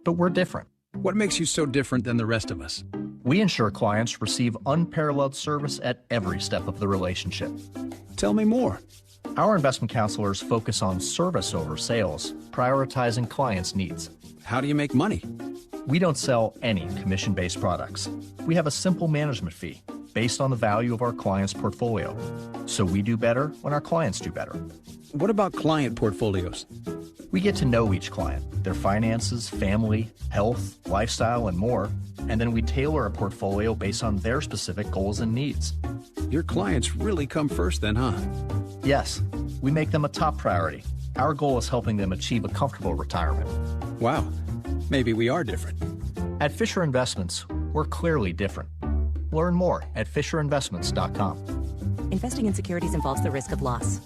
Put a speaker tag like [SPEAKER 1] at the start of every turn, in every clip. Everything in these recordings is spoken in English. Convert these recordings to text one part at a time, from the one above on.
[SPEAKER 1] But we're different.
[SPEAKER 2] What makes you so different than the rest of us?
[SPEAKER 1] We ensure clients receive unparalleled service at every step of the relationship.
[SPEAKER 2] Tell me more.
[SPEAKER 1] Our investment counselors focus on service over sales, prioritizing clients' needs.
[SPEAKER 2] How do you make money?
[SPEAKER 1] We don't sell any commission-based products. We have a simple management fee based on the value of our client's portfolio. So we do better when our clients do better.
[SPEAKER 2] What about client portfolios?
[SPEAKER 1] We get to know each client, their finances, family, health, lifestyle, and more, and then we tailor a portfolio based on their specific goals and needs.
[SPEAKER 2] Your clients really come first then, huh?
[SPEAKER 1] Yes, we make them a top priority. Our goal is helping them achieve a comfortable retirement.
[SPEAKER 2] Wow, maybe we are different.
[SPEAKER 1] At Fisher Investments, we're clearly different. Learn more at FisherInvestments.com.
[SPEAKER 3] Investing in securities involves the risk of loss.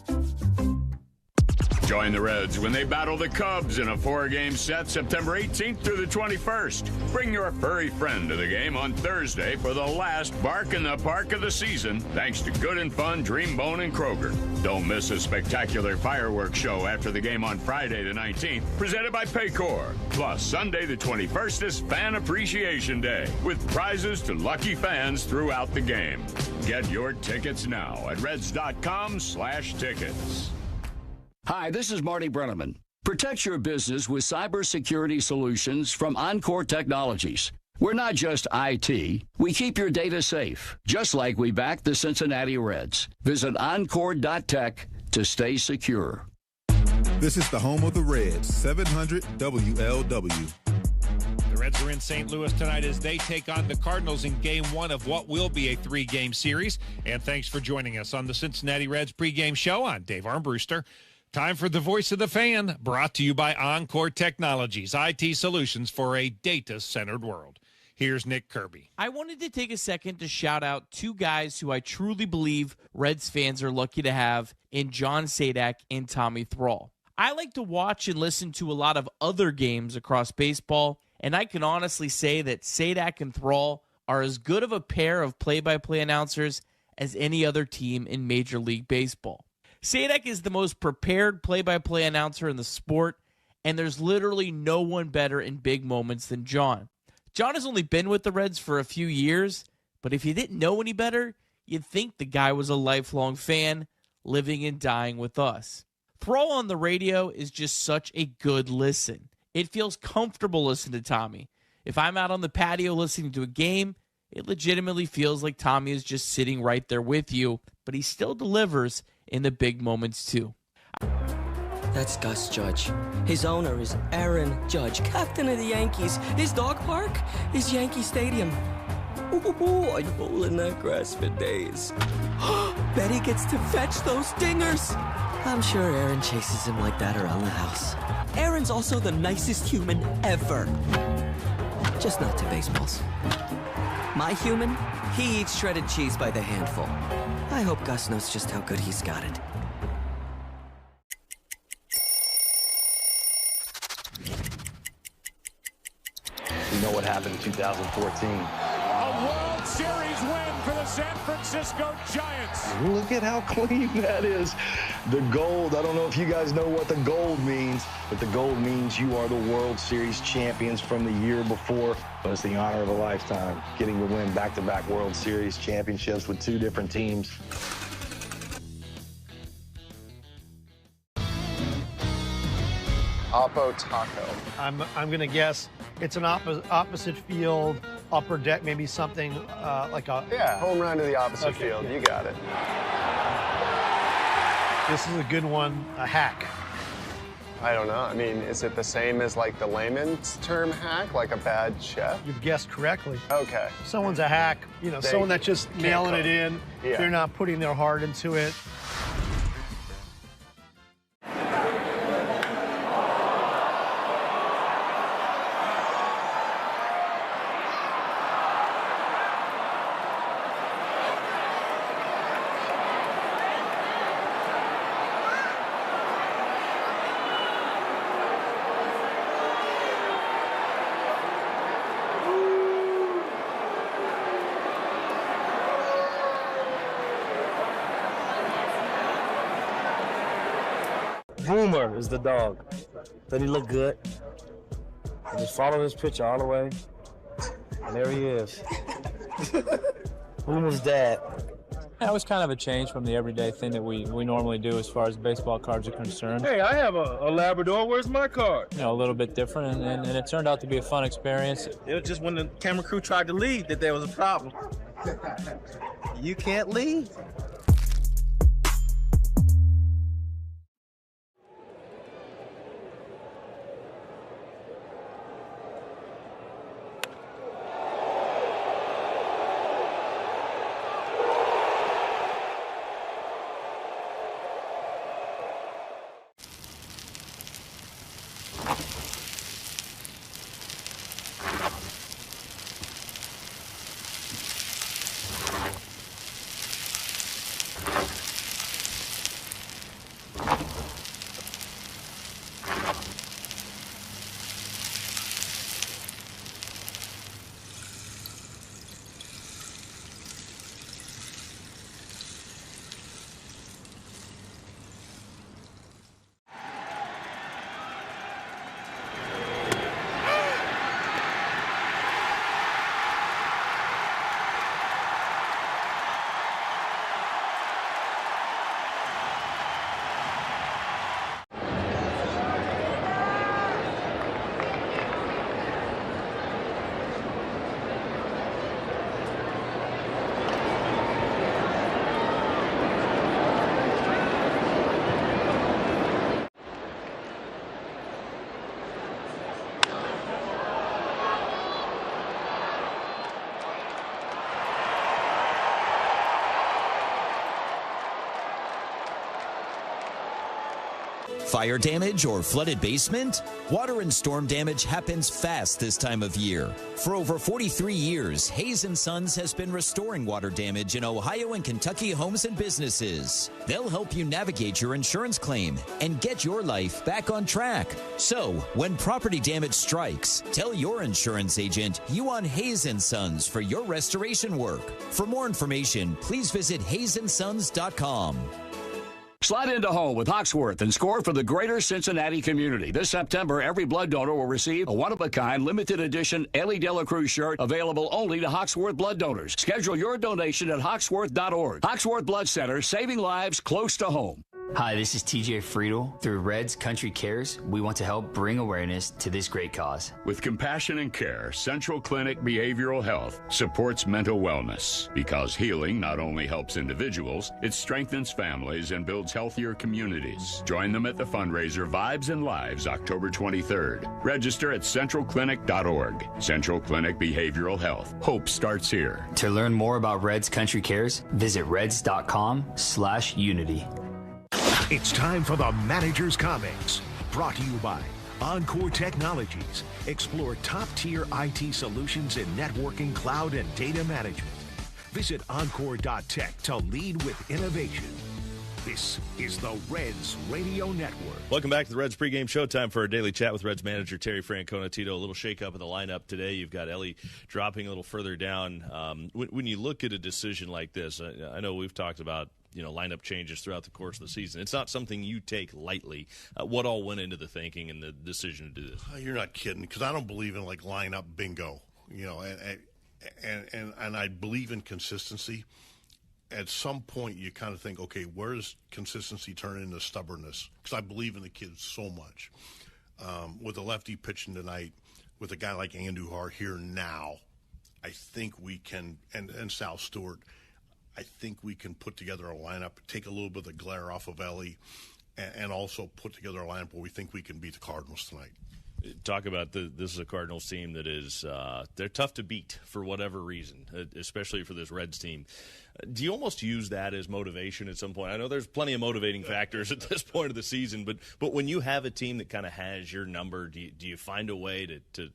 [SPEAKER 4] Join the Reds when they battle the Cubs in a 4-game set September 18th through the 21st. Bring your furry friend to the game on Thursday for the last Bark in the Park of the season, thanks to Good and Fun, Dreambone, and Kroger. Don't miss a spectacular fireworks show after the game on Friday the 19th, presented by Paycor. Plus, Sunday the 21st is Fan Appreciation Day, with prizes to lucky fans throughout the game. Get your tickets now at reds.com/tickets.
[SPEAKER 5] Hi, this is Marty Brenneman. Protect your business with cybersecurity solutions from Encore Technologies. We're not just IT. We keep your data safe, just like we back the Cincinnati Reds. Visit encore.tech to stay secure.
[SPEAKER 6] This is the home of the Reds, 700 WLW.
[SPEAKER 7] The Reds are in St. Louis tonight as they take on the Cardinals in Game 1 of what will be a 3-game series. And thanks for joining us on the Cincinnati Reds pregame show. I'm Dave Armbruster. Time for the Voice of the Fan, brought to you by Encore Technologies, IT solutions for a data-centered world. Here's Nick Kirby.
[SPEAKER 8] I wanted to take a second to shout out two guys who I truly believe Reds fans are lucky to have in John Sadak and Tommy Thrall. I like to watch and listen to a lot of other games across baseball, and I can honestly say that Sadak and Thrall are as good of a pair of play-by-play announcers as any other team in Major League Baseball. Sadak is the most prepared play-by-play announcer in the sport, and there's literally no one better in big moments than John. John has only been with the Reds for a few years, but if you didn't know any better, you'd think the guy was a lifelong fan, living and dying with us. Thrall on the radio is just such a good listen. It feels comfortable listening to Tommy. If I'm out on the patio listening to a game, it legitimately feels like Tommy is just sitting right there with you, but he still delivers in the big moments too.
[SPEAKER 9] That's Gus Judge. His owner is Aaron Judge, captain of the Yankees. His dog park is Yankee Stadium. Ooh, I roll in that grass for days. Betty gets to fetch those dingers. I'm sure Aaron chases him like that around the house. Aaron's also the nicest human ever. Just not to baseballs. My human, he eats shredded cheese by the handful. I hope Gus knows just how good he's got it.
[SPEAKER 10] You know what happened in 2014.
[SPEAKER 11] A World Series win for the San Francisco Giants.
[SPEAKER 10] Look at how clean that is. The gold, I don't know if you guys know what the gold means, but the gold means you are the World Series champions from the year before. But it's the honor of a lifetime, getting to win back-to-back World Series championships with two different teams.
[SPEAKER 12] Oppo Taco.
[SPEAKER 13] I'm going to guess it's an opposite field, upper deck, maybe something like a...
[SPEAKER 12] Yeah, home run to the opposite field. You got it.
[SPEAKER 13] This is a good one, a hack.
[SPEAKER 12] I don't know. I mean, is it the same as like the layman's term hack, like a bad chef?
[SPEAKER 13] You've guessed correctly.
[SPEAKER 12] Okay.
[SPEAKER 13] Someone's a hack, you know, someone that's just mailing it in.
[SPEAKER 12] Yeah.
[SPEAKER 13] They're not putting their heart into it.
[SPEAKER 14] Boomer is the dog. Does he look good? Just follow this picture all the way. And there he is. Boomer's dad. That was kind of a change from the everyday thing that we normally do as far as baseball cards are concerned.
[SPEAKER 15] Hey, I have a Labrador. Where's my card?
[SPEAKER 14] You know, a little bit different, and it turned out to be a fun experience.
[SPEAKER 15] It was just when the camera crew tried to leave that there was a problem. You can't leave.
[SPEAKER 16] Fire damage or flooded basement? Water and storm damage happens fast this time of year. For over 43 years, Hayes & Sons has been restoring water damage in Ohio and Kentucky homes and businesses. They'll help you navigate your insurance claim and get your life back on track. So, when property damage strikes, tell your insurance agent you want Hayes & Sons for your restoration work. For more information, please visit hayesondsons.com.
[SPEAKER 5] Slide into home with Hawksworth and score for the greater Cincinnati community. This September, every blood donor will receive a one-of-a-kind limited edition Ellie Dela Cruz shirt available only to Hawksworth blood donors. Schedule your donation at hawksworth.org. Hawksworth Blood Center, saving lives close to home.
[SPEAKER 17] Hi, this is TJ Friedel. Through Reds Country Cares, we want to help bring awareness to this great cause.
[SPEAKER 4] With compassion and care, Central Clinic Behavioral Health supports mental wellness because healing not only helps individuals, it strengthens families and builds healthier communities. Join them at the fundraiser Vibes and Lives, October 23rd. Register at centralclinic.org. Central Clinic Behavioral Health. Hope starts here.
[SPEAKER 17] To learn more about Reds Country Cares, visit reds.com/unity.
[SPEAKER 18] It's time for the Manager's Comics, brought to you by Encore Technologies. Explore top-tier IT solutions in networking, cloud, and data management. Visit encore.tech to lead with innovation. This is the Reds Radio Network.
[SPEAKER 19] Welcome back to the Reds pregame show. Time for a daily chat with Reds manager Terry Francona. Tito, a little shake-up of the lineup today. You've got Ellie dropping a little further down. When you look at a decision like this, I know we've talked about lineup changes throughout the course of the season. It's not something you take lightly. What all went into the thinking and the decision to do this?
[SPEAKER 20] You're not kidding, because I don't believe in lineup bingo. And I believe in consistency. At some point, you kind of think, okay, where does consistency turn into stubbornness? Because I believe in the kids so much. With a lefty pitching tonight, with a guy like Andujar here now, I think we can, and Sal Stewart, I think we can put together a lineup, take a little bit of the glare off of Ellie, and also put together a lineup where we think we can beat the Cardinals tonight.
[SPEAKER 19] Talk about this is a Cardinals team that is they're tough to beat for whatever reason, especially for this Reds team. Do you almost use that as motivation at some point? I know there's plenty of motivating factors at this point of the season, but when you have a team that kind of has your number, do you find a way to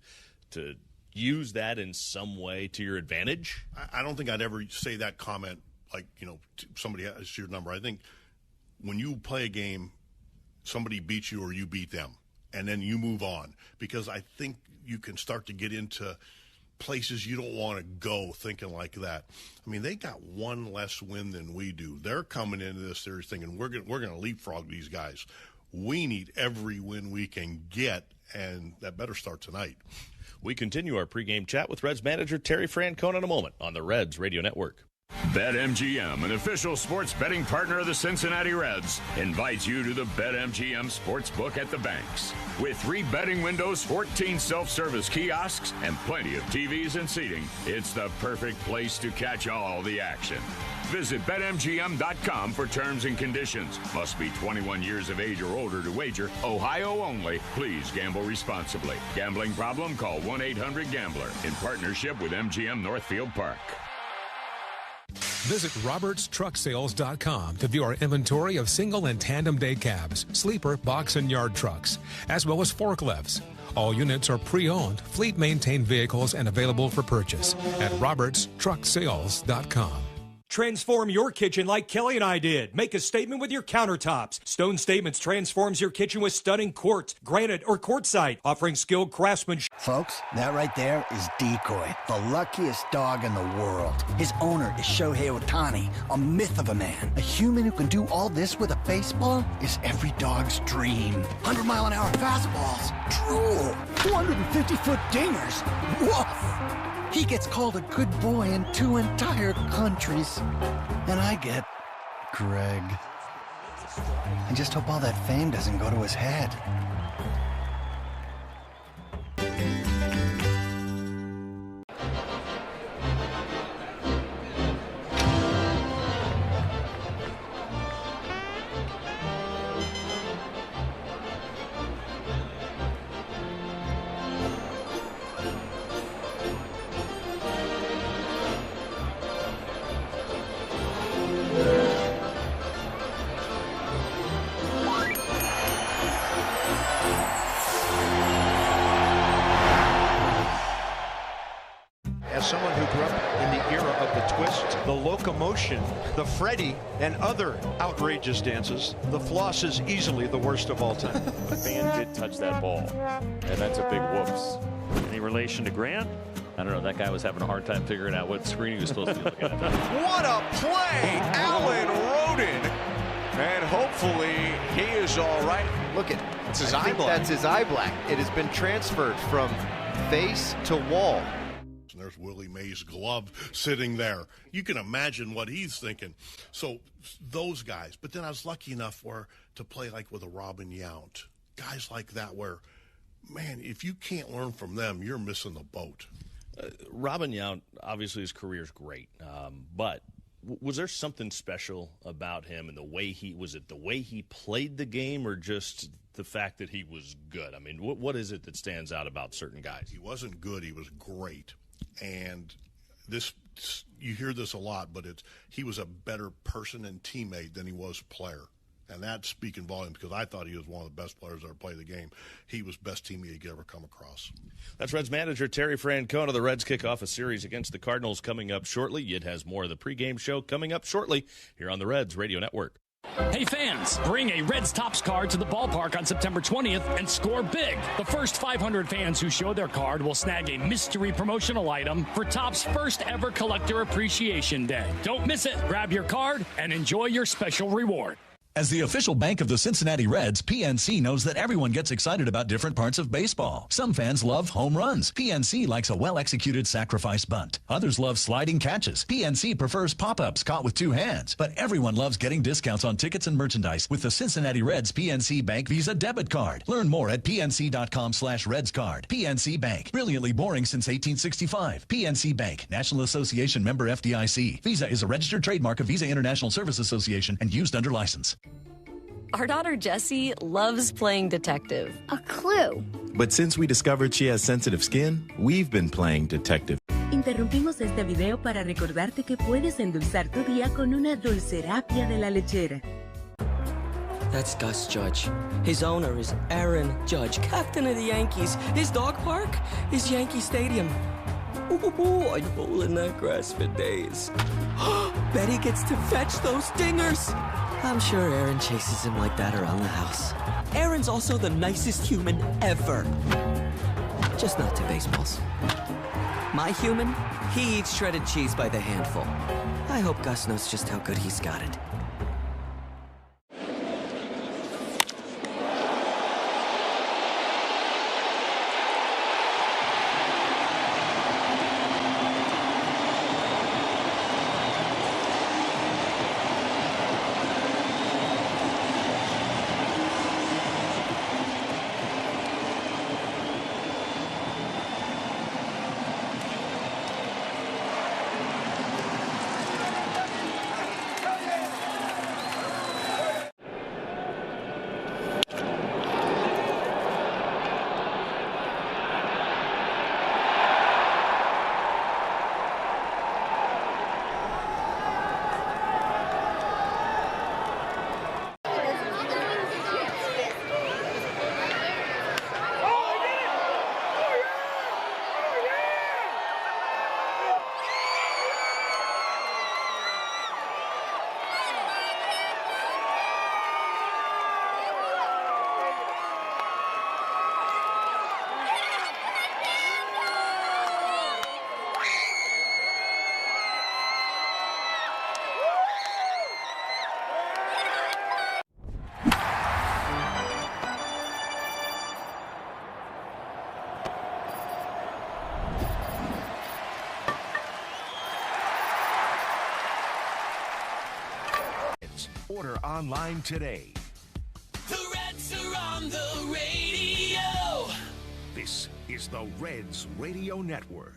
[SPEAKER 19] use that in some way to your advantage?
[SPEAKER 20] I don't think I'd ever say that comment like, somebody has your number. I think when you play a game, somebody beats you or you beat them, and then you move on, because I think you can start to get into places you don't want to go thinking like that. I mean, they got one less win than we do. They're coming into this series thinking we're going to leapfrog these guys. We need every win we can get, and that better start tonight.
[SPEAKER 19] We continue our pregame chat with Reds manager Terry Francona in a moment on the Reds Radio Network.
[SPEAKER 4] BetMGM, an official sports betting partner of the Cincinnati Reds, invites you to the BetMGM Sportsbook at the banks. With 3 betting windows, 14 self-service kiosks, and plenty of TVs and seating, it's the perfect place to catch all the action. Visit BetMGM.com for terms and conditions. Must be 21 years of age or older to wager. Ohio only. Please gamble responsibly. Gambling problem? Call 1-800-GAMBLER in partnership with MGM Northfield Park.
[SPEAKER 21] Visit RobertsTruckSales.com to view our inventory of single and tandem day cabs, sleeper, box, and yard trucks, as well as forklifts. All units are pre-owned, fleet-maintained vehicles and available for purchase at RobertsTruckSales.com.
[SPEAKER 22] Transform your kitchen like Kelly and I did. Make a statement with your countertops. Stone Statements transforms your kitchen with stunning quartz, granite, or quartzite, offering skilled craftsmanship.
[SPEAKER 23] Folks, that right there is Decoy, the luckiest dog in the world. His owner is Shohei Ohtani, a myth of a man. A human who can do all this with a baseball is every dog's dream. 100-mile-an-hour fastballs, drool, 250-foot dingers, woof. He gets called a good boy in 2 entire countries. And I get Greg. I just hope all that fame doesn't go to his head.
[SPEAKER 24] Someone who grew up in the era of the twist, the locomotion, the Freddy, and other outrageous dances, the floss is easily the worst of all time.
[SPEAKER 25] The fan did touch that ball, and that's a big whoops. Any relation to Grant? I don't know. That guy was having a hard time figuring out what screen he was supposed to be looking at.
[SPEAKER 26] What a play! Alan Roden. And hopefully he is all right.
[SPEAKER 27] Look at it's his eye black. That's his eye black. It has been transferred from face to wall.
[SPEAKER 20] And there's Willie Mays' glove sitting there. You can imagine what he's thinking. So those guys. But then I was lucky enough to play like with a Robin Yount. Guys like that where, man, if you can't learn from them, you're missing the boat.
[SPEAKER 19] Robin Yount, obviously his career is great, but was there something special about him and the way he played the game, or just the fact that he was good? I mean, what is it that stands out about certain guys?
[SPEAKER 20] He wasn't good. He was great. And this, you hear this a lot, but he was a better person and teammate than he was player. And that's speaking volumes, because I thought he was one of the best players that ever played the game. He was best teammate you could ever come across.
[SPEAKER 19] That's Reds manager Terry Francona. The Reds kick off a series against the Cardinals coming up shortly. It has more of the pregame show coming up shortly here on the Reds Radio Network.
[SPEAKER 28] Hey fans, bring a Reds Topps card to the ballpark on September 20th and score big. The first 500 fans who show their card will snag a mystery promotional item for Topps' first ever Collector Appreciation Day. Don't miss it. Grab your card and enjoy your special reward.
[SPEAKER 29] As the official bank of the Cincinnati Reds, PNC knows that everyone gets excited about different parts of baseball. Some fans love home runs. PNC likes a well-executed sacrifice bunt. Others love sliding catches. PNC prefers pop-ups caught with 2 hands. But everyone loves getting discounts on tickets and merchandise with the Cincinnati Reds PNC Bank Visa debit card. Learn more at pnc.com/redscard. PNC Bank, brilliantly boring since 1865. PNC Bank, National Association member FDIC. Visa is a registered trademark of Visa International Service Association and used under license.
[SPEAKER 3] Our daughter Jessie loves playing detective.
[SPEAKER 30] A clue.
[SPEAKER 31] But since we discovered she has sensitive skin, we've been playing detective.
[SPEAKER 32] Interrumpimos este video para recordarte que puedes endulzar tu día con una dulcerapia de la lechera.
[SPEAKER 9] That's Gus Judge. His owner is Aaron Judge, captain of the Yankees. His dog park is Yankee Stadium. Ooh, I'd bowl in that grass for days. Betty gets to fetch those dingers. I'm sure Aaron chases him like that around the house. Aaron's also the nicest human ever. Just not to baseballs. My human, he eats shredded cheese by the handful. I hope Gus knows just how good he's got it.
[SPEAKER 18] Order online today.
[SPEAKER 1] The Reds are on the radio.
[SPEAKER 18] This is the Reds Radio Network.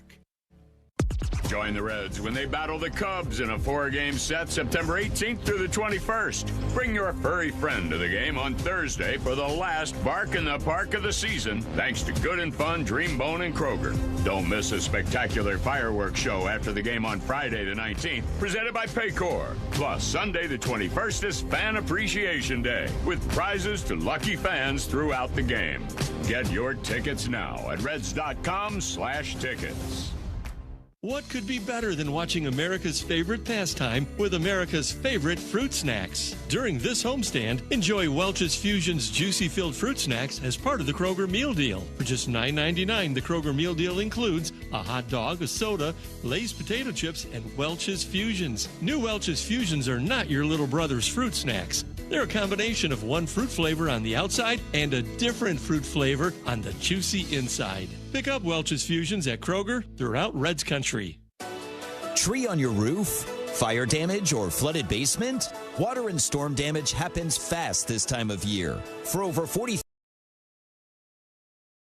[SPEAKER 4] Join the Reds when they battle the Cubs in a 4-game set September 18th through the 21st. Bring your furry friend to the game on Thursday for the last Bark in the Park of the season, thanks to Good and Fun, Dreambone, and Kroger. Don't miss a spectacular fireworks show after the game on Friday the 19th, presented by Paycor. Plus, Sunday the 21st is Fan Appreciation Day, with prizes to lucky fans throughout the game. Get your tickets now at reds.com/tickets.
[SPEAKER 2] What could be better than watching America's favorite pastime with America's favorite fruit snacks? During this homestand, enjoy Welch's Fusion's juicy-filled fruit snacks as part of the Kroger Meal Deal. For just $9.99, the Kroger Meal Deal includes a hot dog, a soda, Lay's potato chips, and Welch's Fusions. New Welch's Fusions are not your little brother's fruit snacks. They're a combination of one fruit flavor on the outside and a different fruit flavor on the juicy inside. Pick up Welch's Fusions at Kroger throughout Reds Country.
[SPEAKER 16] Tree on your roof? Fire damage or flooded basement? Water and storm damage happens fast this time of year. For over 40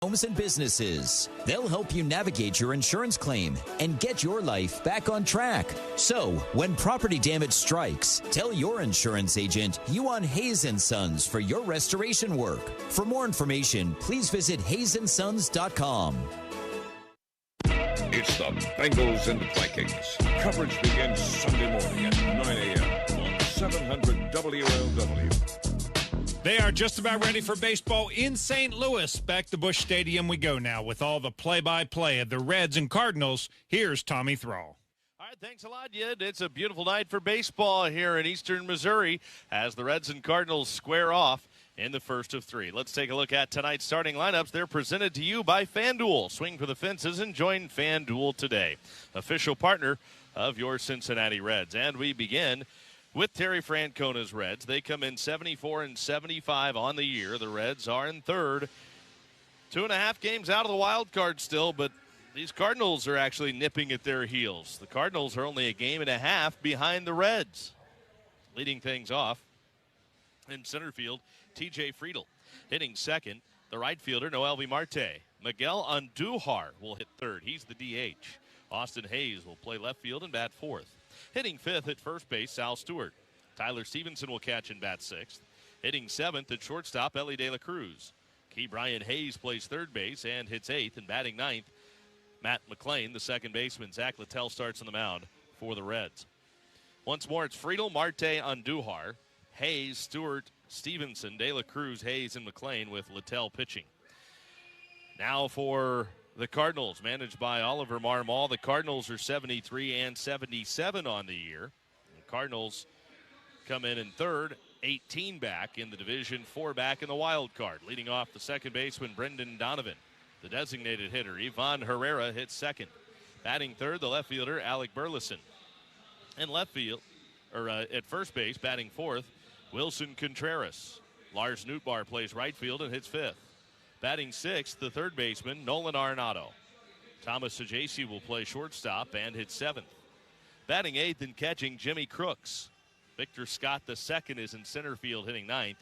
[SPEAKER 16] homes and businesses, they'll help you navigate your insurance claim and get your life back on track. So, when property damage strikes, tell your insurance agent you want Hayes & Sons for your restoration work. For more information, please visit hayesondsons.com.
[SPEAKER 6] It's the Bengals and Vikings. Coverage begins Sunday morning at 9 a.m. on 700 WLW.
[SPEAKER 7] They are just about ready for baseball in St. Louis. Back to Busch Stadium we go now with all the play-by-play of the Reds and Cardinals. Here's Tommy Thrall.
[SPEAKER 8] All right, thanks a lot, Yid. It's a beautiful night for baseball here in eastern Missouri as the Reds and Cardinals square off in the first of three. Let's take a look at tonight's starting lineups. They're presented to you by FanDuel. Swing for the fences and join FanDuel today, official partner of your Cincinnati Reds. And we begin with Terry Francona's Reds. They come in 74-75 on the year. The Reds are in third. 2.5 games out of the wild card still, but these Cardinals are actually nipping at their heels. The Cardinals are only a game and a half behind the Reds. Leading things off in center field, TJ Friedl. Hitting second, the right fielder, Noelvi Marte. Miguel Andujar will hit third. He's the DH. Austin Hayes will play left field and bat fourth. Hitting fifth at first base, Sal Stewart. Tyler Stevenson will catch and bat sixth. Hitting seventh at shortstop, Ellie De La Cruz. Key Brian Hayes plays third base and hits eighth. And batting ninth, Matt McClain, the second baseman. Zach Littell starts on the mound for the Reds. Once more, it's Friedl, Marte, Andujar, Hayes, Stewart, Stevenson, De La Cruz, Hayes, and McClain with Littell pitching. Now for the Cardinals, managed by Oliver Marmol. The Cardinals are 73-77 on the year. The Cardinals come in third, 18 back in the division, 4 back in the wild card. Leading off the second baseman, Brendan Donovan. The designated hitter, Ivan Herrera, hits second. Batting third, the left fielder, Alec Burleson. And at first base, batting fourth, Wilson Contreras. Lars Nootbaar plays right field and hits fifth. Batting sixth, the third baseman, Nolan Arenado. Thomas Saggese will play shortstop and hit seventh. Batting eighth and catching, Jimmy Crooks. Victor Scott II is in center field hitting ninth.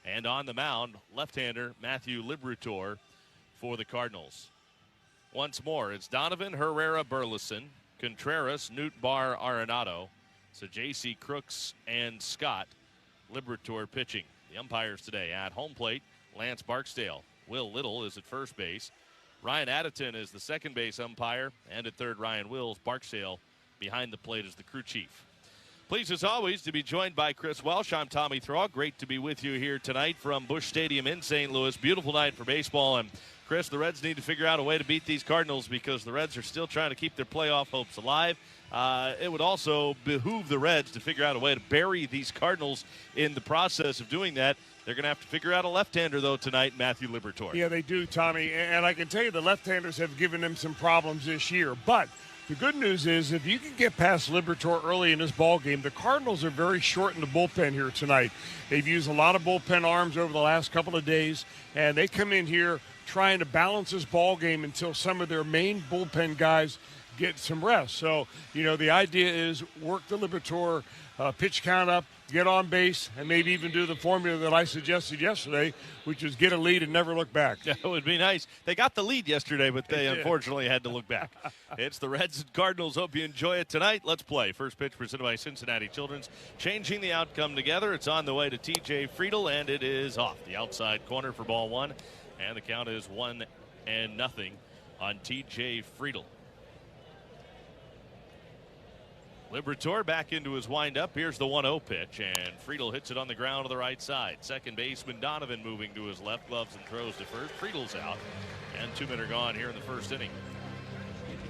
[SPEAKER 8] And on the mound, left-hander Matthew Liberatore for the Cardinals. Once more, it's Donovan, Herrera, Burleson, Contreras, Nootbaar, Arenado, Saggese, Crooks, and Scott. Liberatore pitching. The umpires today at home plate, Lance Barksdale. Will Little is at first base. Ryan Addison is the second base umpire. And at third, Ryan Wills. Barksdale behind the plate as the crew chief. Pleased as always to be joined by Chris Welsh. I'm Tommy Thrall. Great to be with you here tonight from Busch Stadium in St. Louis. Beautiful night for baseball. And Chris, the Reds need to figure out a way to beat these Cardinals because the Reds are still trying to keep their playoff hopes alive. It would also behoove the Reds to figure out a way to bury these Cardinals in the process of doing that. They're going to have to figure out a left-hander, though, tonight, Matthew Liberatore.
[SPEAKER 10] Yeah, they do, Tommy. And I can tell you the left-handers have given them some problems this year. But the good news is if you can get past Liberatore early in this ball game, the Cardinals are very short in the bullpen here tonight. They've used a lot of bullpen arms over the last couple of days, and they come in here trying to balance this ball game until some of their main bullpen guys get some rest. So, the idea is work the Liberatore, pitch count up, get on base, and maybe even do the formula that I suggested yesterday, which is get a lead and never look back.
[SPEAKER 8] That would be nice. They got the lead yesterday, but they unfortunately had to look back. It's the Reds and Cardinals. Hope you enjoy it tonight. Let's play. First pitch presented by Cincinnati Children's. Changing the outcome together. It's on the way to T.J. Friedel, and it is off the outside corner for ball one. And the count is 1-0 on T.J. Friedel. Liberatore back into his windup. Here's the 1-0 pitch, and Friedel hits it on the ground to the right side. Second baseman Donovan moving to his left, gloves and throws to first. Friedel's out, and 2 men are gone here in the first inning.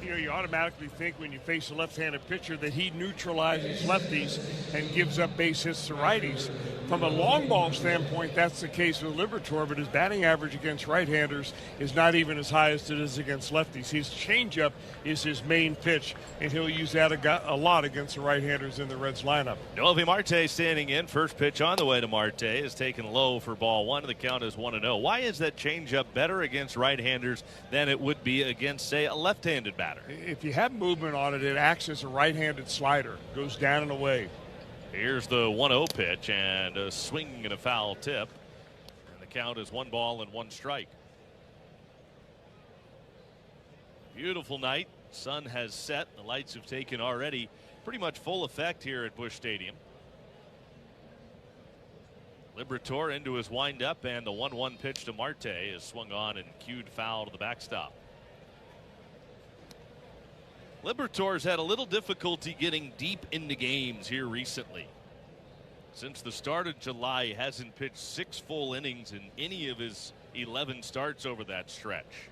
[SPEAKER 10] You automatically think when you face a left-handed pitcher that he neutralizes lefties and gives up base hits to righties. From a long ball standpoint, that's the case with Liberatore, but his batting average against right-handers is not even as high as it is against lefties. His changeup is his main pitch, and he'll use that a lot against the right-handers in the Reds lineup.
[SPEAKER 8] Noelvi Marte standing in. First pitch on the way to Marte is taken low for ball one. The count is 1-0. Why is that changeup better against right-handers than it would be against, say, a left-handed batter?
[SPEAKER 10] If you have movement on it, it acts as a right-handed slider. Goes down and away.
[SPEAKER 8] Here's the 1-0 pitch, and a swing and a foul tip. And the count is 1-1 strike. Beautiful night. Sun has set. The lights have taken already pretty much full effect here at Busch Stadium. Liberatore into his windup, and the 1-1 pitch to Marte is swung on and cued foul to the backstop. Liberatore's had a little difficulty getting deep into games here recently. Since the start of July, he hasn't pitched 6 full innings in any of his 11 starts over that stretch.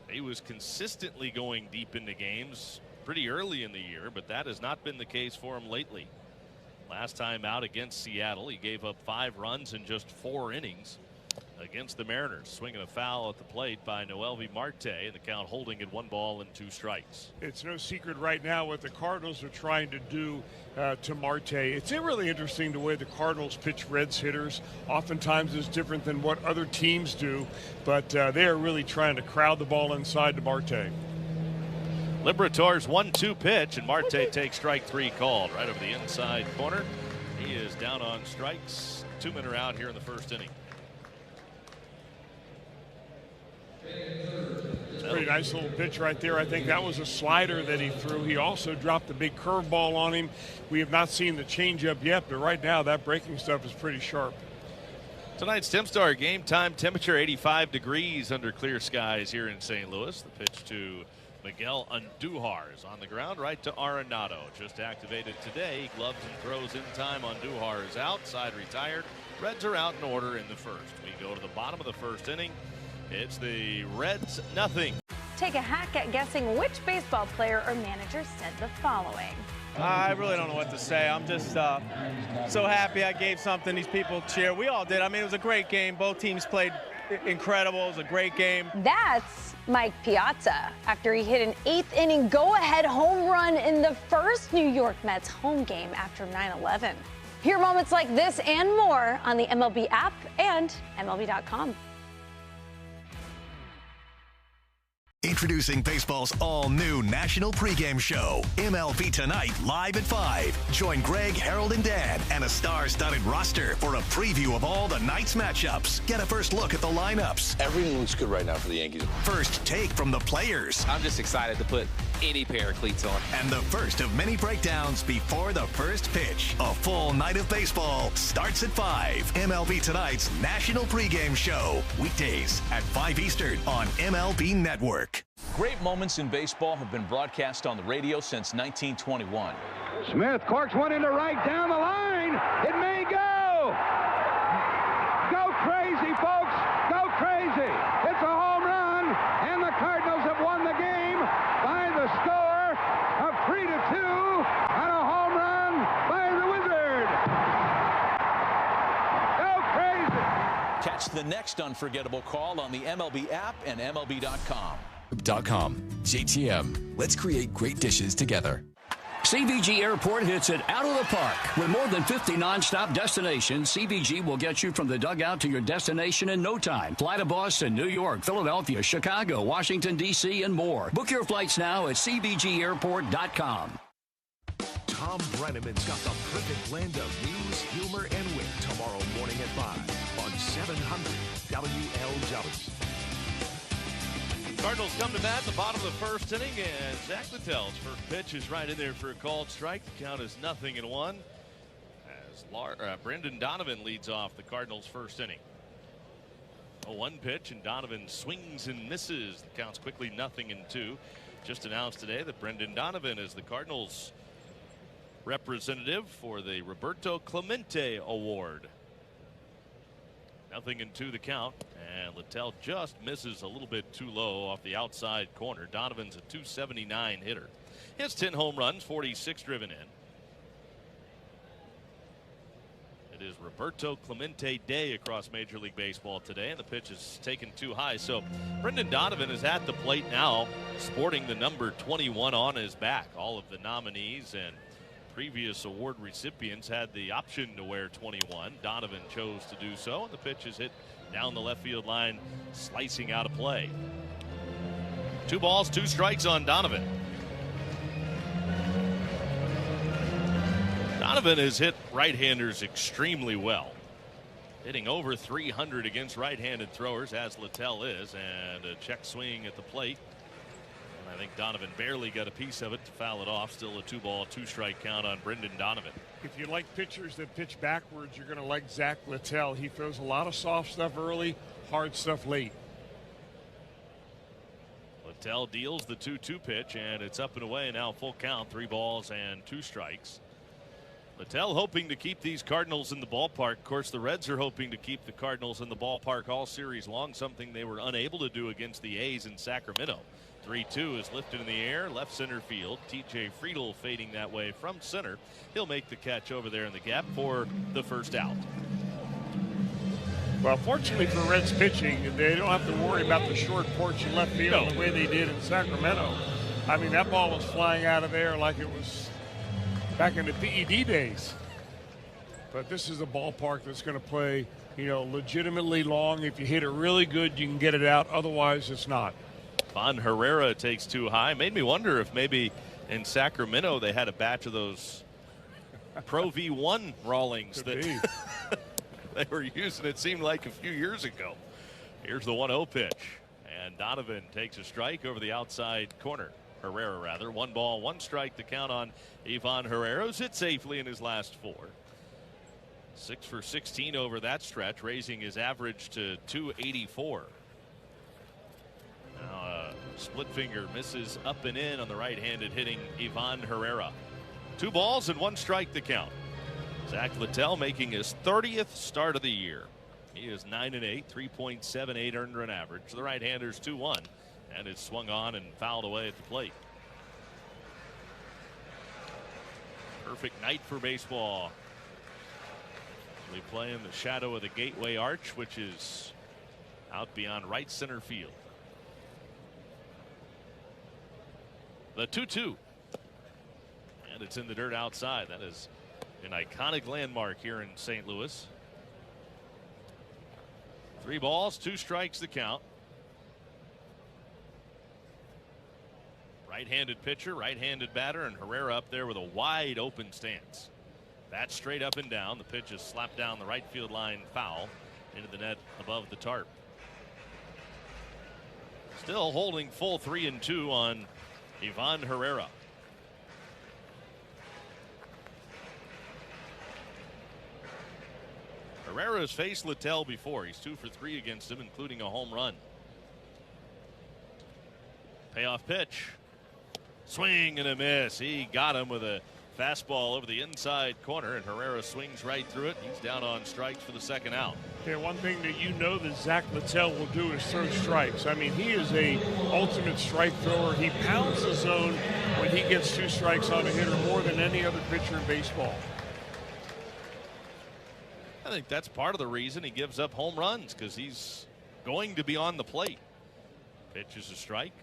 [SPEAKER 8] He was consistently going deep into games pretty early in the year, but that has not been the case for him lately. Last time out against Seattle, he gave up 5 runs in just 4 innings. Against the Mariners, swinging a foul at the plate by Noelvi Marte, and the count holding at 1-2 strikes.
[SPEAKER 10] It's no secret right now what the Cardinals are trying to do to Marte. It's really interesting the way the Cardinals pitch Reds hitters. Oftentimes is different than what other teams do, but they are really trying to crowd the ball inside to Marte.
[SPEAKER 8] Liberatore's 1-2 pitch, and Marte takes strike 3 called right over the inside corner. He is down on strikes. 2 men are out here in the first inning.
[SPEAKER 10] Pretty nice little pitch right there. I think that was a slider that he threw. He also dropped a big curveball on him. We have not seen the changeup yet, but right now that breaking stuff is pretty sharp.
[SPEAKER 8] Tonight's Tim Star game time temperature 85 degrees under clear skies here in St. Louis. The pitch to Miguel Andujar is on the ground right to Arenado. Just activated today. Gloves and throws in time. Andujar is out. Side retired. Reds are out in order in the first. We go to the bottom of the first inning. It's the Reds 0.
[SPEAKER 5] Take a hack at guessing which baseball player or manager said the following.
[SPEAKER 11] I really don't know what to say. I'm just so happy I gave something these people cheer. We all did. I mean, it was a great game. Both teams played incredible. It was a great game.
[SPEAKER 5] That's Mike Piazza after he hit an 8th inning go-ahead home run in the first New York Mets home game after 9/11. Hear moments like this and more on the MLB app and MLB.com.
[SPEAKER 12] Introducing baseball's all-new national pregame show, MLB Tonight, live at 5. Join Greg, Harold, and Dan and a star-studded roster for a preview of all the night's matchups. Get a first look at the lineups.
[SPEAKER 13] Everything looks good right now for the Yankees.
[SPEAKER 12] First take from the players.
[SPEAKER 14] I'm just excited to put any pair of cleats on.
[SPEAKER 12] And the first of many breakdowns before the first pitch. A full night of baseball starts at 5. MLB Tonight's national pregame show. Weekdays at 5 Eastern on MLB Network.
[SPEAKER 15] Great moments in baseball have been broadcast on the radio since 1921.
[SPEAKER 17] Smith corks one into right down the line. It may go. Go crazy, folks. Go crazy. It's a home run, and the Cardinals have won the game by the score of 3-2 on a home run by the Wizard. Go crazy.
[SPEAKER 15] Catch the next unforgettable call on the MLB app and MLB.com.
[SPEAKER 21] JTM. Let's create great dishes together.
[SPEAKER 13] CVG Airport hits it out of the park. With more than 50 nonstop destinations, CVG will get you from the dugout to your destination in no time. Fly to Boston, New York, Philadelphia, Chicago, Washington, D.C., and more. Book your flights now at CVGAirport.com.
[SPEAKER 18] Tom Brenneman's got the perfect blend of news, humor, and wit tomorrow morning at 5 on 700 WLW.
[SPEAKER 8] Cardinals come to bat at the bottom of the first inning, and Zach Littell's first pitch is right in there for a called strike. The count is 0-1 as Brendan Donovan leads off the Cardinals' first inning. A 1 pitch, and Donovan swings and misses. The count's quickly 0-2. Just announced today that Brendan Donovan is the Cardinals' representative for the Roberto Clemente Award. 0-2 the count, and Littell just misses a little bit too low off the outside corner. Donovan's a .279 hitter. He has 10 home runs, 46 driven in. It is Roberto Clemente Day across Major League Baseball today, and the pitch is taken too high. So Brendan Donovan is at the plate now, sporting the number 21 on his back. All of the nominees and previous award recipients had the option to wear 21. Donovan chose to do so, and the pitch is hit down the left field line, slicing out of play. 2 balls, 2 strikes on Donovan. Donovan has hit right-handers extremely well, hitting over 300 against right-handed throwers, as Littell is, and a check swing at the plate. I think Donovan barely got a piece of it to foul it off. Still a 2-ball, 2-strike count on Brendan Donovan.
[SPEAKER 10] If you like pitchers that pitch backwards, you're going to like Zach Littell. He throws a lot of soft stuff early, hard stuff late.
[SPEAKER 8] Littell deals the 2-2 pitch, and it's up and away now. Full count, 3 balls and 2 strikes. Littell hoping to keep these Cardinals in the ballpark. Of course, the Reds are hoping to keep the Cardinals in the ballpark all series long, something they were unable to do against the A's in Sacramento. 3-2 is lifted in the air, left center field. TJ Friedl fading that way from center. He'll make the catch over there in the gap for the first out.
[SPEAKER 10] Well, fortunately for Reds pitching, they don't have to worry about the short porch in left field the way they did in Sacramento. I mean, that ball was flying out of there like it was back in the PED days. But this is a ballpark that's going to play, legitimately long. If you hit it really good, you can get it out. Otherwise, it's not.
[SPEAKER 8] Von Herrera takes 2 high. Made me wonder if maybe in Sacramento they had a batch of those Pro V1 Rawlings that they were using. It seemed like a few years ago. Here's the 1-0 pitch, and Donovan takes a strike over the outside corner. Herrera, rather. 1 ball, 1 strike to count on Ivan Herrera, who's hit safely in his last 4. 6 for 16 over that stretch, raising his average to .284. Now split finger misses up and in on the right-handed hitting Ivan Herrera. 2 balls and 1 strike to count. Zach Littell making his 30th start of the year. He is 9-8, 3.78 earned run average. The right-hander's 2-1, and it's swung on and fouled away at the plate. Perfect night for baseball. We play in the shadow of the Gateway Arch, which is out beyond right center field. The 2-2, and it's in the dirt outside. That is an iconic landmark here in St. Louis. 3 balls, 2 strikes the count. Right-handed pitcher, right-handed batter, and Herrera up there with a wide open stance. Bat straight up and down. The pitch is slapped down the right field line, foul into the net above the tarp. Still holding full 3-2 on Ivan Herrera. Herrera has faced Littell before. He's 2 for 3 against him, including a home run. Payoff pitch. Swing and a miss. He got him with a fastball over the inside corner, and Herrera swings right through it. He's down on strikes for the second out.
[SPEAKER 10] Yeah, one thing that that Zach Littell will do is throw strikes. I mean, he is a ultimate strike thrower. He pounds the zone when he gets 2 strikes on a hitter more than any other pitcher in baseball.
[SPEAKER 8] I think that's part of the reason he gives up home runs, because he's going to be on the plate. Pitch is a strike.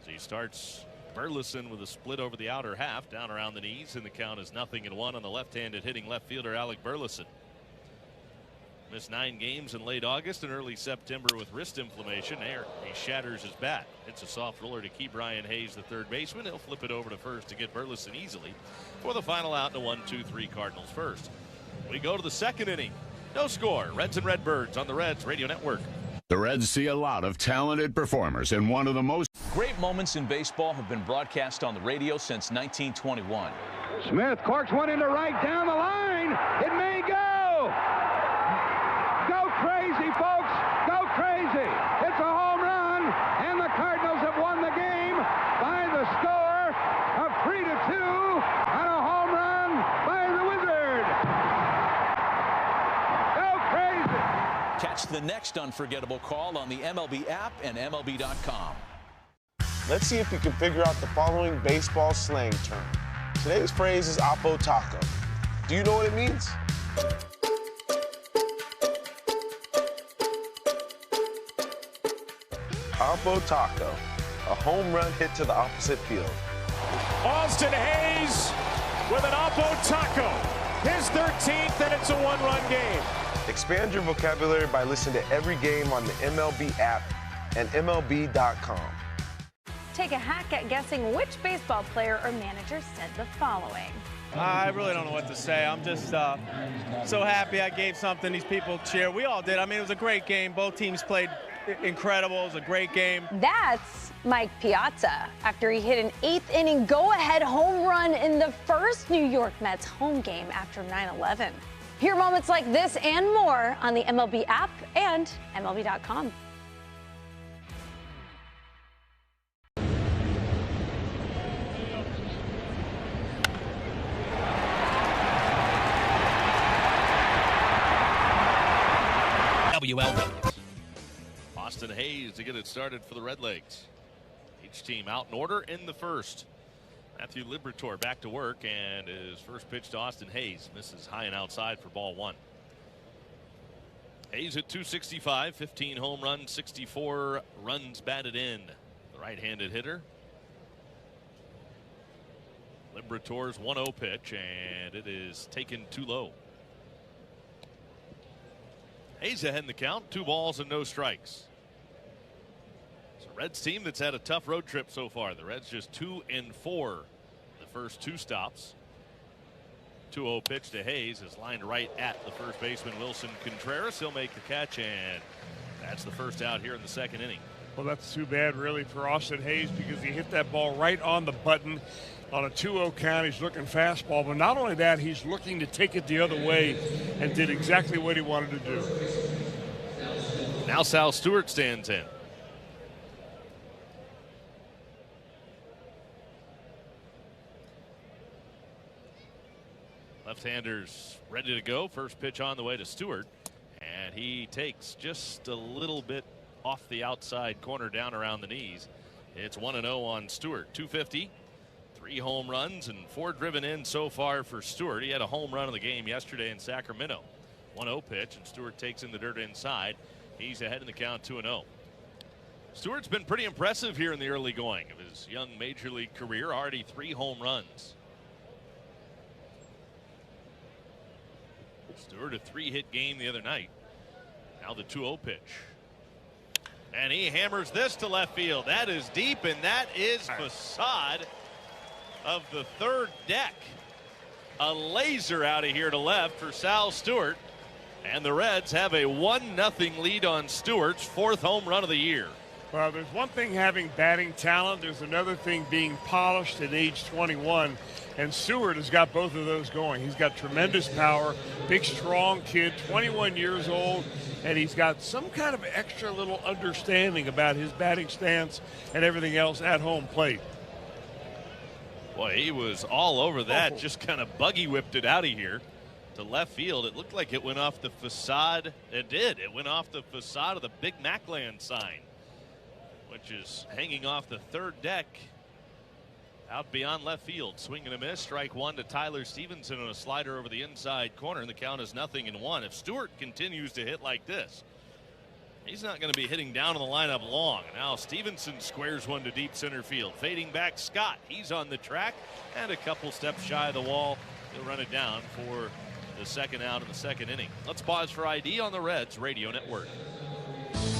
[SPEAKER 8] So he starts Burleson with a split over the outer half, down around the knees, and the count is 0-1 on the left-handed hitting left fielder Alec Burleson. Missed 9 games in late August and early September with wrist inflammation. There, he shatters his bat. It's a soft roller to keep Brian Hayes, the third baseman. He'll flip it over to first to get Burleson easily for the final out in a 1-2-3 Cardinals first. We go to the second inning. No score. Reds and Redbirds on the Reds Radio Network.
[SPEAKER 4] The Reds see a lot of talented performers, and one of the most
[SPEAKER 15] great moments in baseball have been broadcast on the radio since 1921.
[SPEAKER 17] Smith corks one into right down the line. It may go. Go crazy, folks. Go crazy. It's a home run, and the Cardinals have won the game by the score of 3-2 on a home run by the Wizard. Go crazy.
[SPEAKER 15] Catch the next unforgettable call on the MLB app and MLB.com.
[SPEAKER 19] Let's see if you can figure out the following baseball slang term. Today's phrase is Oppo Taco. Do you know what it means? Oppo Taco, a home run hit to the opposite field.
[SPEAKER 20] Austin Hayes with an Oppo Taco, his 13th, and it's a one-run game.
[SPEAKER 19] Expand your vocabulary by listening to every game on the MLB app and MLB.com.
[SPEAKER 5] Take a hack at guessing which baseball player or manager said the following.
[SPEAKER 11] I really don't know what to say. I'm just so happy I gave something these people cheer. We all did. I mean, it was a great game. Both teams played incredible. It was a great game.
[SPEAKER 5] That's Mike Piazza after he hit an 8th inning go-ahead home run in the first New York Mets home game after 9/11. Hear moments like this and more on the MLB app and MLB.com.
[SPEAKER 8] WLW. Austin Hayes to get it started for the Redlegs. Each team out in order in the first. Matthew Liberatore back to work, and his first pitch to Austin Hayes misses high and outside for ball 1. Hayes at 265, 15 home runs, 64 runs batted in. The right-handed hitter. Liberatore's 1-0 pitch, and it is taken too low. Hayes ahead in the count, 2 balls and no strikes. It's a Reds team that's had a tough road trip so far. The Reds just 2-4 the first 2 stops. 2-0 pitch to Hayes is lined right at the first baseman Wilson Contreras. He'll make the catch, and that's the first out here in the second inning.
[SPEAKER 10] Well, that's too bad really for Austin Hayes, because he hit that ball right on the button on a 2-0 count. He's looking fastball, but not only that, he's looking to take it the other way and did exactly what he wanted to do.
[SPEAKER 8] Now Sal Stewart stands in. Left-handers ready to go. First pitch on the way to Stewart, and he takes just a little bit off the outside corner down around the knees. It's 1-0 on Stewart. 250, 3 home runs and 4 driven in so far for Stewart. He had a home run of the game yesterday in Sacramento. 1-0 pitch, and Stewart takes in the dirt inside. He's ahead in the count, 2-0. Stewart's been pretty impressive here in the early going of his young major league career. Already 3 home runs. Stewart a 3-hit game the other night. Now the 2-0 pitch. And he hammers this to left field. That is deep, and that is facade of the third deck. A laser out of here to left for Sal Stewart. And the Reds have a 1-0 lead on Stewart's 4th home run of the year.
[SPEAKER 10] Well, there's one thing having batting talent. There's another thing being polished at age 21. And Stewart has got both of those going. He's got tremendous power, big, strong kid, 21 years old, and he's got some kind of extra little understanding about his batting stance and everything else at home plate.
[SPEAKER 8] Boy, he was all over that, just kind of buggy whipped it out of here to left field. It looked like it went off the facade. It did. It went off the facade of the Big Macland sign, which is hanging off the third deck out beyond left field. Swing and a miss. Strike 1 to Tyler Stevenson on a slider over the inside corner, and the count is 0-1. If Stewart continues to hit like this, He's not going to be hitting down in the lineup long. Now Stevenson squares one to deep center field. Fading back Scott. He's on the track and a couple steps shy of the wall. He'll run it down for the second out in the second inning. Let's pause for ID on the Reds Radio Network.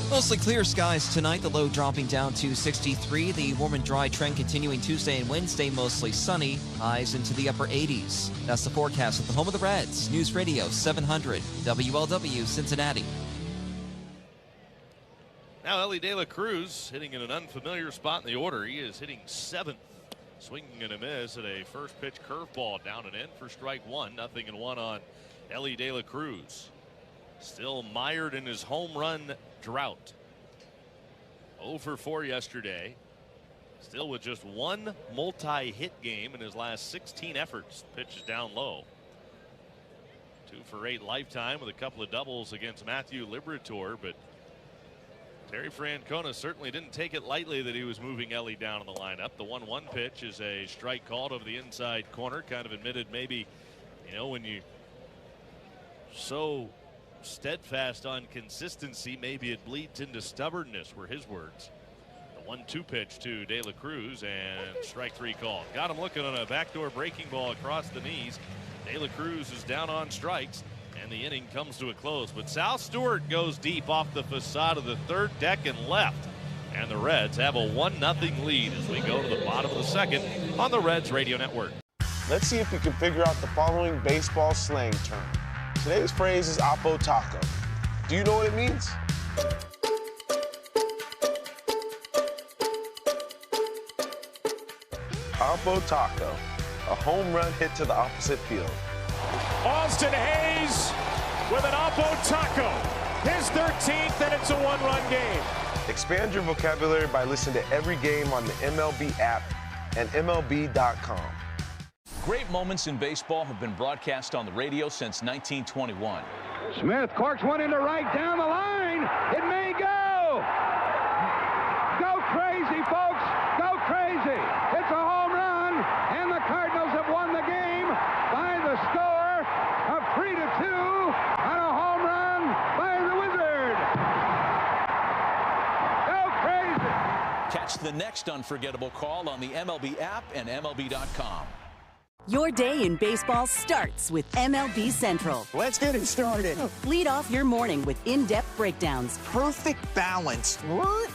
[SPEAKER 3] Mostly clear skies tonight, the low dropping down to 63. The warm and dry trend continuing Tuesday and Wednesday, mostly sunny, highs into the upper 80s. That's the forecast at the home of the Reds, News Radio 700, WLW Cincinnati.
[SPEAKER 8] Now Ellie De La Cruz hitting in an unfamiliar spot in the order. He is hitting 7th. Swinging and a miss at a first pitch curveball down and in for strike one. 0-1 on Ellie De La Cruz. Still mired in his home run drought. 0 for 4 yesterday. Still with just one multi-hit game in his last 16 efforts. Pitch is down low. 2 for 8 lifetime with a couple of doubles against Matthew Liberatore, but Terry Francona certainly didn't take it lightly that he was moving Ellie down in the lineup. The 1-1 pitch is a strike called over the inside corner. Kind of admitted maybe, you know, when you so steadfast on consistency, maybe it bleeds into stubbornness, were his words. The 1-2 pitch to De La Cruz and strike 3 called. Got him looking on a backdoor breaking ball across the knees. De La Cruz is down on strikes. And the inning comes to a close. But Sal Stewart goes deep off the facade of the third deck and left. And the Reds have a 1-0 lead as we go to the bottom of the second on the Reds Radio Network.
[SPEAKER 19] Let's see if you can figure out the following baseball slang term. Today's phrase is Oppo Taco. Do you know what it means? Oppo Taco, a home run hit to the opposite field.
[SPEAKER 20] Austin Hayes with an Oppo Taco. His 13th, and it's a 1-run game.
[SPEAKER 19] Expand your vocabulary by listening to every game on the MLB app and MLB.com.
[SPEAKER 15] Great moments in baseball have been broadcast on the radio since 1921.
[SPEAKER 17] Smith corks one into right down the line. It may go. Go crazy, folks. Go crazy. It's a home run, and the Cardinals have won the game by the score of 3-2 on a home run by the Wizard. Go crazy.
[SPEAKER 15] Catch the next unforgettable call on the MLB app and MLB.com.
[SPEAKER 21] Your day in baseball starts with MLB Central.
[SPEAKER 22] Let's get it started.
[SPEAKER 21] Lead off your morning with in-depth breakdowns.
[SPEAKER 22] Perfect balance. What?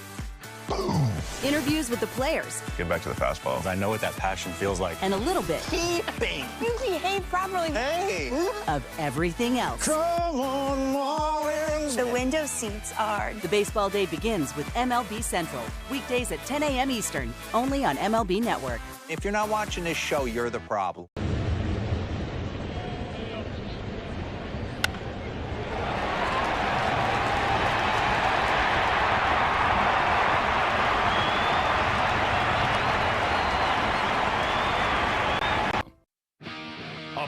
[SPEAKER 22] Boom.
[SPEAKER 21] Interviews with the players.
[SPEAKER 23] Get back to the fastball. I know what that passion feels like.
[SPEAKER 21] And a little bit.
[SPEAKER 22] Keeping.
[SPEAKER 21] You behave properly.
[SPEAKER 22] Hey.
[SPEAKER 21] Of everything else.
[SPEAKER 22] Come on, Marlins.
[SPEAKER 21] The window seats are. The baseball day begins with MLB Central. Weekdays at 10 a.m. Eastern. Only on MLB Network.
[SPEAKER 22] If you're not watching this show, you're the problem.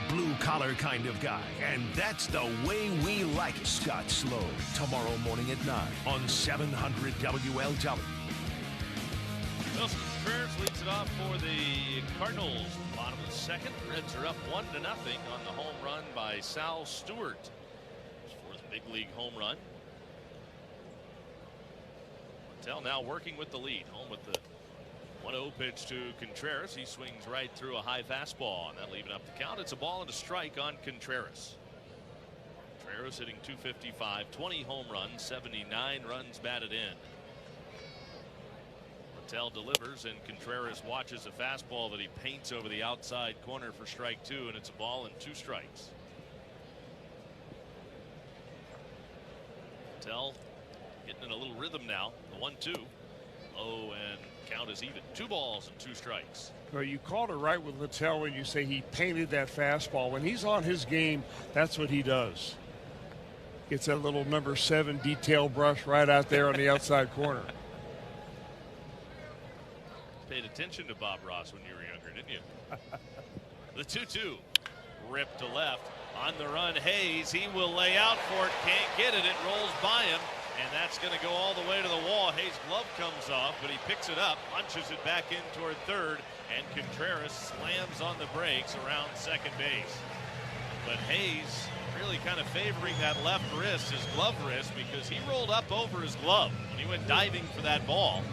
[SPEAKER 18] Blue-collar kind of guy, and that's the way we like it. Scott Sloan, tomorrow morning at 9 on 700 WLW.
[SPEAKER 8] Wilson Contreras leads it off for the Cardinals. Bottom of the second. Reds are up 1-0 on the home run by Sal Stewart. His fourth big league home run. Mattel now working with the lead. Home with the 1-0 pitch to Contreras. He swings right through a high fastball, and that leaving up the count. It's a ball and a strike on Contreras. Contreras hitting .255, 20 home runs, 79 runs batted in. Mattel delivers, and Contreras watches a fastball that he paints over the outside corner for strike 2, and it's a ball and 2 strikes. Mattel getting in a little rhythm now. The 1-2. Low and count is even. 2 balls and 2 strikes.
[SPEAKER 10] Well, you called it right with Littell when you say he painted that fastball. When he's on his game, that's what he does. Gets that little number 7 detail brush right out there on the outside corner.
[SPEAKER 8] Paid attention to Bob Ross when you were younger, didn't you? The 2-2. Ripped to left. On the run, Hayes. He will lay out for it. Can't get it. It rolls by him. And that's going to go all the way to the wall. Hayes' glove comes off, but he picks it up, punches it back in toward third, and Contreras slams on the brakes around second base. But Hayes really kind of favoring that left wrist, his glove wrist, because he rolled up over his glove when he went diving for that ball.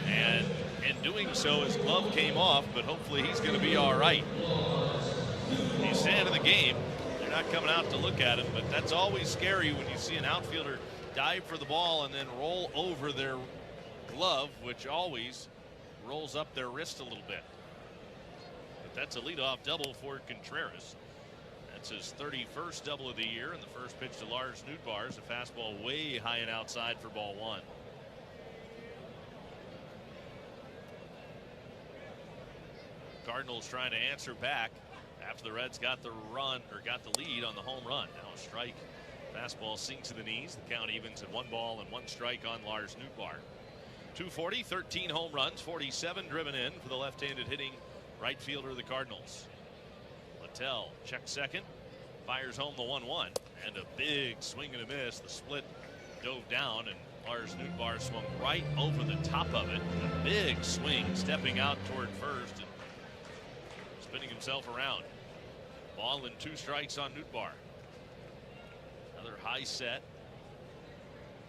[SPEAKER 8] And in doing so, his glove came off, but hopefully he's going to be all right. He's staying in the game. They're not coming out to look at him, but that's always scary when you see an outfielder dive for the ball and then roll over their glove, which always rolls up their wrist a little bit. But that's a leadoff double for Contreras. That's his 31st double of the year, and the first pitch to Lars Nootbaar is a fastball way high and outside for ball one. Cardinals trying to answer back after the Reds got the lead on the home run. Now a strike. Fastball sinks to the knees. The count evens at 1 ball and 1 strike on Lars Nootbaar. 240, 13 home runs, 47 driven in for the left-handed hitting right fielder of the Cardinals. Littell checks second, fires home the 1-1, and a big swing and a miss. The split dove down, and Lars Nootbaar swung right over the top of it. A big swing, stepping out toward first and spinning himself around. Ball and 2 strikes on Nootbaar. Another high set.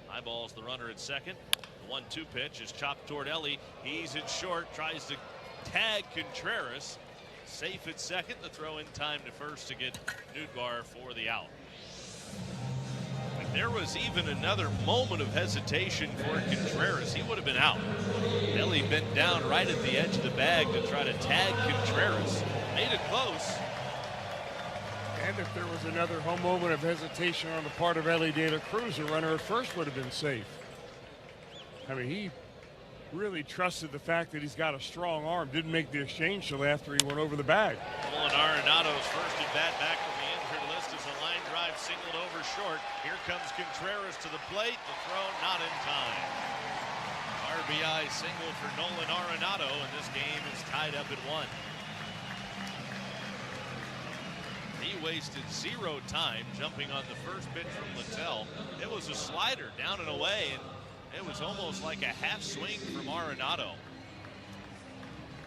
[SPEAKER 8] High balls the runner at second. The 1-2 pitch is chopped toward Ellie. He's in short, tries to tag Contreras. Safe at second. The throw in time to first to get Nootbaar for the out. If there was even another moment of hesitation for Contreras, he would have been out. Ellie bent down right at the edge of the bag to try to tag Contreras. Made it close.
[SPEAKER 10] And if there was another moment of hesitation on the part of Ellie De La Cruz, the runner at first would have been safe. I mean, he really trusted the fact that he's got a strong arm. Didn't make the exchange till after he went over the bag.
[SPEAKER 8] Nolan Arenado's first at bat back from the injured list is a line drive singled over short. Here comes Contreras to the plate. The throw not in time. RBI single for Nolan Arenado, and this game is tied up at 1. He wasted 0 time jumping on the first pitch from Littell. It was a slider down and away, and it was almost like a half swing from Arenado.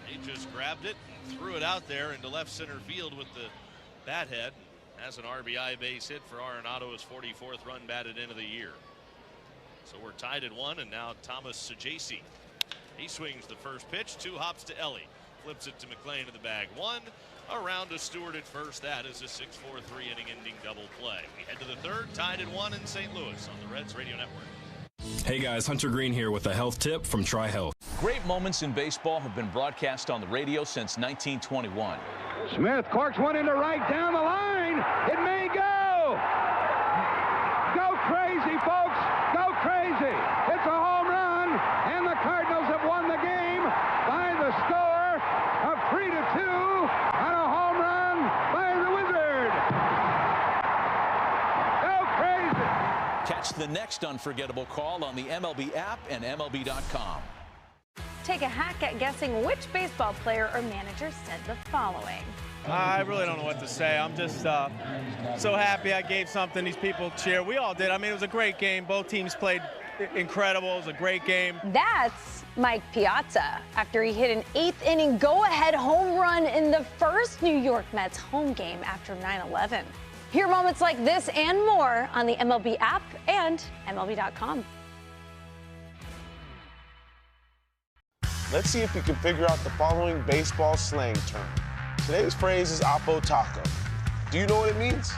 [SPEAKER 8] He just grabbed it and threw it out there into left center field with the bat head. As an RBI base hit for Arenado, his 44th run batted into the year. So we're tied at 1, and now Thomas Saggese. He swings the first pitch, 2 hops to Ellie. Flips it to McLean in the bag. 1. Around to Stewart at first. That is a 6-4-3 inning ending double play. We head to the 3rd, tied at 1 in St. Louis on the Reds Radio Network.
[SPEAKER 1] Hey guys, Hunter Green here with a health tip from Tri Health.
[SPEAKER 15] Great moments in baseball have been broadcast on the radio since 1921.
[SPEAKER 17] Smith corks one into right down the line. It may go. Go crazy, folks. Go crazy. It's a home run, and the Cardinals have won the game by the score of 3-2.
[SPEAKER 15] Catch the next unforgettable call on the MLB app and MLB.com.
[SPEAKER 5] Take a hack at guessing which baseball player or manager said the following.
[SPEAKER 11] I really don't know what to say. I'm just so happy I gave something these people cheer. We all did. I mean, it was a great game. Both teams played incredible. It was a great game.
[SPEAKER 5] That's Mike Piazza after he hit an 8th inning go-ahead home run in the first New York Mets home game after 9/11. Hear moments like this and more on the MLB app and MLB.com.
[SPEAKER 19] Let's see if you can figure out the following baseball slang term. Today's phrase is Oppo Taco. Do you know what it means?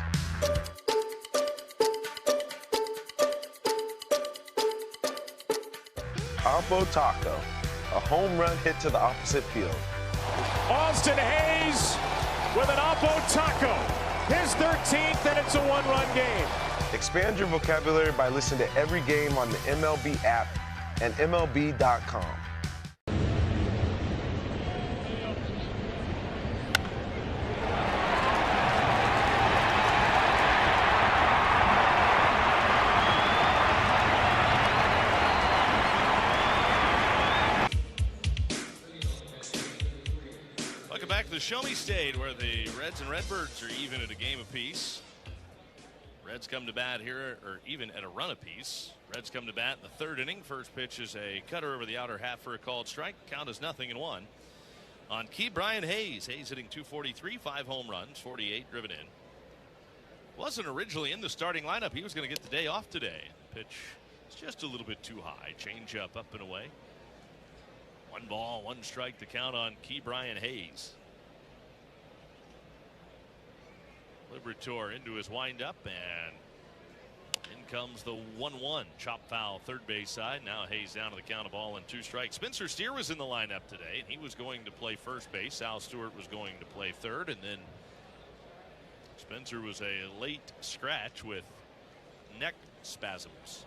[SPEAKER 19] Oppo Taco, a home run hit to the opposite field.
[SPEAKER 20] Austin Hayes with an Oppo Taco. His 13th, and it's a 1-run game.
[SPEAKER 19] Expand your vocabulary by listening to every game on the MLB app and MLB.com.
[SPEAKER 8] The Show Me State, where the Reds and Redbirds are even at a game apiece. Reds come to bat here, or even at a run apiece. Reds come to bat in the 3rd inning. First pitch is a cutter over the outer half for a called strike. Count is 0-1. On key, Brian Hayes. Hayes hitting .243, 5 home runs, 48 driven in. Wasn't originally in the starting lineup. He was going to get the day off today. Pitch is just a little bit too high. Change up and away. 1 ball, 1 strike to count on Ke'Bryan Hayes. Liberatore into his windup, and in comes the 1-1 chop foul third base side. Now Hayes down to the count of 1-2 strikes. Spencer Steer was in the lineup today, and he was going to play first base. Sal Stewart was going to play third, and then Spencer was a late scratch with neck spasms.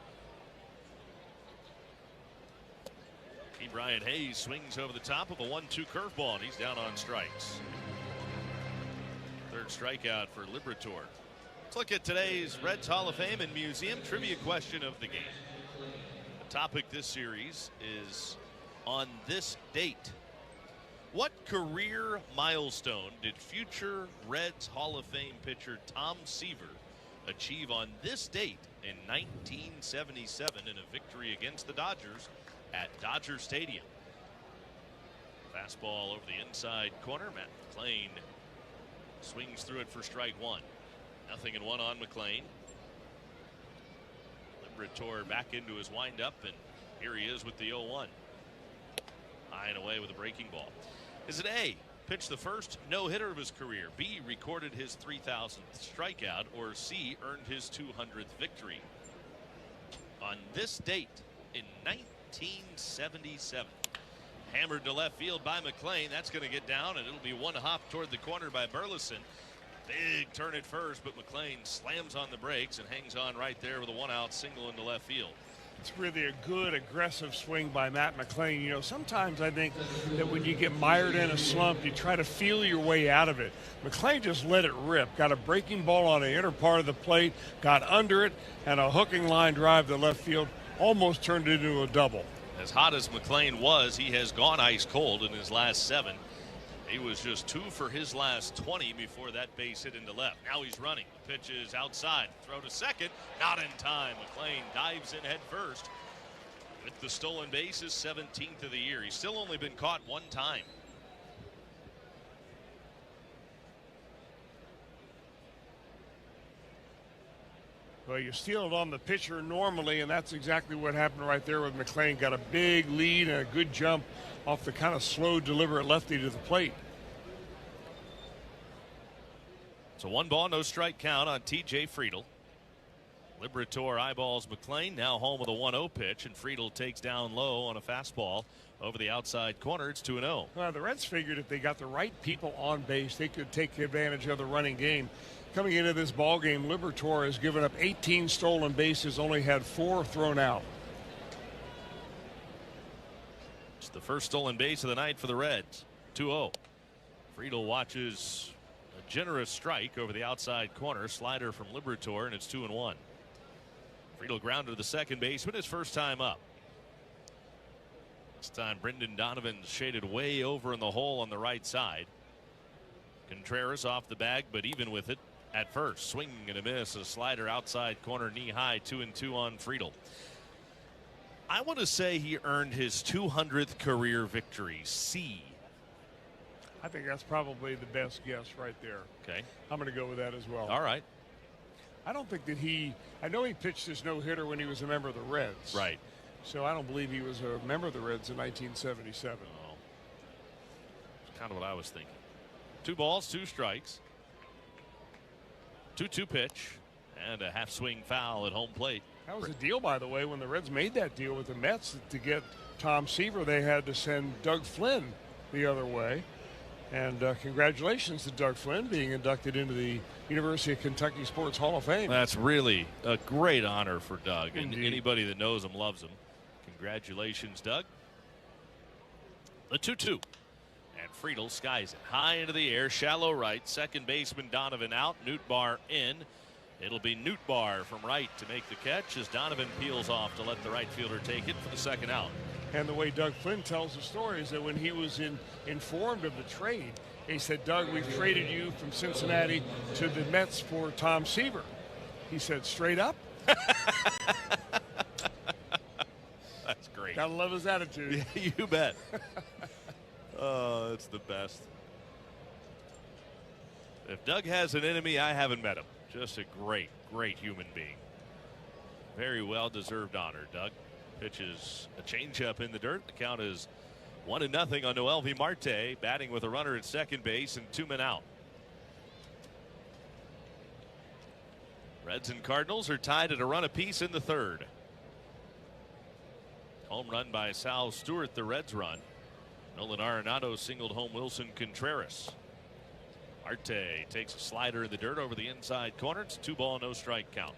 [SPEAKER 8] Ke'Bryan Hayes swings over the top of a 1-2 curveball, and he's down on strikes. Third strikeout for Liberatore. Let's look at today's Reds Hall of Fame and Museum trivia question of the game. The topic this series is on this date. What career milestone did future Reds Hall of Fame pitcher Tom Seaver achieve on this date in 1977 in a victory against the Dodgers at Dodger Stadium? Fastball over the inside corner. Matt McClain swings through it for strike 1. 0-1 on McClain. Liberatore back into his windup, and here he is with the 0-1. High and away with a breaking ball. Is it A, pitched the first no-hitter of his career, B, recorded his 3,000th strikeout, or C, earned his 200th victory? On this date in 1977. Hammered to left field by McClain. That's going to get down, and it'll be 1 hop toward the corner by Burleson. Big turn at first, but McClain slams on the brakes and hangs on right there with a 1-out single into left field.
[SPEAKER 10] It's really a good aggressive swing by Matt McClain. You know, sometimes I think that when you get mired in a slump, you try to feel your way out of it. McClain just let it rip. Got a breaking ball on the inner part of the plate, got under it, and a hooking line drive to left field almost turned it into a double.
[SPEAKER 8] As hot as McClain was, he has gone ice cold in his last 7. He was just 2 for his last 20 before that base hit into left. Now he's running. The pitch is outside. Throw to second. Not in time. McClain dives in head first. With the stolen base, his 17th of the year. He's still only been caught 1 time.
[SPEAKER 10] Well, you steal it on the pitcher normally, and that's exactly what happened right there with McClain. Got a big lead and a good jump off the kind of slow, deliberate lefty to the plate.
[SPEAKER 8] It's a 1 ball, no strike count on T.J. Friedl. Liberatore eyeballs McClain, now home with a 1-0 pitch, and Friedl takes down low on a fastball over the outside corner. It's 2-0.
[SPEAKER 10] Well, the Reds figured if they got the right people on base, they could take advantage of the running game. Coming into this ball game, Liberatore has given up 18 stolen bases, only had 4 thrown out.
[SPEAKER 8] It's the first stolen base of the night for the Reds. 2-0. Friedl watches a generous strike over the outside corner. Slider from Liberatore, and it's 2-1. Friedl grounded to the second baseman his first time up. This time Brendan Donovan's shaded way over in the hole on the right side. Contreras off the bag, but even with it at first. Swinging and a miss. A slider outside corner, knee high. 2-2 on Friedl. I want to say he earned his 200th career victory. C.
[SPEAKER 10] I think that's probably the best guess right there.
[SPEAKER 8] Okay.
[SPEAKER 10] I'm going to go with that as well.
[SPEAKER 8] All right.
[SPEAKER 10] I don't think that I know he pitched his no-hitter when he was a member of the Reds.
[SPEAKER 8] Right.
[SPEAKER 10] So I don't believe he was a member of the Reds in 1977.
[SPEAKER 8] Oh. That's kind of what I was thinking. 2 balls, 2 strikes. 2-2 pitch and a half swing foul at home plate.
[SPEAKER 10] That was a deal, by the way. When the Reds made that deal with the Mets to get Tom Seaver, they had to send Doug Flynn the other way. And congratulations to Doug Flynn being inducted into the University of Kentucky Sports Hall of Fame.
[SPEAKER 8] That's really a great honor for Doug.
[SPEAKER 10] Indeed.
[SPEAKER 8] And anybody that knows him loves him. Congratulations, Doug. The 2-2. And Friedl skies it high into the air, shallow right. Second baseman Donovan out, Nootbaar in. It'll be Nootbaar from right to make the catch as Donovan peels off to let the right fielder take it for the second out.
[SPEAKER 10] And the way Doug Flynn tells the story is that when he was informed of the trade, he said, Doug, we've traded you from Cincinnati to the Mets for Tom Seaver. He said, straight up?
[SPEAKER 8] That's great.
[SPEAKER 10] Gotta love his attitude.
[SPEAKER 8] Yeah, you bet. Oh, that's the best. If Doug has an enemy, I haven't met him. Just a great, great human being. Very well-deserved honor, Doug. Pitches a changeup in the dirt. The count is 1-0 on Noelvi Marte, batting with a runner at second base and 2 men out. Reds and Cardinals are tied at a run apiece in the third. Home run by Sal Stewart, the Reds run. Nolan Arenado singled home Wilson Contreras. Marte takes a slider in the dirt over the inside corner. It's 2-ball, no strike count.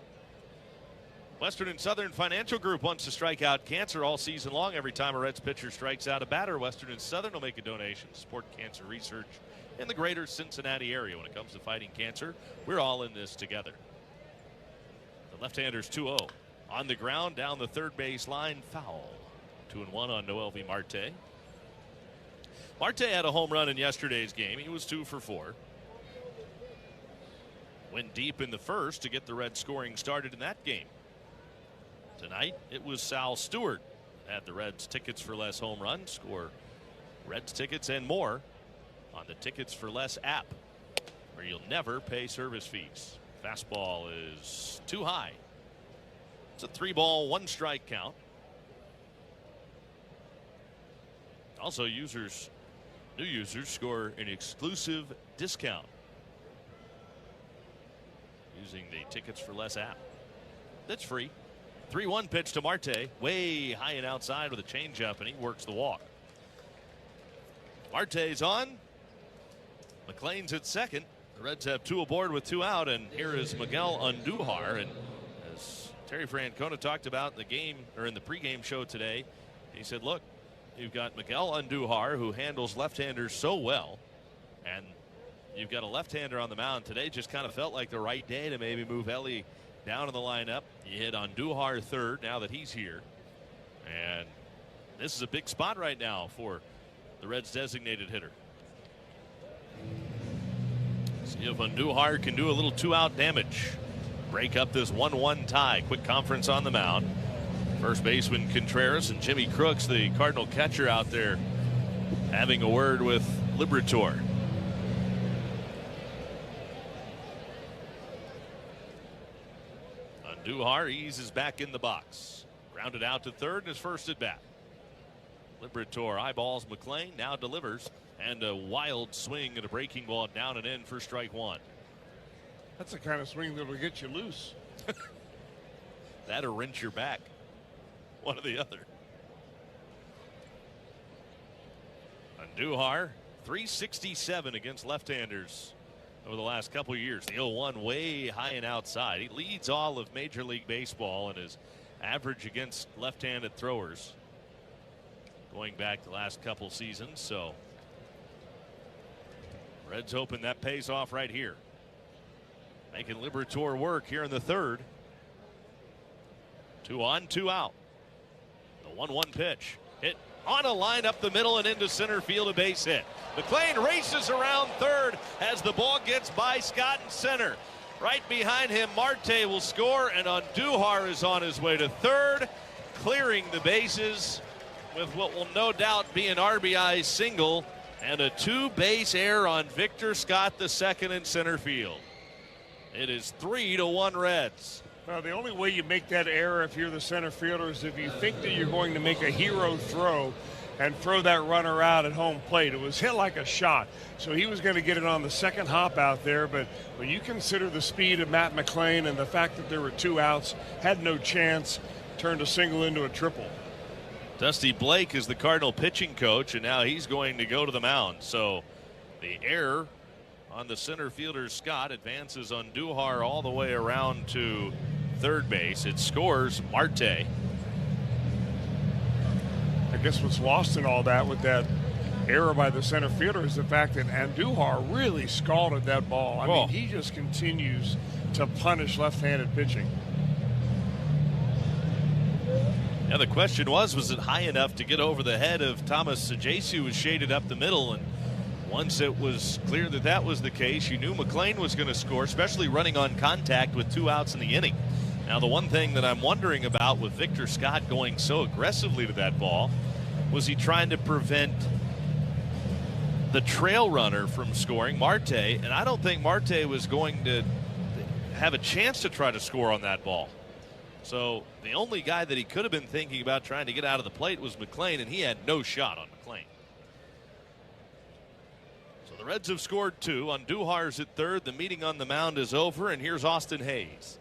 [SPEAKER 8] Western and Southern Financial Group wants to strike out cancer all season long. Every time a Reds pitcher strikes out a batter, Western and Southern will make a donation to support cancer research in the greater Cincinnati area. When it comes to fighting cancer, we're all in this together. The left-hander's 2-0. On the ground, down the third base line, foul. 2-1 on Noelvi Marte. Marte had a home run in yesterday's game. He was 2 for 4. Went deep in the first to get the Reds scoring started in that game. Tonight, it was Sal Stewart at the Reds Tickets for Less home run. Score Reds tickets and more on the Tickets for Less app, where you'll never pay service fees. Fastball is too high. It's a 3-ball, 1 strike count. Also, new users score an exclusive discount using the Tickets for Less app. That's free. 3-1 pitch to Marte, way high and outside with a changeup, and he works the walk. Marte's on. McLean's at second. The Reds have 2 aboard with 2 out, and here is Miguel Andujar. And as Terry Francona talked about in the game, or in the pregame show today, he said, look, you've got Miguel Andujar, who handles left-handers so well, and you've got a left-hander on the mound. Today just kind of felt like the right day to maybe move Ellie down in the lineup. You hit Andujar third now that he's here. And this is a big spot right now for the Reds designated hitter. See if Andujar can do a little 2-out damage. Break up this 1-1 tie. Quick conference on the mound. First baseman Contreras and Jimmy Crooks, the Cardinal catcher, out there having a word with Liberator. Andujar eases back in the box. Grounded out to third in his first at bat. Liberator eyeballs McLean, now delivers, and a wild swing and a breaking ball down and in for strike 1.
[SPEAKER 10] That's the kind of swing that will get you loose.
[SPEAKER 8] That or wrench your back. One or the other. Andujar, 367 against left-handers over the last couple of years. The 0-1 way high and outside. He leads all of Major League Baseball in his average against left-handed throwers going back the last couple seasons. So Reds hoping that pays off right here. Making Liberator work here in the third. 2 on, 2 out. The 1-1 pitch. Hit on a line up the middle and into center field, a base hit. McLean races around third as the ball gets by Scott in center. Right behind him, Marte will score, and Andujar is on his way to third, clearing the bases with what will no doubt be an RBI single and a 2-base error on Victor Scott II in center field. It is 3-1 Reds.
[SPEAKER 10] Well, the only way you make that error if you're the center fielder is if you think that you're going to make a hero throw and throw that runner out at home plate. It was hit like a shot, so he was going to get it on the second hop out there, but when you consider the speed of Matt McLean and the fact that there were 2 outs, had no chance, turned a single into a triple.
[SPEAKER 8] Dusty Blake is the Cardinal pitching coach, and now he's going to go to the mound. So the error on the center fielder Scott advances Andujar all the way around to third base. It scores Marte.
[SPEAKER 10] I guess what's lost in all that with that error by the center fielder is the fact that Andujar really scalded that ball. I mean, he just continues to punish left-handed pitching.
[SPEAKER 8] Yeah, the question was it high enough to get over the head of Thomas Sajasu, who was shaded up the middle, and once it was clear that that was the case, you knew McLean was going to score, especially running on contact with 2 outs in the inning. Now, the one thing that I'm wondering about with Victor Scott going so aggressively to that ball, was he trying to prevent the trail runner from scoring, Marte? And I don't think Marte was going to have a chance to try to score on that ball. So the only guy that he could have been thinking about trying to get out of the plate was McLean, and he had no shot on McLean. So the Reds have scored 2. Andujar's at third. The meeting on the mound is over, and here's Austin Hayes.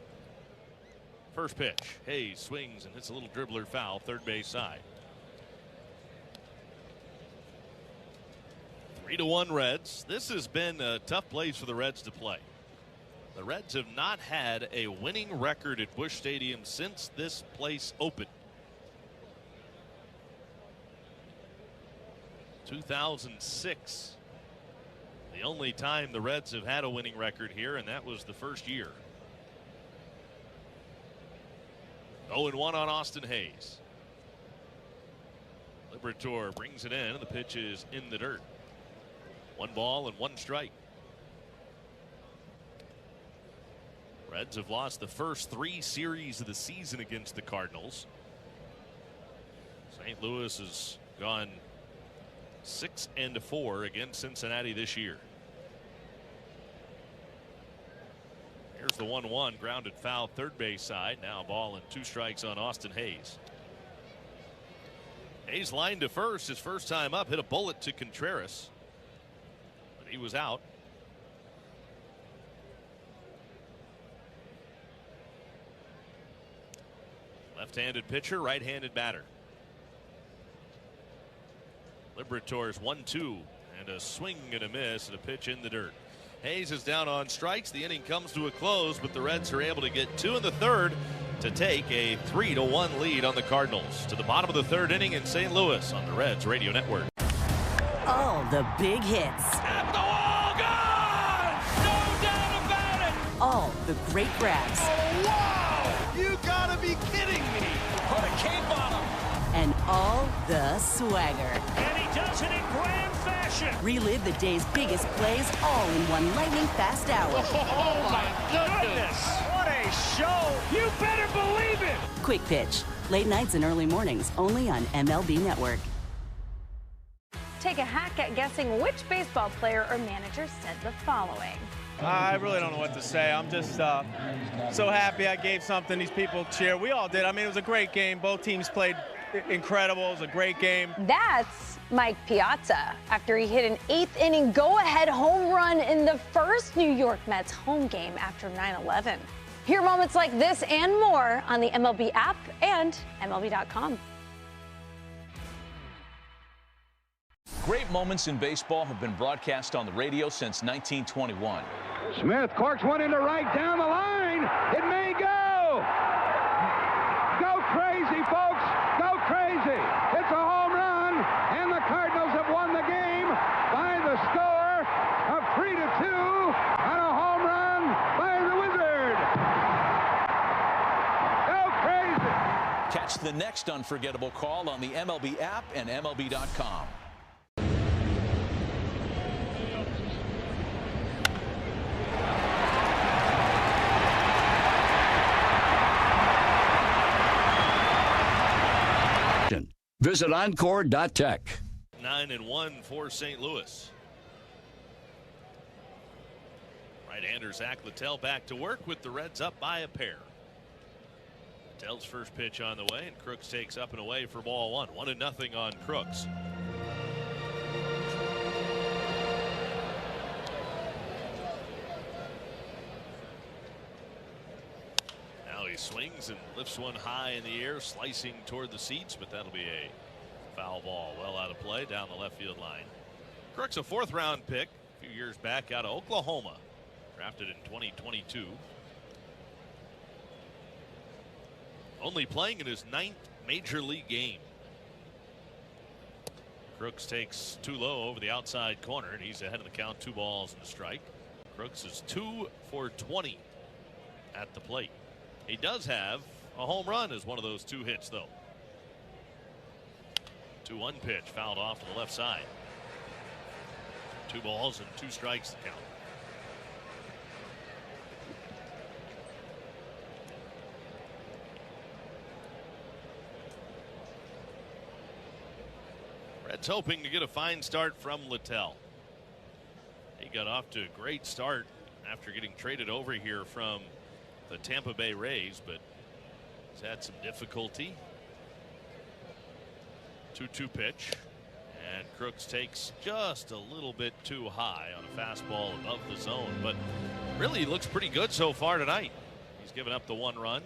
[SPEAKER 8] First pitch. Hayes swings and hits a little dribbler foul, third base side. 3-1 Reds. This has been a tough place for the Reds to play. The Reds have not had a winning record at Busch Stadium since this place opened. 2006. The only time the Reds have had a winning record here, and that was the first year. 0-1 on Austin Hayes. Liberatore brings it in, and the pitch is in the dirt. 1 ball and 1 strike. Reds have lost the first 3 series of the season against the Cardinals. St. Louis has gone 6-4 against Cincinnati this year. Here's the 1-1 grounded foul, third base side. Now a ball and 2 strikes on Austin Hayes. Hayes lined to first his first time up, hit a bullet to Contreras, but he was out. Left-handed pitcher, right-handed batter. Liberatore's 1-2 and a swing and a miss and a pitch in the dirt. Hayes is down on strikes. The inning comes to a close, but the Reds are able to get 2 in the third to take a 3-1 lead on the Cardinals. To the bottom of the third inning in St. Louis on the Reds Radio Network.
[SPEAKER 21] All the big hits.
[SPEAKER 20] At the wall, gone! No doubt about it!
[SPEAKER 21] All the great grabs.
[SPEAKER 20] Oh, wow! You gotta be kidding me! Put a cape on him!
[SPEAKER 21] And all the swagger.
[SPEAKER 20] And he does it in grand fashion!
[SPEAKER 21] Relive the day's biggest plays all in one lightning-fast hour.
[SPEAKER 20] Oh, my goodness! What a show! You better believe it!
[SPEAKER 21] Quick Pitch. Late nights and early mornings only on MLB Network.
[SPEAKER 5] Take a hack at guessing which baseball player or manager said the following.
[SPEAKER 11] I really don't know what to say. I'm just so happy I gave something these people cheer. We all did. I mean, it was a great game. Both teams played incredible. It was a great game.
[SPEAKER 5] That's Mike Piazza after he hit an 8th inning go-ahead home run in the first New York Mets home game after 9/11. Hear moments like this and more on the MLB app and MLB.com.
[SPEAKER 15] Great moments in baseball have been broadcast on the radio since 1921.
[SPEAKER 17] Smith corks one into right down the line. It may go. Go crazy, folks. Go crazy. It's a home run, and the Cardinals have won the game by the score of 3-2 on a home run by the Wizard. Go crazy.
[SPEAKER 15] Catch the next unforgettable call on the MLB app and MLB.com.
[SPEAKER 13] Visit Encore.tech.
[SPEAKER 8] 9-1 for St. Louis. Right-hander Zach Littell back to work with the Reds up by a pair. Littell's first pitch on the way, and Crooks takes up and away for ball 1. 1-0 on Crooks. He swings and lifts one high in the air, slicing toward the seats, but that'll be a foul ball well out of play down the left field line. Crooks, a 4th-round pick a few years back out of Oklahoma, drafted in 2022. Only playing in his 9th major league game. Crooks takes too low over the outside corner, and he's ahead of the count, 2 balls and a strike. Crooks is 2 for 20 at the plate. He does have a home run as one of those 2 hits, though. 2-1 pitch fouled off to the left side. 2 balls and 2 strikes to count. Reds hoping to get a fine start from Littell. He got off to a great start after getting traded over here from the Tampa Bay Rays, but he's had some difficulty. 2-2 pitch. And Crooks takes just a little bit too high on a fastball above the zone, but really he looks pretty good so far tonight. He's given up the 1 run.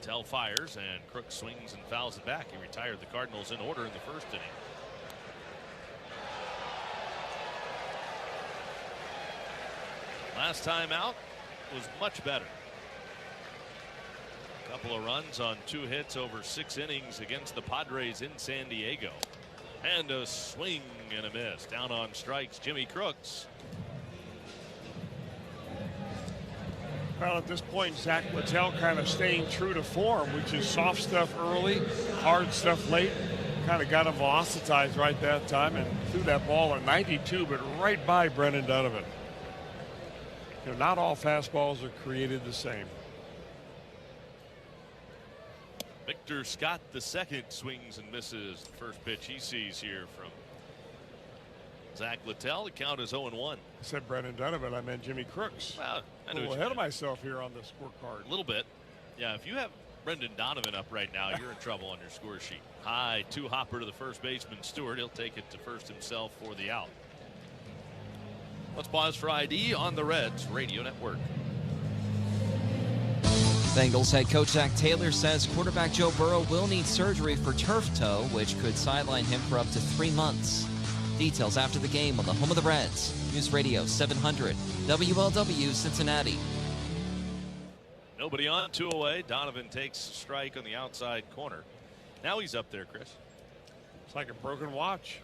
[SPEAKER 8] Tell fires, and Crooks swings and fouls it back. He retired the Cardinals in order in the first inning. Last time out was much better. A couple of runs on 2 hits over 6 innings against the Padres in San Diego. And a swing and a miss. Down on strikes, Jimmy Crooks.
[SPEAKER 10] Well, at this point, Zach Littell kind of staying true to form, which is soft stuff early, hard stuff late. Kind of got him velocitized right that time and threw that ball at 92, but right by Brendan Donovan. You know, not all fastballs are created the same.
[SPEAKER 8] Victor Scott II swings and misses the first pitch he sees here from Zach Littell. The count is 0-1.
[SPEAKER 10] I said Brendan Donovan, I meant Jimmy Crooks.
[SPEAKER 8] Well, I
[SPEAKER 10] a
[SPEAKER 8] know
[SPEAKER 10] little ahead of myself here on the scorecard.
[SPEAKER 8] A little bit. Yeah, if you have Brendan Donovan up right now, you're in trouble on your score sheet. High 2-hopper to the first baseman, Stewart. He'll take it to first himself for the out. Let's pause for ID on the Reds Radio Network.
[SPEAKER 3] Bengals head coach Zach Taylor says quarterback Joe Burrow will need surgery for turf toe, which could sideline him for up to 3 months. Details after the game on the home of the Reds. News Radio 700 WLW Cincinnati.
[SPEAKER 8] Nobody on, 2 away. Donovan takes a strike on the outside corner. Now he's up there, Chris.
[SPEAKER 10] It's like a broken watch.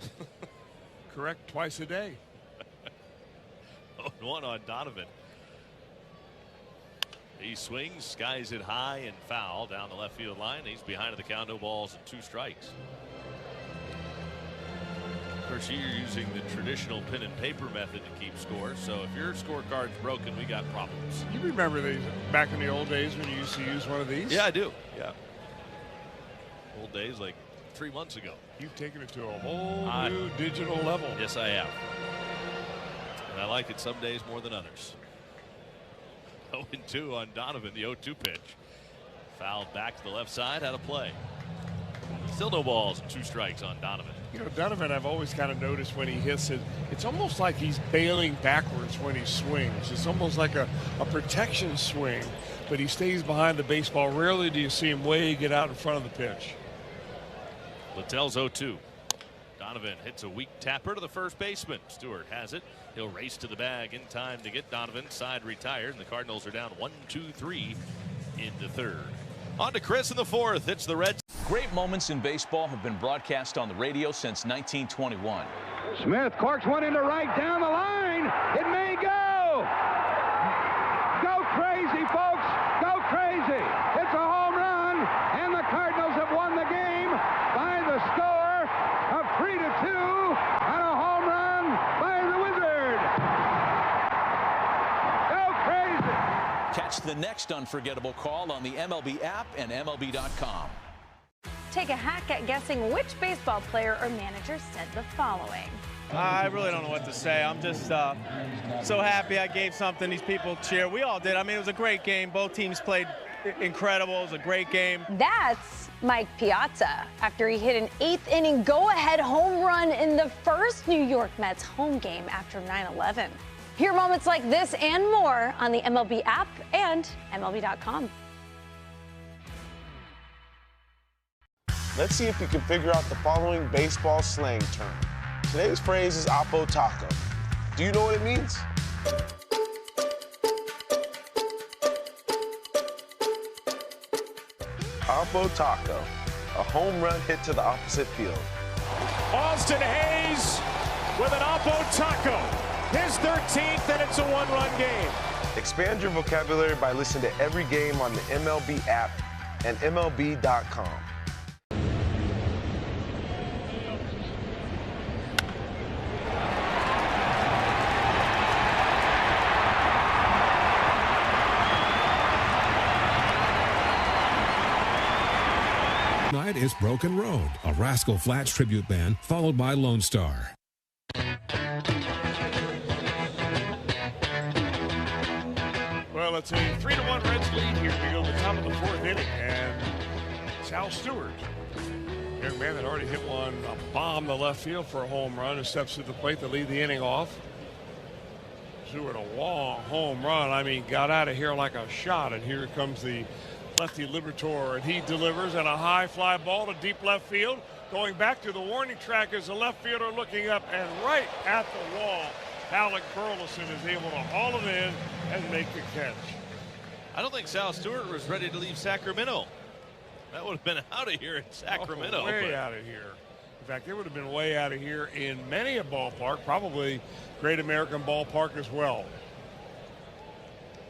[SPEAKER 10] Correct twice a day.
[SPEAKER 8] 0-1 on Donovan. He swings, skies it high and foul down the left field line. He's behind the count, no balls and 2 strikes. Of course, you're using the traditional pen and paper method to keep score. So if your scorecard's broken, we got problems.
[SPEAKER 10] You remember these back in the old days when you used to use one of these?
[SPEAKER 8] Yeah, I do. Yeah. Old days like 3 months ago.
[SPEAKER 10] You've taken it to a whole new digital level.
[SPEAKER 8] Yes, I have. And I like it some days more than others. 0-2 on Donovan, the 0-2 pitch. Fouled back to the left side, out of play. Still no balls and 2 strikes on Donovan.
[SPEAKER 10] You know, Donovan, I've always kind of noticed when he hits it, it's almost like he's bailing backwards when he swings. It's almost like a protection swing, but he stays behind the baseball. Rarely do you see him get out in front of the pitch.
[SPEAKER 8] Littell's 0-2. Donovan hits a weak tapper to the first baseman. Stewart has it. He'll race to the bag in time to get Donovan. Side retired, and the Cardinals are down 1-2-3 in the third. On to Chris in the fourth. It's the Reds.
[SPEAKER 15] Great moments in baseball have been broadcast on the radio since 1921.
[SPEAKER 17] Smith corks one into right down the line. It may go. Go crazy, folks. Go crazy. It's a home run, and the Cardinals have won the game by the score of 3-2 on a home run by the Wizard. Go crazy.
[SPEAKER 15] Catch the next unforgettable call on the MLB app and MLB.com.
[SPEAKER 5] Take a hack at guessing which baseball player or manager said the following.
[SPEAKER 11] I really don't know what to say. I'm just so happy I gave something these people cheer. We all did. I mean, it was a great game. Both teams played incredible. It was a great game.
[SPEAKER 5] That's Mike Piazza after he hit an 8th inning go-ahead home run in the first New York Mets home game after 9/11. Hear moments like this and more on the MLB app and MLB.com.
[SPEAKER 19] Let's see if you can figure out the following baseball slang term. Today's phrase is Oppo Taco. Do you know what it means? Oppo Taco, a home run hit to the opposite field.
[SPEAKER 20] Austin Hayes with an Oppo Taco. His 13th, and it's a 1-run game.
[SPEAKER 19] Expand your vocabulary by listening to every game on the MLB app and MLB.com.
[SPEAKER 2] Night is Broken Road, a Rascal Flatts tribute band, followed by Lone Star.
[SPEAKER 10] Well, it's a 3-1 Reds lead here. We go to the top of the fourth inning, and Sal Stewart, young man that already hit a bomb to left field for a home run, who steps to the plate to lead the inning off. Stewart, a long home run. I mean, got out of here like a shot, and here comes the lefty Liberatore, and he delivers and a high fly ball to deep left field. Going back to the warning track as the left fielder looking up, and right at the wall, Alec Burleson is able to haul it in and make the catch.
[SPEAKER 8] I don't think Sal Stewart was ready to leave Sacramento. That would have been out of here in Sacramento.
[SPEAKER 10] Way out of here. In fact, it would have been way out of here in many a ballpark, probably Great American Ballpark as well.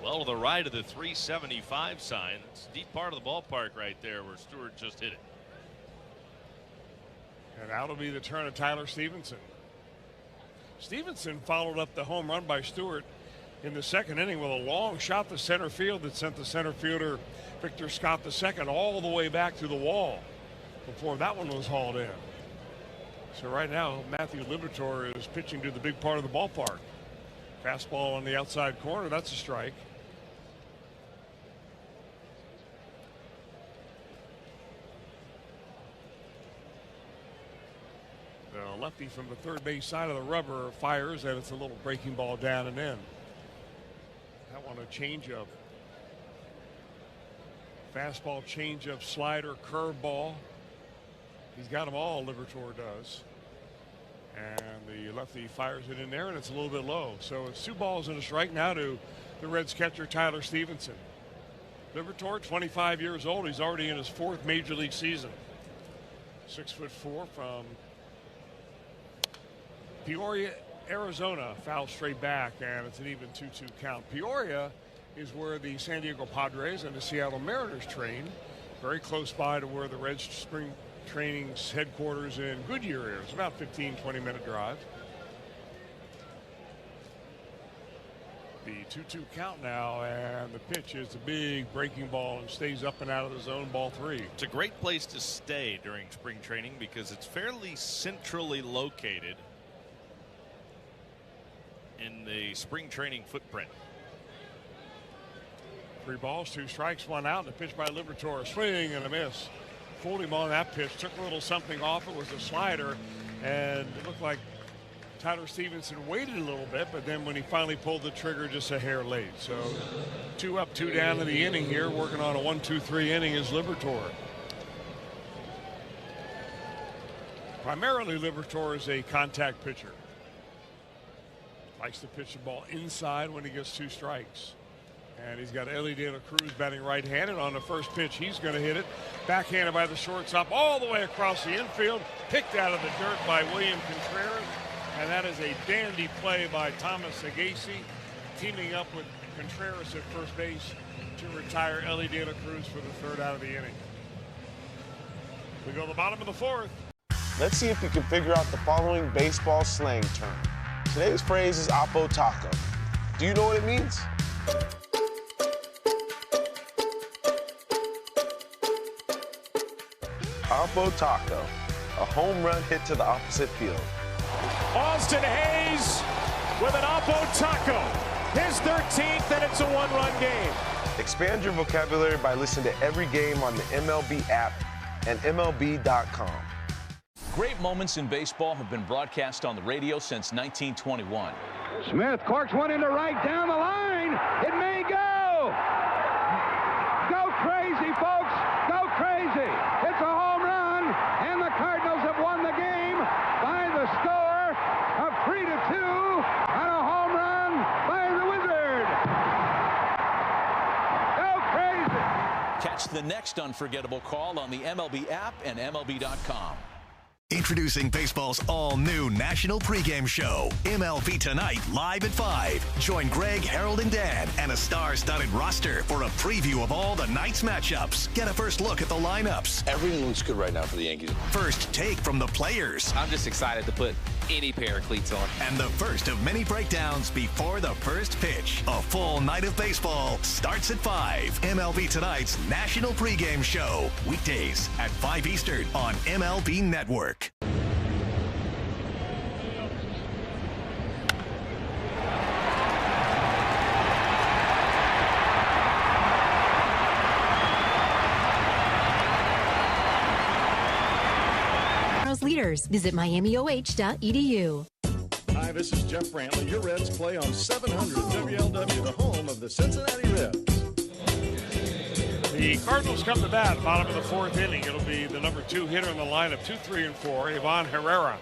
[SPEAKER 8] Well, to the right of the 375 sign. It's a deep part of the ballpark right there where Stewart just hit it.
[SPEAKER 10] And that'll be the turn of Tyler Stevenson. Stevenson followed up the home run by Stewart in the second inning with a long shot to center field that sent the center fielder Victor Scott II all the way back to the wall before that one was hauled in. So right now, Matthew Liberatore is pitching to the big part of the ballpark. Fastball on the outside corner, that's a strike. The lefty from the third base side of the rubber fires, and it's a little breaking ball down and in. That one a changeup. Fastball, changeup, slider, curveball. He's got them all, Liberatore does. And the lefty fires it in there, and it's a little bit low. So it's 2 balls and a strike now to the Reds catcher, Tyler Stevenson. Liberatore, 25 years old. He's already in his 4th major league season. 6'4" from Peoria, Arizona. Foul straight back, and it's an even 2-2 count. Peoria is where the San Diego Padres and the Seattle Mariners train. Very close by to where the Reds spring training's headquarters in Goodyear is. About 15-20 minute drive. The 2-2 count now, and the pitch is a big breaking ball and stays up and out of the zone, ball 3.
[SPEAKER 8] It's a great place to stay during spring training because it's fairly centrally located in the spring training footprint.
[SPEAKER 10] 3 balls, 2 strikes, 1 out, and a pitch by Liberatore. Swing and a miss. Fooled him on that pitch. Took a little something off. It was a slider, and it looked like Tyler Stevenson waited a little bit, but then when he finally pulled the trigger, just a hair late. So 2 up, 2 down in the inning here. Working on a 1-2-3 inning is Liberatore. Primarily, Liberatore is a contact pitcher. Likes to pitch the ball inside when he gets 2 strikes. And he's got Ellie De La Cruz batting right-handed. On the first pitch, he's going to hit it. Backhanded by the shortstop all the way across the infield. Picked out of the dirt by William Contreras. And that is a dandy play by Thomas Sagasi, teaming up with Contreras at first base to retire Ellie De La Cruz for the 3rd out of the inning. We go to the bottom of the 4th.
[SPEAKER 19] Let's see if you can figure out the following baseball slang term. Today's phrase is Oppo Taco. Do you know what it means? Oppo Taco, a home run hit to the opposite field.
[SPEAKER 20] Austin Hayes with an Oppo Taco. His 13th, and it's a 1-run game.
[SPEAKER 19] Expand your vocabulary by listening to every game on the MLB app and MLB.com.
[SPEAKER 15] Great moments in baseball have been broadcast on the radio since 1921.
[SPEAKER 17] Smith corks one into right down the line. It may go. Go crazy, folks. Go crazy. It's a home run, and the Cardinals have won the game by the score of 3-2 on a home run by the Wizard. Go crazy.
[SPEAKER 15] Catch the next unforgettable call on the MLB app and MLB.com.
[SPEAKER 12] Introducing baseball's all-new national pregame show, MLB Tonight, live at 5. Join Greg, Harold, and Dan, and a star-studded roster for a preview of all the night's matchups. Get a first look at the lineups.
[SPEAKER 14] Everything looks good right now for the Yankees.
[SPEAKER 12] First take from the players.
[SPEAKER 14] I'm just excited to put any pair of cleats on.
[SPEAKER 12] And the first of many breakdowns before the first pitch. A full night of baseball starts at 5. MLB Tonight's national pregame show. Weekdays at 5 Eastern on MLB Network.
[SPEAKER 6] Arkansas's leaders. Visit miamioh.edu.
[SPEAKER 9] Hi, this is Jeff Brantley. Your Reds play on 700 WLW, the home of the Cincinnati Reds.
[SPEAKER 10] The Cardinals come to bat, bottom of the fourth inning. It'll be the number 2 hitter in the lineup, 2, 3, and 4, Ivan Herrera.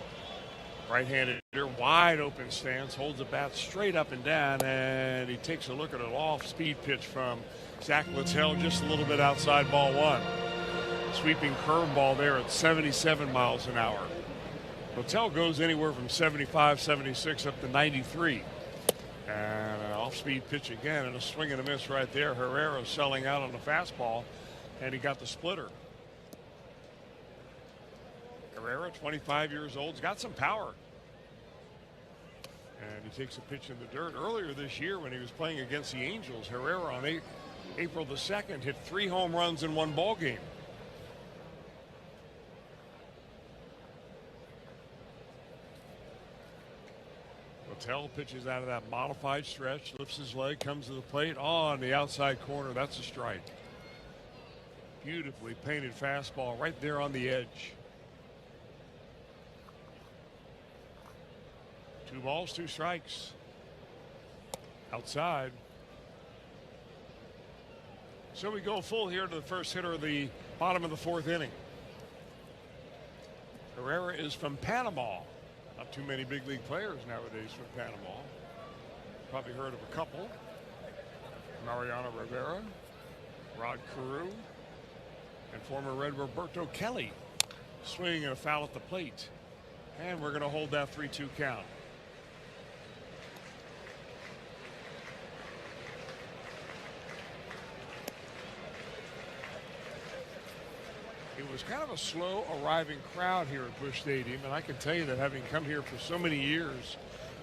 [SPEAKER 10] Right-handed hitter, wide open stance, holds the bat straight up and down, and he takes a look at an off-speed pitch from Zach Littell, just a little bit outside ball one. Sweeping curveball there at 77 miles an hour. Littell goes anywhere from 75, 76 up to 93. And an off-speed pitch again, and a swing and a miss right there. Herrera selling out on the fastball, and he got the splitter. Herrera, 25 years old, has got some power. And he takes a pitch in the dirt. Earlier this year when he was playing against the Angels, Herrera on April the 2nd hit 3 home runs in 1 ball game. Littell pitches out of that modified stretch, lifts his leg, comes to the plate on the outside corner. That's a strike. Beautifully painted fastball right there on the edge. 2 balls, 2 strikes. Outside. So we go full here to the first hitter of the bottom of the 4th inning. Herrera is from Panama. Not too many big league players nowadays from Panama. Probably heard of a couple. Mariano Rivera, Rod Carew, and former Red Roberto Kelly. Swing and a foul at the plate. And we're going to hold that 3-2 count. It was kind of a slow arriving crowd here at Busch Stadium, and I can tell you that having come here for so many years,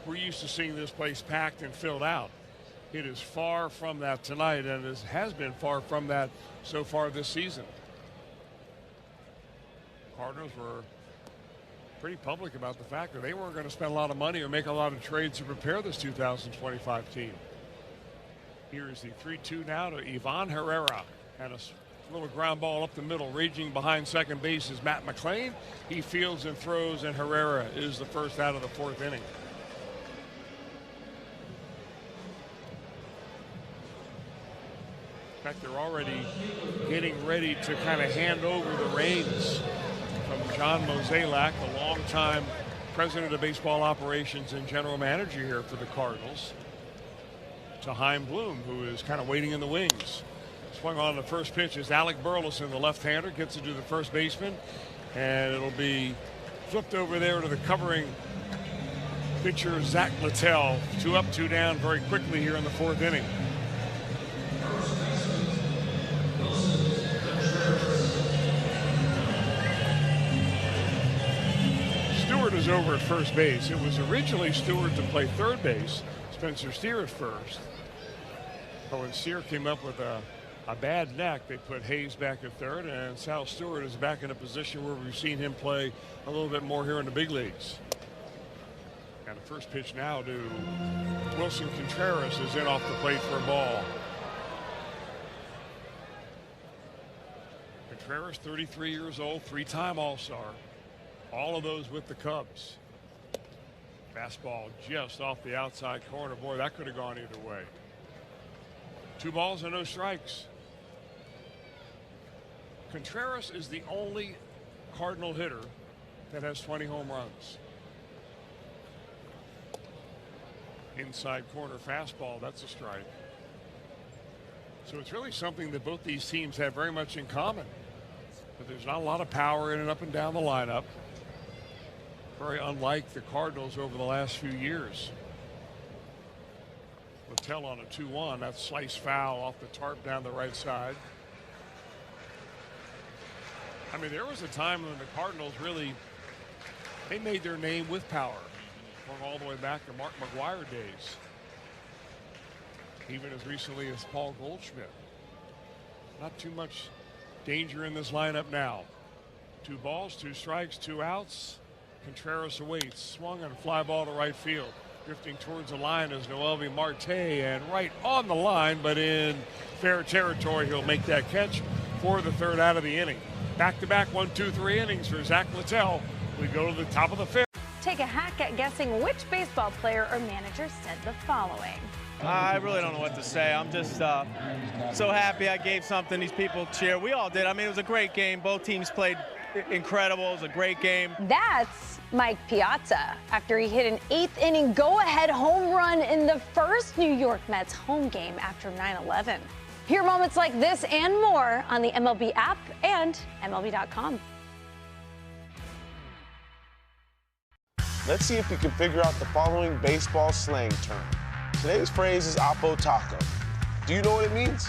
[SPEAKER 10] we're used to seeing this place packed and filled out. It is far from that tonight, and it has been far from that so far this season. Cardinals were pretty public about the fact that they weren't going to spend a lot of money or make a lot of trades to prepare this 2025 team. Here is the 3-2 now to Ivan Herrera, and a little ground ball up the middle. Raging behind second base is Matt McLean. He fields and throws, and Herrera is the first out of the 4th inning. In fact, they're already getting ready to kind of hand over the reins from John Mozeliak, the longtime president of baseball operations and general manager here for the Cardinals, to Chaim Bloom, who is kind of waiting in the wings. Swung on the first pitch is Alec Burleson, the left-hander, gets it to the first baseman, and it'll be flipped over there to the covering pitcher Zach Littell. 2 up, 2 down very quickly here in the 4th inning. Stewart is over at first base. It was originally Stewart to play third base, Spencer Steer at first. But when Steer came up with a bad neck, they put Hayes back at third, and Sal Stewart is back in a position where we've seen him play a little bit more here in the big leagues. And the first pitch now to Wilson Contreras is in off the plate for a ball. Contreras, 33 years old, 3-time All-Star. All of those with the Cubs. Fastball just off the outside corner. Boy, that could have gone either way. 2 balls and no strikes. Contreras is the only Cardinal hitter that has 20 home runs. Inside corner fastball, that's a strike. So it's really something that both these teams have very much in common. But there's not a lot of power in and up and down the lineup. Very unlike the Cardinals over the last few years. Littell on a 2-1. That slice foul off the tarp down the right side. I mean, there was a time when the Cardinals really, they made their name with power, going all the way back to Mark McGwire days, even as recently as Paul Goldschmidt. Not too much danger in this lineup now. 2 balls, 2 strikes, 2 outs. Contreras awaits, swung and fly ball to right field. Drifting towards the line is Noelvi Marte, and right on the line, but in fair territory. He'll make that catch for the 3rd out of the inning. Back-to-back 1, 2, 3 innings for Zach Littell. We go to the top of the fifth.
[SPEAKER 5] Take a hack at guessing which baseball player or manager said the following.
[SPEAKER 11] I really don't know what to say. I'm just so happy I gave something these people cheer. We all did. I mean, it was a great game. Both teams played incredible. It was a great game.
[SPEAKER 5] That's Mike Piazza after he hit an 8th inning go-ahead home run in the first New York Mets home game after 9/11. Hear moments like this and more on the MLB app and MLB.com.
[SPEAKER 19] Let's see if we can figure out the following baseball slang term. Today's phrase is Oppo Taco. Do you know what it means?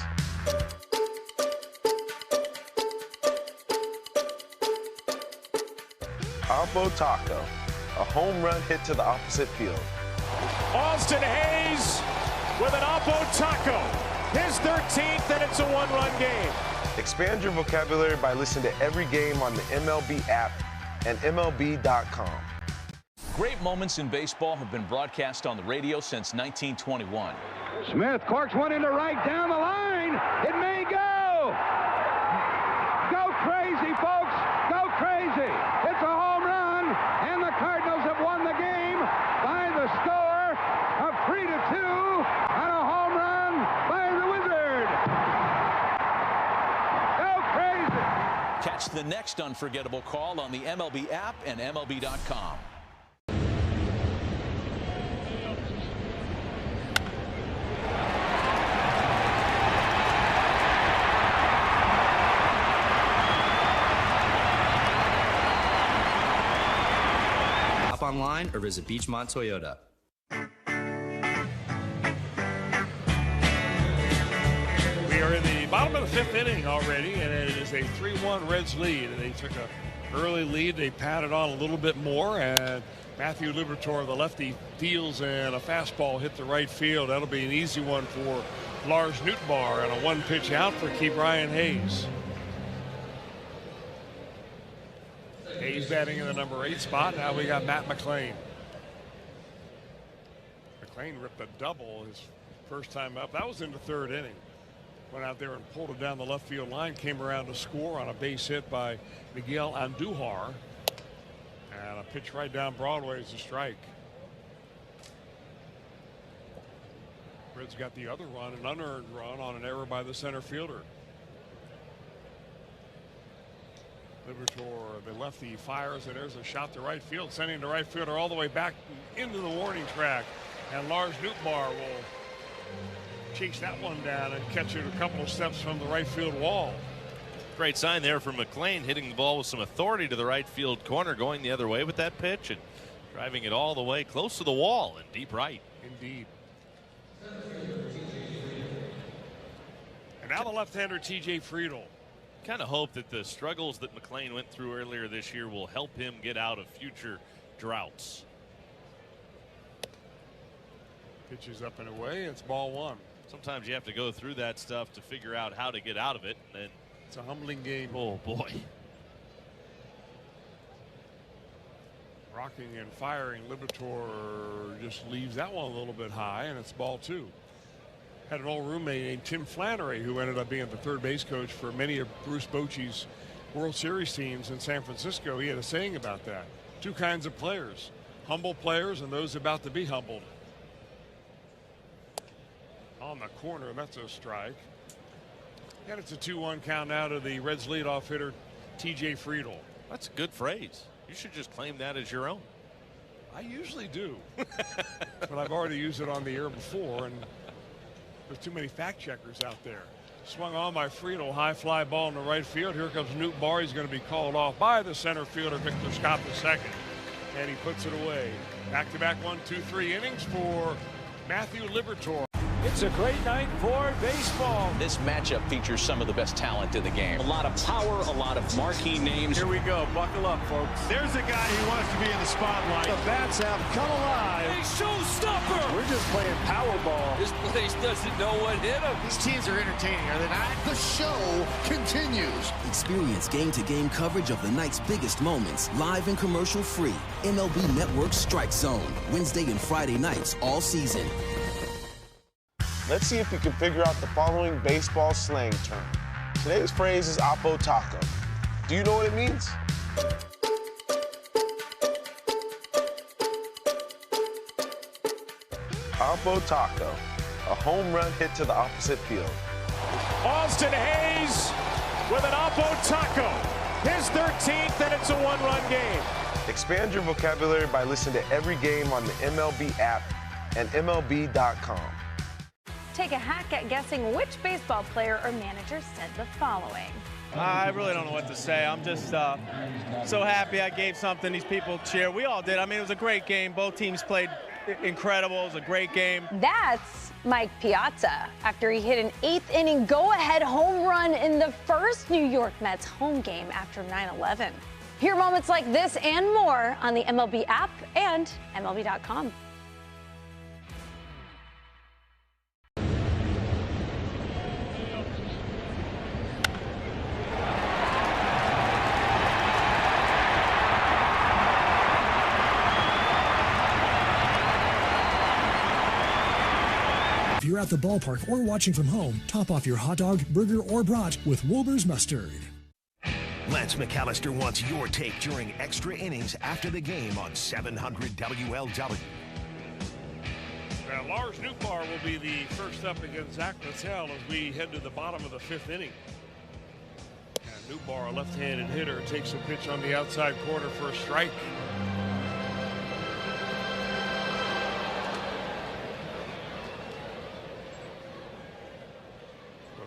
[SPEAKER 19] Oppo Taco, a home run hit to the opposite field.
[SPEAKER 20] Austin Hayes with an Oppo Taco. His 13th, and it's a one-run game.
[SPEAKER 19] Expand your vocabulary by listening to every game on the MLB app and MLB.com.
[SPEAKER 15] Great moments in baseball have been broadcast on the radio since 1921.
[SPEAKER 17] Smith corks one into right down the line. It may go. Go crazy, folks. Go crazy. It's a home run, and the Cardinals have won the game by the score of 3-2 on a home run by the Wizard. Go crazy.
[SPEAKER 15] Catch the next unforgettable call on the MLB app and MLB.com.
[SPEAKER 4] Online or visit Beachmont Toyota.
[SPEAKER 10] We are in the bottom of the 5th inning already, and it is a 3-1 Reds lead. And they took an early lead. They padded on a little bit more, and Matthew Liberatore, the lefty, deals, and a fastball hit the right field. That'll be an easy one for Lars Nootbaar, and a 1-pitch out for Ke'Bryan Hayes. Hayes batting in the number 8 spot. Now we got Matt McLain. McLain ripped a double his first time up. That was in the 3rd inning. Went out there and pulled it down the left field line. Came around to score on a base hit by Miguel Andujar. And a pitch right down Broadway is a strike. Reds got the other run, an unearned run on an error by the center fielder. Liberatore, the lefty, fires, and there's a shot to right field, sending the right fielder all the way back into the warning track. And Lars Nootbaar will chase that one down and catch it a couple of steps from the right field wall.
[SPEAKER 8] Great sign there from McLain, hitting the ball with some authority to the right field corner, going the other way with that pitch and driving it all the way close to the wall in deep right.
[SPEAKER 10] Indeed. And now the left-hander TJ Friedl.
[SPEAKER 8] Kind of hope that the struggles that McLain went through earlier this year will help him get out of future droughts.
[SPEAKER 10] Pitches up and away. It's ball 1.
[SPEAKER 8] Sometimes you have to go through that stuff to figure out how to get out of it. And then
[SPEAKER 10] it's a humbling game.
[SPEAKER 8] Oh boy.
[SPEAKER 10] Rocking and firing. Liberatore just leaves that one a little bit high, and it's ball 2. Had an old roommate named Tim Flannery who ended up being the third base coach for many of Bruce Bochy's World Series teams in San Francisco. He had a saying about that. 2 kinds of players, humble players and those about to be humbled. On the corner, that's a strike. And it's a 2-1 count now to the Reds leadoff hitter TJ Friedl.
[SPEAKER 8] That's a good phrase. You should just claim that as your own.
[SPEAKER 10] I usually do. But I've already used it on the air before, and there's too many fact checkers out there. Swung on by Friedl, high fly ball in the right field. Here comes Nootbaar. He's going to be called off by the center fielder Victor Scott II, and he puts it away. Back-to-back 1, 2, 3 innings for Matthew Liberatore.
[SPEAKER 20] It's a great night for baseball.
[SPEAKER 15] This matchup features some of the best talent in the game. A lot of power, a lot of marquee names.
[SPEAKER 20] Here we go. Buckle up, folks. There's a guy who wants to be in the spotlight. The bats have come alive. A showstopper. We're just playing Powerball.
[SPEAKER 7] This place doesn't know what hit him.
[SPEAKER 16] These teams are entertaining, are they not? The show continues.
[SPEAKER 24] Experience game-to-game coverage of the night's biggest moments, live and commercial-free. MLB Network Strike Zone, Wednesday and Friday nights all season.
[SPEAKER 19] Let's see if we can figure out the following baseball slang term. Today's phrase is Oppo Taco. Do you know what it means? Oppo Taco, a home run hit to the opposite field.
[SPEAKER 20] Austin Hayes with an Oppo Taco, his 13th, and it's a one-run game.
[SPEAKER 19] Expand your vocabulary by listening to every game on the MLB app and MLB.com.
[SPEAKER 5] Take a hack at guessing which baseball player or manager said the following.
[SPEAKER 11] I really don't know what to say. I'm just so happy I gave something these people cheer. We all did. I mean, it was a great game. Both teams played incredible. It was a great game.
[SPEAKER 5] That's Mike Piazza after he hit an 8th inning go-ahead home run in the first New York Mets home game after 9/11. Hear moments like this and more on the MLB app and MLB.com.
[SPEAKER 1] If you're at the ballpark or watching from home, top off your hot dog, burger, or brat with Wilbur's mustard.
[SPEAKER 12] Lance McAllister wants your take during extra innings after the game on 700 WLW.
[SPEAKER 10] Now, Lars Nootbaar will be the first up against Zach Littell as we head to the bottom of the 5th inning. And Nootbaar, a left-handed hitter, takes a pitch on the outside corner for a strike.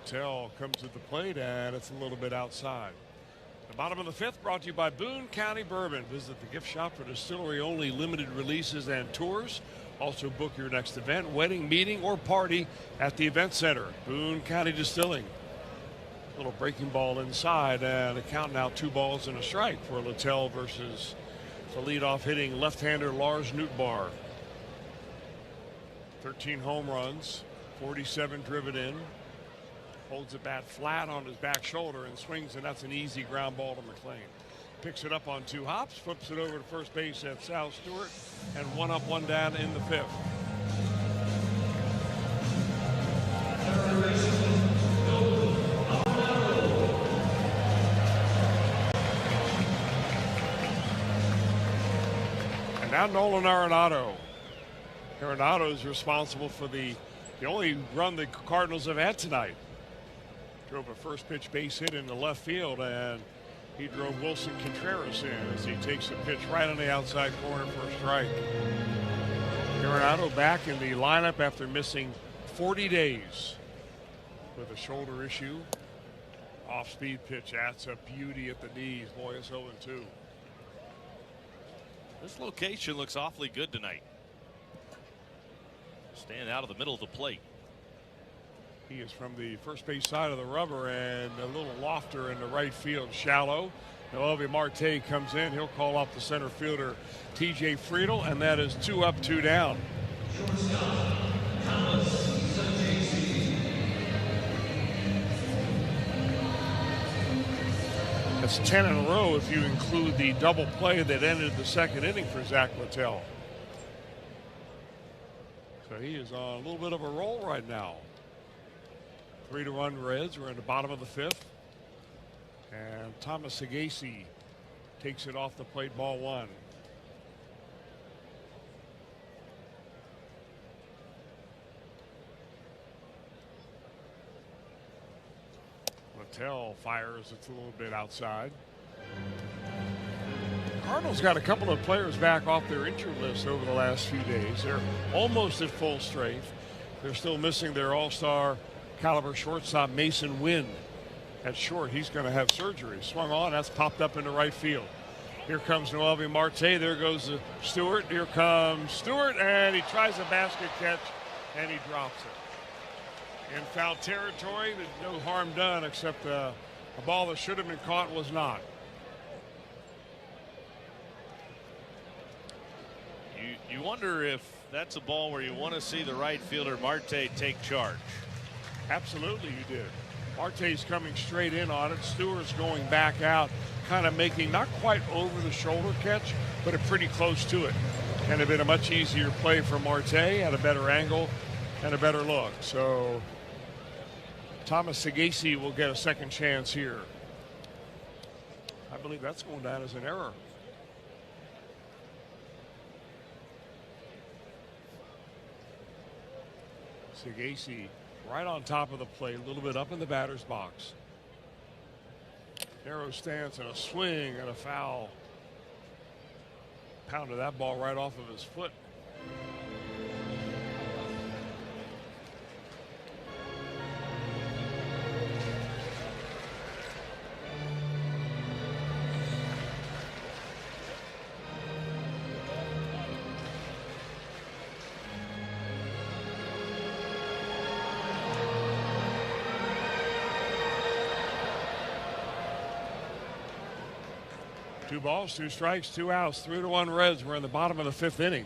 [SPEAKER 10] Littell comes to the plate, and it's a little bit outside. The bottom of the 5th brought to you by Boone County Bourbon. Visit the gift shop for distillery-only limited releases and tours. Also book your next event, wedding, meeting, or party at the event center. Boone County Distilling. Little breaking ball inside, and a count now 2 balls and a strike for Littell versus the leadoff hitting left-hander Lars Nootbaar. 13 home runs, 47 driven in. Holds the bat flat on his back shoulder and swings, and that's an easy ground ball to McLean. Picks it up on 2 hops, flips it over to first base at Sal Stewart, and 1 up, 1 down in the 5th. And now Nolan Arenado. Arenado is responsible for the only run the Cardinals have had tonight. Drove a first pitch base hit into left field, and he drove Wilson Contreras in as he takes a pitch right on the outside corner for a strike. Arenado back in the lineup after missing 40 days with a shoulder issue. Off-speed pitch, that's a beauty at the knees. Boy, it's 0-2.
[SPEAKER 8] This location looks awfully good tonight. Stand out of the middle of the plate.
[SPEAKER 10] He is from the first base side of the rubber, and a little lofter in the right field, shallow. Noelvi Marte comes in. He'll call off the center fielder, TJ Friedel, and that is 2 up, 2 down. That's 10 in a row if you include the double play that ended the 2nd inning for Zach Littell. So he is on a little bit of a roll right now. 3-1 Reds. We're in the bottom of the 5th. And Thomas Sagasi takes it off the plate, ball 1. Littell fires. It's a little bit outside. Cardinals got a couple of players back off their injury list over the last few days. They're almost at full strength. They're still missing their all-star caliber shortstop Mason Wynn at short. He's going to have surgery. Swung on, that's popped up into right field. Here comes Noelvi Marte. There goes Stewart. Here comes Stewart, and he tries a basket catch, and he drops it. In foul territory, there's no harm done except a ball that should have been caught was not.
[SPEAKER 8] You wonder if that's a ball where you want to see the right fielder Marte take charge.
[SPEAKER 10] Absolutely you did. Marte's coming straight in on it. Stewart's going back out, kind of making not quite over the shoulder catch, but a pretty close to it. And it'd been a much easier play for Marte at a better angle and a better look. So Thomas Sagasi will get a second chance here. I believe that's going down as an error. Sagasi right on top of the plate, a little bit up in the batter's box. Narrow stance and a swing and a foul. Pounded that ball right off of his foot. Two balls, two strikes, two outs, 3-1 Reds. We're in the bottom of the fifth inning.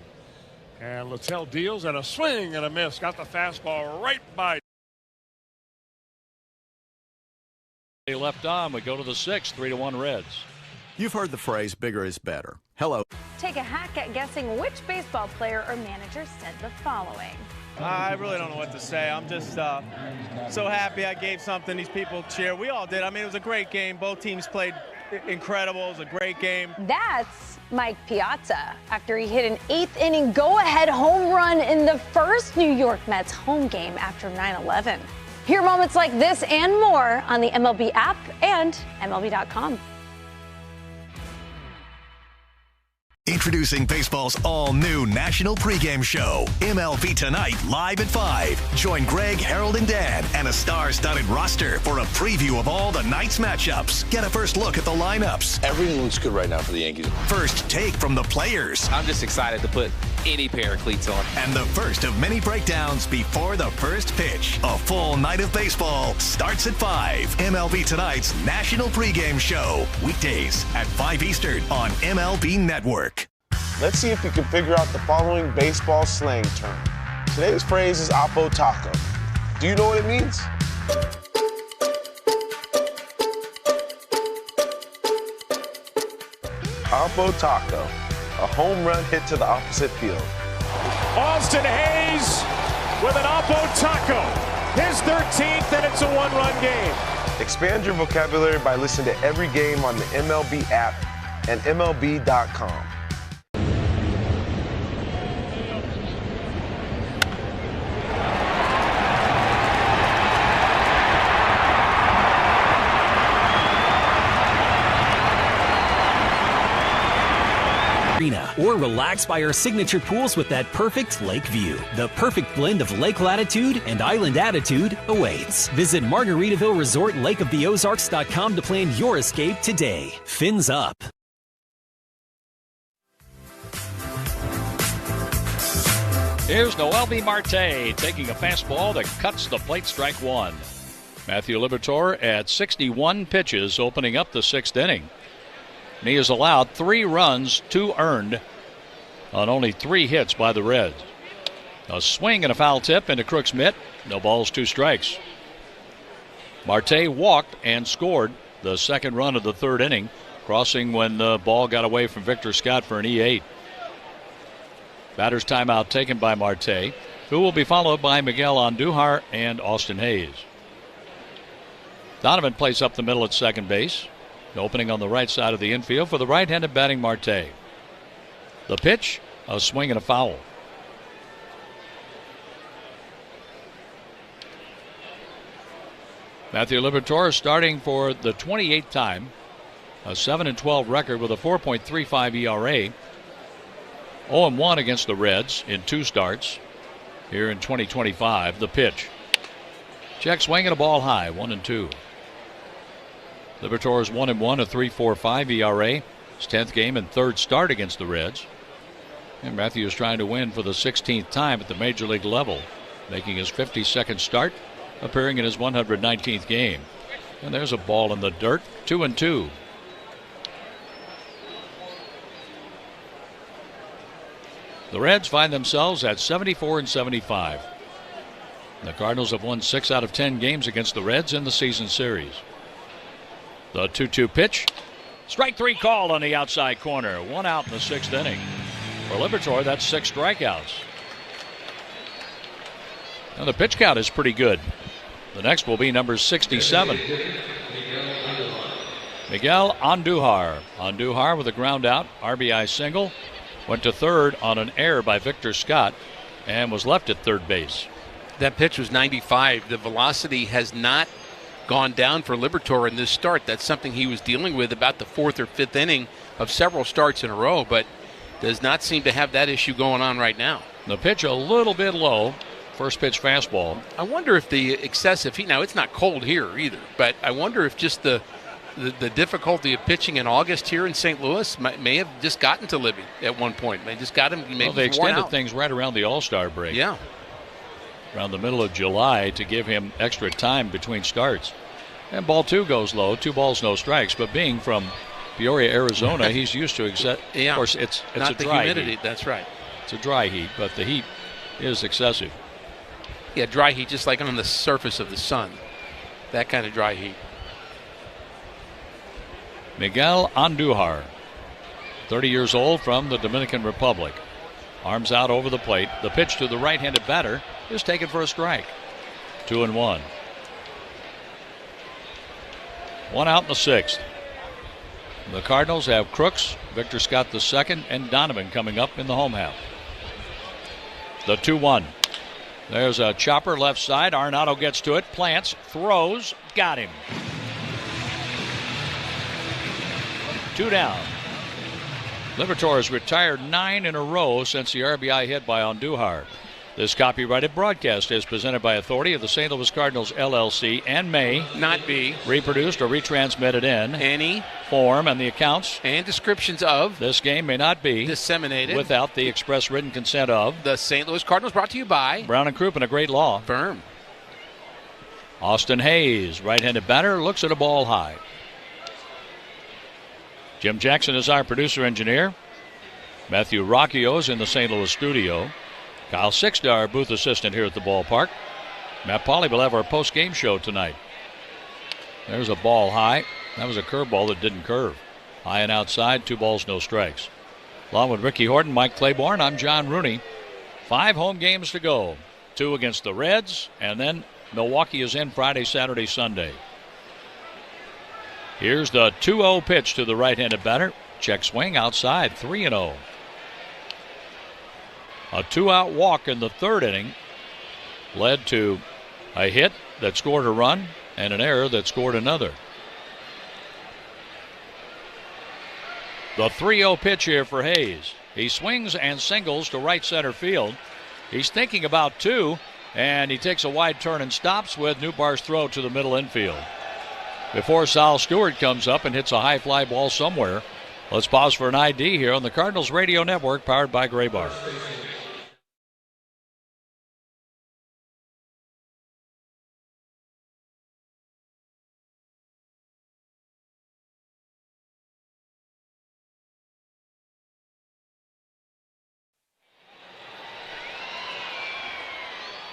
[SPEAKER 10] And Littell deals and a swing and a miss. Got the fastball right by.
[SPEAKER 18] They left on. We go to the sixth, 3-1 Reds.
[SPEAKER 21] You've heard the phrase bigger is better. Hello.
[SPEAKER 5] Take a hack at guessing which baseball player or manager said the following.
[SPEAKER 11] I really don't know what to say. I'm just so happy I gave something these people cheer. We all did. I mean, it was a great game. Both teams played incredible. It was a great game.
[SPEAKER 5] That's Mike Piazza after he hit an eighth-inning go-ahead home run in the first New York Mets home game after 9/11. Hear moments like this and more on the MLB app and MLB.com.
[SPEAKER 12] Introducing baseball's all-new national pregame show, MLB Tonight, live at 5. Join Greg, Harold, and Dan, and a star-studded roster for a preview of all the night's matchups. Get a first look at the lineups.
[SPEAKER 14] Everything looks good right now for the Yankees.
[SPEAKER 12] First take from the players.
[SPEAKER 14] I'm just excited to put any pair of cleats on.
[SPEAKER 12] And the first of many breakdowns before the first pitch. A full night of baseball starts at 5. MLB Tonight's national pregame show. Weekdays at 5 Eastern on MLB Network.
[SPEAKER 19] Let's see if you can figure out the following baseball slang term. Today's phrase is Oppo Taco. Do you know what it means? Oppo Taco, a home run hit to the opposite field.
[SPEAKER 20] Austin Hayes with an Oppo Taco. His 13th, and it's a one-run game.
[SPEAKER 19] Expand your vocabulary by listening to every game on the MLB app and MLB.com.
[SPEAKER 22] Or relax by our signature pools with that perfect lake view. The perfect blend of lake latitude and island attitude awaits. Visit Margaritaville Resort LakeOfTheOzarks.com to plan your escape today. Fins up.
[SPEAKER 18] Here's Noelvi Marte taking a fastball that cuts the plate, strike one. Matthew Liberatore at 61 pitches opening up the sixth inning. And he has allowed 3 runs, 2 earned, on only 3 hits by the Reds. A swing and a foul tip into Crook's mitt. No balls, 2 strikes. Marte walked and scored the second run of the third inning, crossing when the ball got away from Victor Scott for an E8. Batter's timeout taken by Marte, who will be followed by Miguel Andujar and Austin Hayes. Donovan plays up the middle at second base. Opening on the right side of the infield for the right-handed batting Marte. The pitch, a swing and a foul. Matthew Liberatore starting for the 28th time. A 7-12 record with a 4.35 ERA. 0-1 against the Reds in 2 starts here in 2025. The pitch. Check swing and a ball high, 1-2. Liberatore's 1-1, a 3.45 ERA. His 10th game and 3rd start against the Reds. And Matthew is trying to win for the 16th time at the major league level, making his 52nd start, appearing in his 119th game. And there's a ball in the dirt, 2-2. The Reds find themselves at 74-75. The Cardinals have won 6 out of 10 games against the Reds in the season series. The 2-2 pitch. Strike 3 called on the outside corner. 1 out in the 6th inning. For Liberatore, that's 6 strikeouts. Now the pitch count is pretty good. The next will be number 67. Miguel Andujar. Andujar with a ground out, RBI single. Went to third on an error by Victor Scott and was left at third base.
[SPEAKER 2] That pitch was 95. The velocity has not gone down for Liberatore in this start. That's something he was dealing with about the 4th or 5th inning of several starts in a row, but does not seem to have that issue going on right now.
[SPEAKER 18] The pitch a little bit low. First pitch fastball.
[SPEAKER 2] I wonder if the excessive heat, now it's not cold here either, but I wonder if just the difficulty of pitching in August here in St. Louis may have just gotten to Libby at one point. They just got him. Maybe
[SPEAKER 18] they extended things right around the All-Star break.
[SPEAKER 2] Yeah.
[SPEAKER 18] Around the middle of July to give him extra time between starts. And ball 2 goes low. 2 balls, no strikes. But being from Peoria, Arizona, he's used to
[SPEAKER 2] yeah.
[SPEAKER 18] Of course, it's
[SPEAKER 2] not
[SPEAKER 18] a
[SPEAKER 2] the
[SPEAKER 18] dry
[SPEAKER 2] humidity.
[SPEAKER 18] heat.
[SPEAKER 2] That's right.
[SPEAKER 18] It's a dry heat, but the heat is excessive.
[SPEAKER 2] Yeah, dry heat, just like on the surface of the sun. That kind of dry heat.
[SPEAKER 18] Miguel Andujar, 30 years old, from the Dominican Republic. Arms out over the plate. The pitch to the right-handed batter is taken for a strike. 2-1. 1 out in the 6th. The Cardinals have Crooks, Victor Scott II, and Donovan coming up in the home half. The 2-1. There's a chopper left side. Arenado gets to it, plants, throws, got him. 2 down. Liberatore has retired 9 in a row since the RBI hit by Andujar. This copyrighted broadcast is presented by authority of the St. Louis Cardinals, LLC, and may
[SPEAKER 2] not be
[SPEAKER 18] reproduced or retransmitted in
[SPEAKER 2] any
[SPEAKER 18] form, and the accounts
[SPEAKER 2] and descriptions of
[SPEAKER 18] this game may not be
[SPEAKER 2] disseminated
[SPEAKER 18] without the express written consent of
[SPEAKER 2] the St. Louis Cardinals, brought to you by
[SPEAKER 18] Brown and Crouppen, a great law
[SPEAKER 2] firm.
[SPEAKER 18] Austin Hayes, right-handed batter, looks at a ball high. Jim Jackson is our producer-engineer. Matthew Rocchio is in the St. Louis studio. Kyle Sixta, our booth assistant here at the ballpark. Matt Pauley will have our post-game show tonight. There's a ball high. That was a curveball that didn't curve. High and outside, 2 balls, no strikes. Along with Ricky Horton, Mike Claiborne, I'm John Rooney. 5 home games to go. 2 against the Reds, and then Milwaukee is in Friday, Saturday, Sunday. Here's the 2-0 pitch to the right-handed batter. Check swing outside, 3-0. A 2-out walk in the 3rd inning led to a hit that scored a run and an error that scored another. The 3-0 pitch here for Hayes. He swings and singles to right center field. He's thinking about 2, and he takes a wide turn and stops with Newbar's throw to the middle infield. Before Sal Stewart comes up and hits a high fly ball somewhere, let's pause for an ID here on the Cardinals Radio Network, powered by Graybar.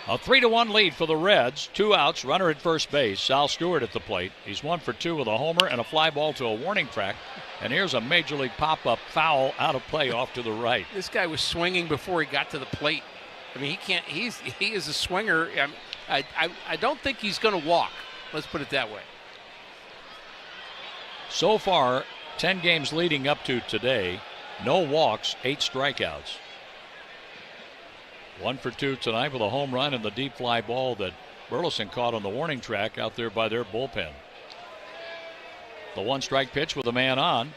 [SPEAKER 18] A 3-1 lead for the Reds. 2 outs, runner at first base. Sal Stewart at the plate. He's 1 for 2 with a homer and a fly ball to a warning track. And here's a major league pop-up foul out of play off to the right.
[SPEAKER 2] This guy was swinging before he got to the plate. I mean, he can't. He is a swinger. I don't think he's going to walk. Let's put it that way.
[SPEAKER 18] So far, 10 games leading up to today, no walks, 8 strikeouts. 1 for 2 tonight with a home run and the deep fly ball that Burleson caught on the warning track out there by their bullpen. The 1-strike pitch with a man on.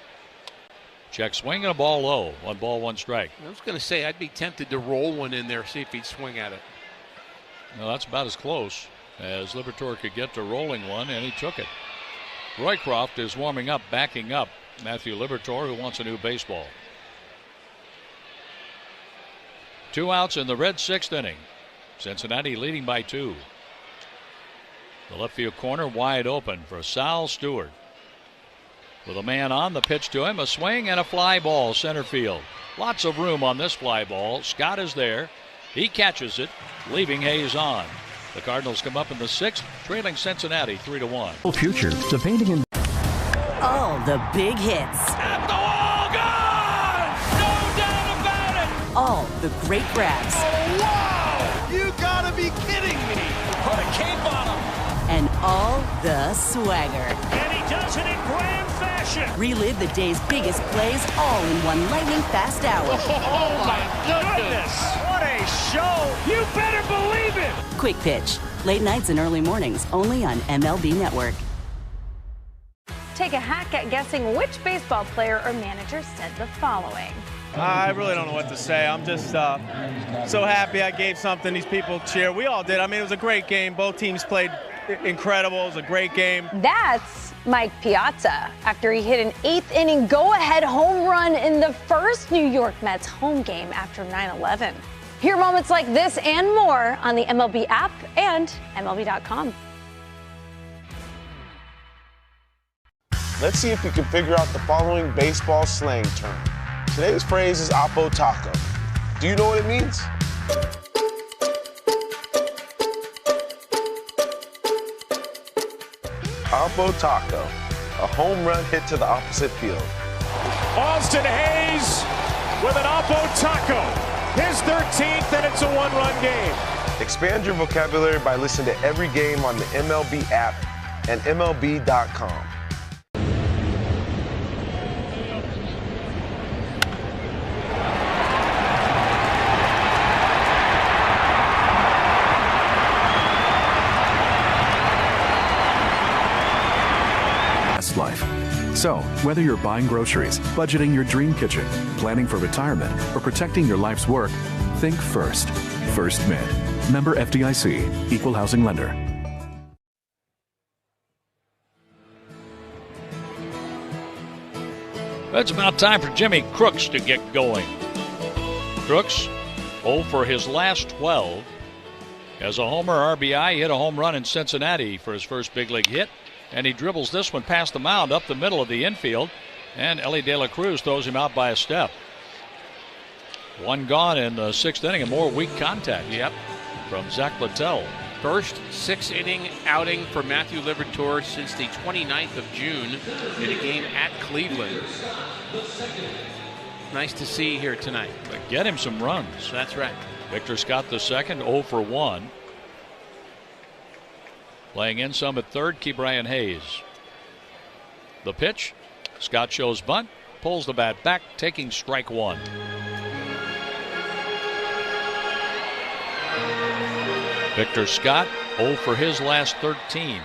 [SPEAKER 18] Check swing and a ball low. 1 ball, 1 strike.
[SPEAKER 2] I was going to say, I'd be tempted to roll one in there, see if he'd swing at it.
[SPEAKER 18] No, that's about as close as Liberatore could get to rolling one, and he took it. Roycroft is warming up, backing up Matthew Liberatore, who wants a new baseball. 2 outs in the Reds' 6th inning. Cincinnati leading by 2. The left field corner wide open for Sal Stewart. With a man on, the pitch to him, a swing and a fly ball center field. Lots of room on this fly ball. Scott is there. He catches it, leaving Hayes on. The Cardinals come up in the 6th, trailing Cincinnati 3-1.
[SPEAKER 3] Future, the painting and
[SPEAKER 6] all the big hits.
[SPEAKER 7] At the wall, gone! No doubt about it!
[SPEAKER 6] All the great grabs.
[SPEAKER 7] Oh, wow! You gotta be kidding me! Put a cape on him!
[SPEAKER 6] And all the swagger.
[SPEAKER 7] And he does it in grand fashion.
[SPEAKER 6] Relive the day's biggest plays all in one lightning-fast hour.
[SPEAKER 7] Oh, my goodness. What a show. You better believe it.
[SPEAKER 6] Quick Pitch. Late nights and early mornings only on MLB Network.
[SPEAKER 5] Take a hack at guessing which baseball player or manager said the following.
[SPEAKER 11] I really don't know what to say. I'm just so happy I gave something these people cheer. We all did. I mean, it was a great game. Both teams played incredible. It was a great game.
[SPEAKER 5] That's Mike Piazza after he hit an 8th inning go-ahead home run in the first New York Mets home game after 9/11. Hear moments like this and more on the MLB app and MLB.com.
[SPEAKER 19] Let's see if you can figure out the following baseball slang term. Today's phrase is Oppo Taco. Do you know what it means? Oppo Taco, a home run hit to the opposite field.
[SPEAKER 7] Austin Hayes with an Oppo Taco. His 13th, and it's a one-run game.
[SPEAKER 19] Expand your vocabulary by listening to every game on the MLB app and MLB.com.
[SPEAKER 3] Life. So, whether you're buying groceries, budgeting your dream kitchen, planning for retirement, or protecting your life's work, think first. First Mid. Member FDIC. Equal housing lender.
[SPEAKER 18] It's about time for Jimmy Crooks to get going. Crooks, 0 for his last 12. As a homer RBI, he hit a home run in Cincinnati for his first big league hit. And he dribbles this one past the mound up the middle of the infield. And Ellie De La Cruz throws him out by a step. One gone in the 6th inning and more weak contact.
[SPEAKER 2] Yep.
[SPEAKER 18] From Zach Littell.
[SPEAKER 2] First 6-inning outing for Matthew Liberatore since the 29th of June in a game at Cleveland. Nice to see here tonight.
[SPEAKER 18] But get him some runs.
[SPEAKER 2] That's right.
[SPEAKER 18] Victor Scott II, 0 for 1. Playing in some at third, Ke'Bryan Hayes. The pitch. Scott shows bunt, pulls the bat back, taking strike one. Victor Scott, 0 for his last 13.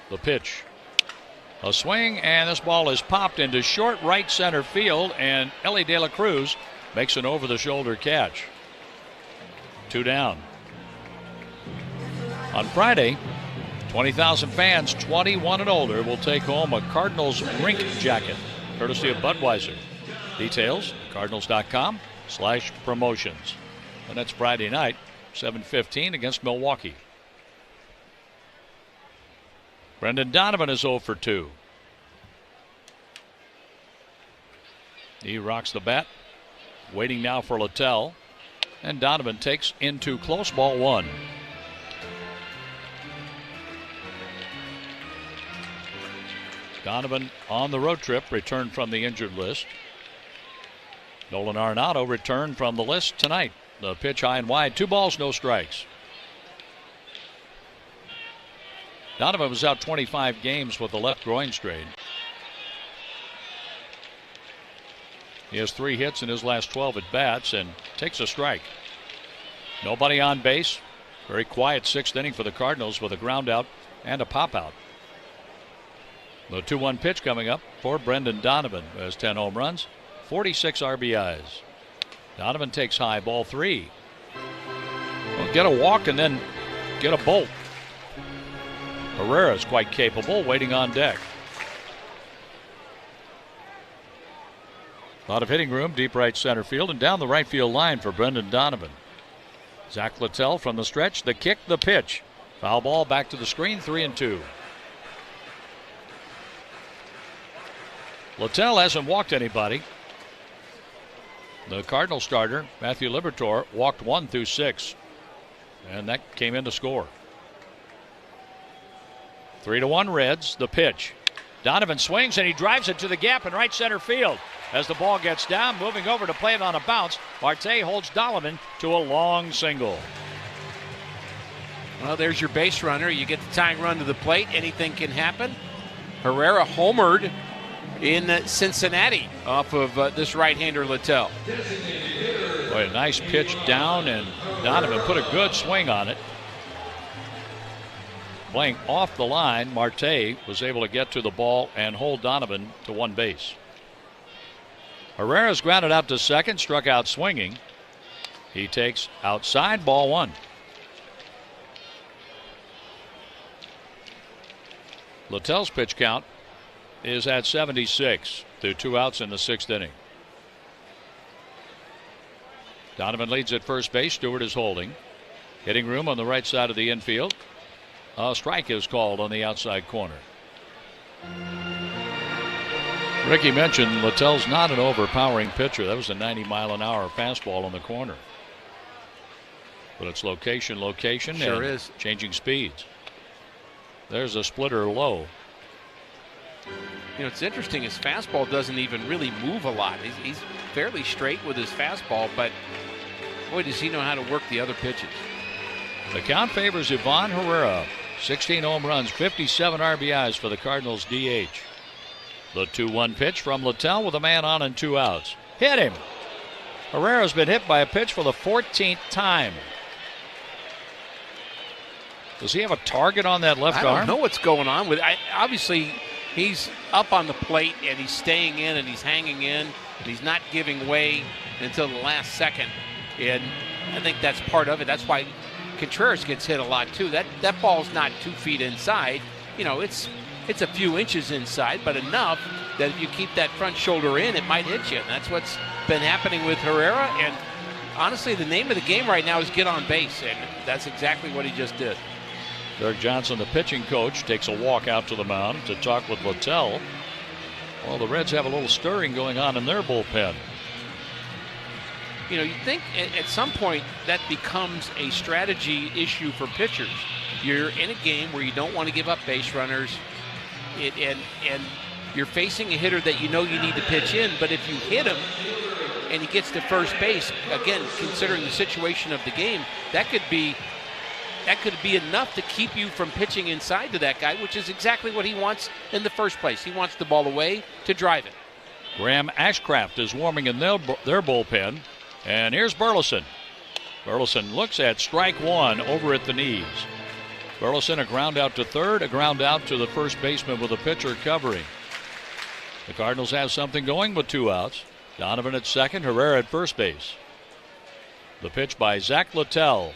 [SPEAKER 18] The pitch. A swing, and this ball is popped into short right center field, and Ellie De La Cruz makes an over-the-shoulder catch. 2 down. On Friday, 20,000 fans 21 and older will take home a Cardinals rink jacket, courtesy of Budweiser. Details, cardinals.com/promotions. And that's Friday night, 7:15 against Milwaukee. Brendan Donovan is 0 for 2. He rocks the bat, waiting now for Littell. And Donovan takes into close, ball 1. Donovan on the road trip, returned from the injured list. Nolan Arenado returned from the list tonight. The pitch high and wide, 2 balls, no strikes. Donovan was out 25 games with a left groin strain. He has 3 hits in his last 12 at bats and takes a strike. Nobody on base. Very quiet 6th inning for the Cardinals with a ground out and a pop out. The 2-1 pitch coming up for Brendan Donovan, who has 10 home runs, 46 RBIs. Donovan takes high, ball 3. Well, get a walk and then get a bolt. Herrera is quite capable, waiting on deck. A lot of hitting room, deep right center field, and down the right field line for Brendan Donovan. Zach Littell from the stretch, the kick, the pitch. Foul ball back to the screen, 3-2. Littell hasn't walked anybody. The Cardinal starter, Matthew Liberatore, walked 1 through 6. And that came in to score. 3-1 Reds, the pitch. Donovan swings and he drives it to the gap in right center field. As the ball gets down, moving over to play it on a bounce, Marte holds Donovan to a long single.
[SPEAKER 2] Well, there's your base runner. You get the tying run to the plate. Anything can happen. Herrera homered in Cincinnati off of this right-hander Littell.
[SPEAKER 18] Boy, a nice pitch down, and Donovan put a good swing on it. Playing off the line, Marte was able to get to the ball and hold Donovan to one base. Herrera's grounded out to second, struck out swinging. He takes outside, ball one. Littell's pitch count is at 76 through 2 outs in the 6th inning. Donovan leads at first base. Stewart is holding. Hitting room on the right side of the infield. A strike is called on the outside corner. Ricky mentioned Littell's not an overpowering pitcher. That was a 90-mile-an-hour fastball on the corner. But it's location,
[SPEAKER 2] Sure
[SPEAKER 18] and
[SPEAKER 2] is.
[SPEAKER 18] Changing speeds. There's a splitter low.
[SPEAKER 2] You know, it's interesting. His fastball doesn't even really move a lot. He's fairly straight with his fastball, but boy, does he know how to work the other pitches.
[SPEAKER 18] The count favors Ivan Herrera. 16 home runs, 57 RBIs for the Cardinals DH. The 2-1 pitch from Littell with a man on and 2 outs. Hit him. Herrera's been hit by a pitch for the 14th time. Does he have a target on that left arm?
[SPEAKER 2] I don't know what's going on with. Obviously, he's up on the plate and he's staying in and he's hanging in and he's not giving way until the last second. And I think that's part of it. That's why Contreras gets hit a lot too. That ball's not 2 feet inside. You know, it's a few inches inside, but enough that if you keep that front shoulder in, it might hit you. And that's what's been happening with Herrera. And honestly, the name of the game right now is get on base, and that's exactly what he just did.
[SPEAKER 18] Derek Johnson, the pitching coach, takes a walk out to the mound to talk with Littell. Well, the Reds have a little stirring going on in their bullpen.
[SPEAKER 2] You know, you think at some point that becomes a strategy issue for pitchers. You're in a game where you don't want to give up base runners, and you're facing a hitter that you know you need to pitch in, but if you hit him and he gets to first base, again, considering the situation of the game, that could be enough to keep you from pitching inside to that guy, which is exactly what he wants in the first place. He wants the ball away to drive it.
[SPEAKER 18] Graham Ashcraft is warming in their bullpen. And here's Burleson. Burleson looks at strike one over at the knees. Burleson, a ground out to third, a ground out to the first baseman with a pitcher covering. The Cardinals have something going with 2 outs. Donovan at second, Herrera at first base. The pitch by Zach Littell.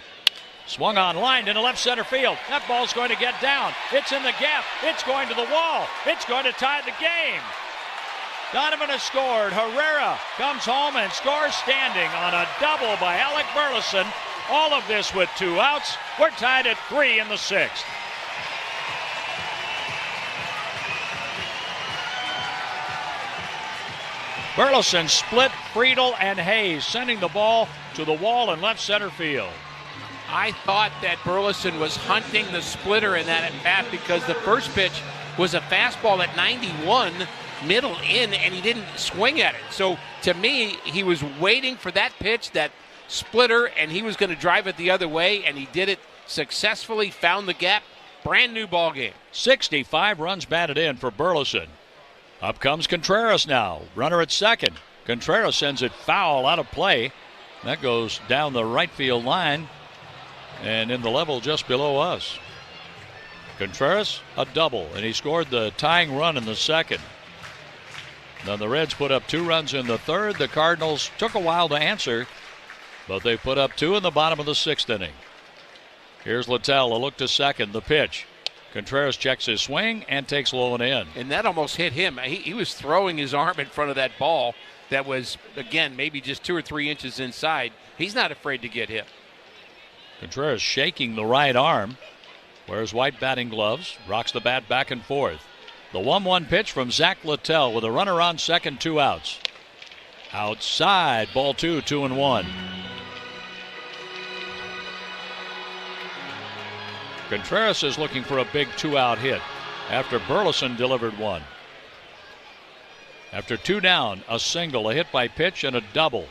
[SPEAKER 18] Swung on, lined into left center field. That ball's going to get down. It's in the gap. It's going to the wall. It's going to tie the game. Donovan has scored. Herrera comes home and scores standing on a double by Alec Burleson. All of this with 2 outs. We're tied at 3 in the 6th. Burleson split Friedel and Hayes, sending the ball to the wall in left center field.
[SPEAKER 2] I thought that Burleson was hunting the splitter in that at bat because the first pitch was a fastball at 91. Middle in, and he didn't swing at it. So to me, he was waiting for that pitch, that splitter, and he was going to drive it the other way, and he did it successfully, found the gap. Brand new ball game.
[SPEAKER 18] 65 runs batted in for Burleson. Up comes Contreras now, runner at second. Contreras sends it foul out of play. That goes down the right field line and in the level just below us. Contreras, a double, and he scored the tying run in the second. Then the Reds put up 2 runs in the third. The Cardinals took a while to answer, but they put up 2 in the bottom of the 6th inning. Here's Littell, a look to second, the pitch. Contreras checks his swing and takes low and in.
[SPEAKER 2] And that almost hit him. He was throwing his arm in front of that ball that was, again, maybe just 2 or 3 inches inside. He's not afraid to get hit.
[SPEAKER 18] Contreras shaking the right arm, wears white batting gloves, rocks the bat back and forth. The 1-1 pitch from Zach Littell with a runner on second, 2 outs. Outside, ball 2, 2-1. Contreras is looking for a big 2-out hit after Burleson delivered 1. After 2 down, a single, a hit by pitch, and a double.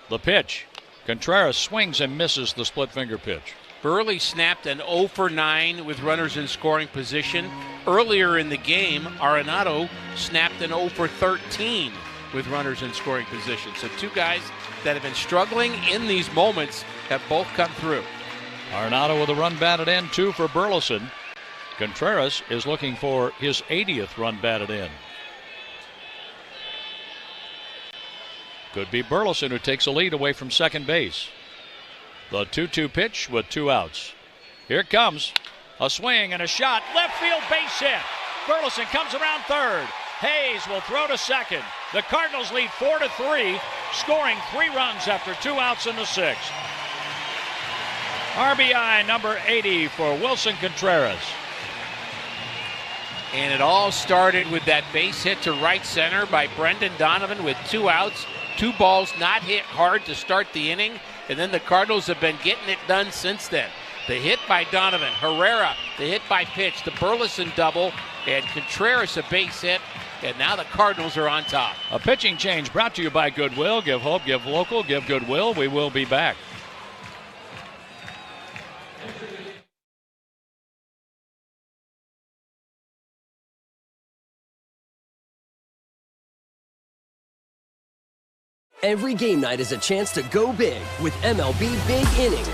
[SPEAKER 18] The pitch. Contreras swings and misses the split finger pitch.
[SPEAKER 2] Burley snapped an 0 for 9 with runners in scoring position. Earlier in the game, Arenado snapped an 0 for 13 with runners in scoring position. So two guys that have been struggling in these moments have both come through.
[SPEAKER 18] Arenado with a run batted in, 2 for Burleson. Contreras is looking for his 80th run batted in. Could be Burleson who takes a lead away from second base. The 2-2 pitch with 2 outs. Here it comes. A swing and a shot. Left field base hit. Burleson comes around third. Hayes will throw to second. The Cardinals lead 4-3, scoring 3 runs after 2 outs in the 6th. RBI number 80 for Wilson Contreras.
[SPEAKER 2] And it all started with that base hit to right center by Brendan Donovan with 2 outs. 2 balls not hit hard to start the inning. And then the Cardinals have been getting it done since then. The hit by Donovan, Herrera, the hit by pitch, the Burleson double, and Contreras a base hit. And now the Cardinals are on top.
[SPEAKER 18] A pitching change brought to you by Goodwill. Give hope, give local, give Goodwill. We will be back.
[SPEAKER 9] Every game night is a chance to go big with MLB Big Inning.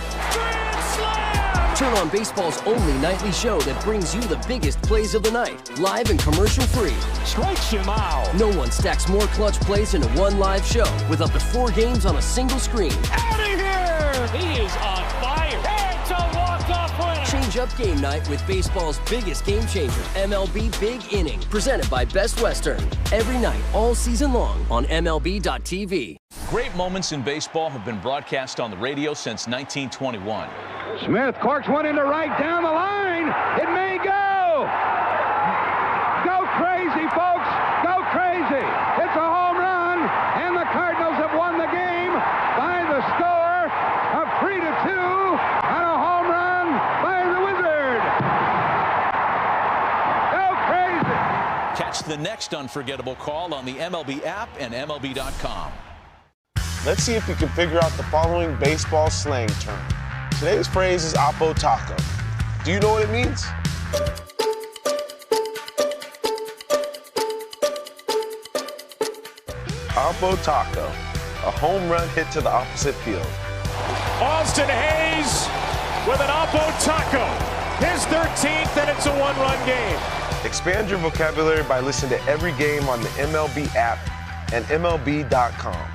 [SPEAKER 9] Turn on baseball's only nightly show that brings you the biggest plays of the night, live and commercial-free.
[SPEAKER 7] Strikes him out.
[SPEAKER 9] No one stacks more clutch plays into one live show with up to 4 games on a single screen.
[SPEAKER 7] Out of here! He is on fire. It's a walk-off winner.
[SPEAKER 9] Change up game night with baseball's biggest game changer, MLB Big Inning, presented by Best Western. Every night, all season long on MLB.tv.
[SPEAKER 15] Great moments in baseball have been broadcast on the radio since 1921.
[SPEAKER 13] Smith corks one into right down the line. It may go. Go crazy, folks. Go crazy. It's a home run, and the Cardinals have won the game by the score of 3-2 on a home run by the Wizard. Go crazy.
[SPEAKER 15] Catch the next unforgettable call on the MLB app and MLB.com.
[SPEAKER 19] Let's see if we can figure out the following baseball slang term. Today's phrase is Oppo Taco. Do you know what it means? Oppo Taco, a home run hit to the opposite field.
[SPEAKER 7] Austin Hayes with an Oppo Taco. His 13th, and it's a 1-run game.
[SPEAKER 19] Expand your vocabulary by listening to every game on the MLB app and MLB.com.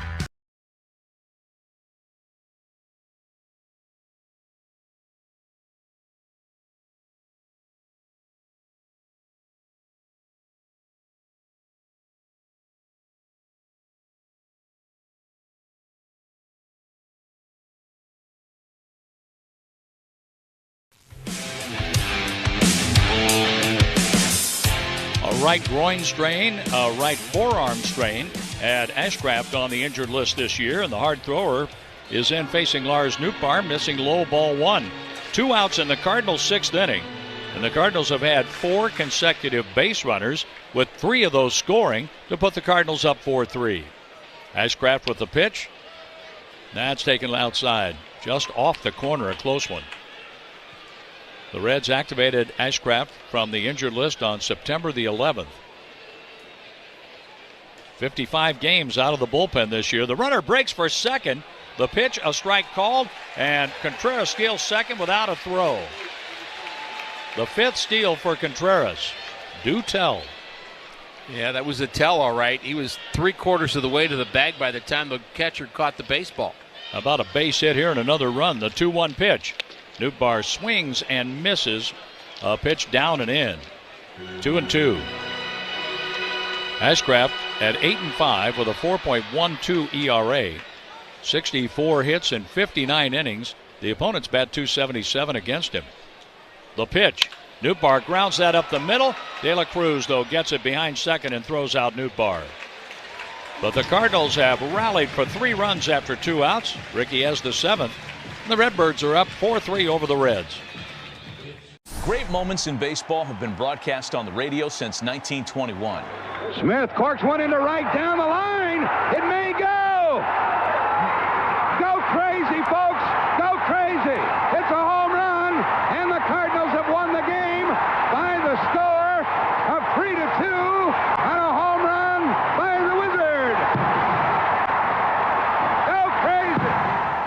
[SPEAKER 18] Right groin strain, a right forearm strain at Ashcraft on the injured list this year, and the hard thrower is in facing Lars Nootbaar, missing low ball 1. 2 outs in the Cardinals' 6th inning, and the Cardinals have had 4 consecutive base runners, with 3 of those scoring to put the Cardinals up 4-3. Ashcraft with the pitch. That's taken outside, just off the corner, a close one. The Reds activated Ashcraft from the injured list on September the 11th. 55 games out of the bullpen this year. The runner breaks for second. The pitch, a strike called, and Contreras steals second without a throw. The 5th steal for Contreras. Do tell.
[SPEAKER 2] Yeah, that was a tell, all right. He was 3/4 of the way to the bag by the time the catcher caught the baseball.
[SPEAKER 18] About a base hit here and another run. The 2-1 pitch. Nootbaar swings and misses. A pitch down and in. 2-2. Ashcraft at 8-5 with a 4.12 ERA. 64 hits in 59 innings. The opponents bat .277 against him. The pitch. Nootbaar grounds that up the middle. De La Cruz, though, gets it behind second and throws out Nootbaar. But the Cardinals have rallied for 3 runs after 2 outs. Ricky has the 7th. The Redbirds are up 4-3 over the Reds.
[SPEAKER 15] Great moments in baseball have been broadcast on the radio since 1921.
[SPEAKER 13] Smith corks one into right down the line. It may go. Go crazy, folks. Go crazy. It's a home run.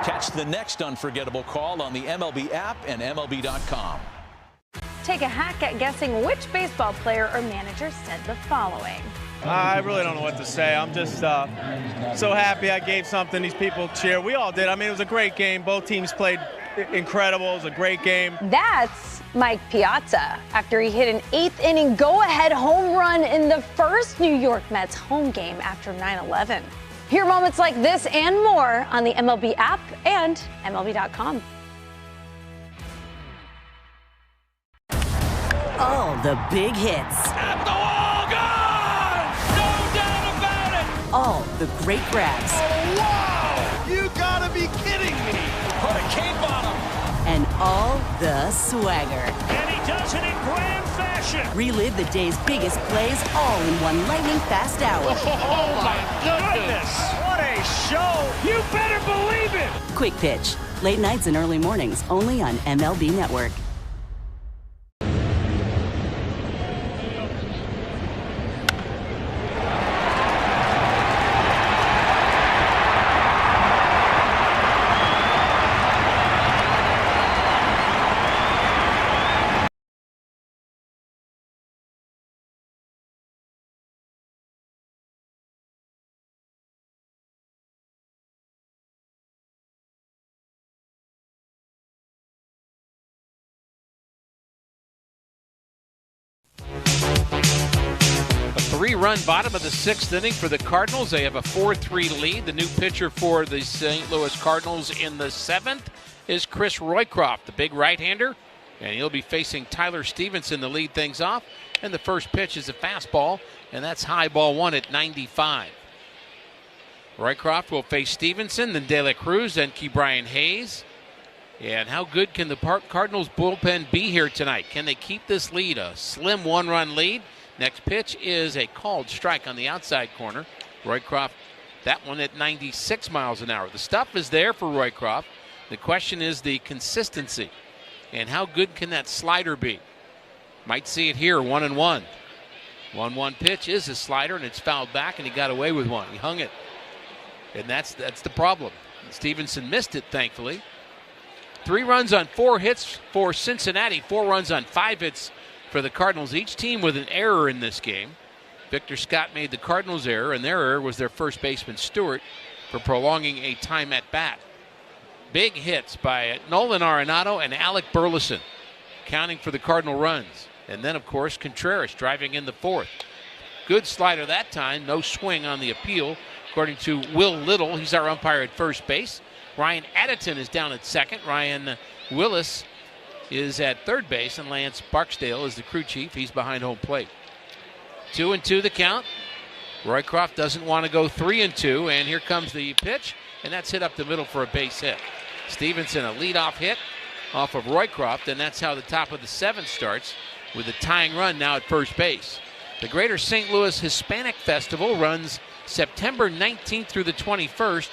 [SPEAKER 15] Catch the next unforgettable call on the MLB app and MLB.com.
[SPEAKER 5] Take a hack at guessing which baseball player or manager said the following.
[SPEAKER 11] I really don't know what to say. I'm just so happy I gave something these people cheer. We all did. I mean, it was a great game. Both teams played incredible. It was a great game.
[SPEAKER 5] That's Mike Piazza after he hit an 8th inning go-ahead home run in the first New York Mets home game after 9/11. Hear moments like this and more on the MLB app and MLB.com.
[SPEAKER 6] All the big hits.
[SPEAKER 7] At the wall, gone! No doubt about it!
[SPEAKER 6] All the great grabs.
[SPEAKER 7] Oh, wow! You gotta be kidding me! Put a cape on him!
[SPEAKER 6] And all the swagger.
[SPEAKER 7] And he does it in grand fashion!
[SPEAKER 6] Relive the day's biggest plays all in one lightning-fast hour.
[SPEAKER 7] Oh, my goodness! What a show! You better believe it!
[SPEAKER 6] Quick Pitch. Late nights and early mornings only on MLB Network.
[SPEAKER 2] Three-run bottom of the 6th inning for the Cardinals. They have a 4-3 lead. The new pitcher for the St. Louis Cardinals in the 7th is Chris Roycroft, the big right-hander, and he'll be facing Tyler Stevenson to lead things off. And the first pitch is a fastball, and that's high ball 1 at 95. Roycroft will face Stevenson, then De La Cruz, then Ke'Bryan Hayes. And how good can the Cardinals bullpen be here tonight? Can they keep this lead? A slim 1-run lead. Next pitch is a called strike on the outside corner. Roycroft, that one at 96 miles an hour. The stuff is there for Roycroft. The question is the consistency. And how good can that slider be? Might see it here, 1-1. 1-1 pitch is a slider, and it's fouled back, and he got away with one. He hung it. And that's the problem. Stevenson missed it, thankfully. 3 runs on 4 hits for Cincinnati. 4 runs on 5 hits for the Cardinals. Each team with an error in this game. Victor Scott made the Cardinals error, and their error was their first baseman Stewart for prolonging a time at bat. Big hits by Nolan Arenado and Alec Burleson, counting for the Cardinal runs. And then, of course, Contreras driving in the 4th. Good slider that time, no swing on the appeal, according to Will Little. He's our umpire at first base. Ryan Addington is down at second. Ryan Willis is at third base, and Lance Barksdale is the crew chief. He's behind home plate. 2-2 the count. Roycroft doesn't want to go 3-2, and here comes the pitch, and that's hit up the middle for a base hit. Stevenson, a leadoff hit off of Roycroft, and that's how the top of the 7th starts, with a tying run now at first base. The Greater St. Louis Hispanic Festival runs September 19th through the 21st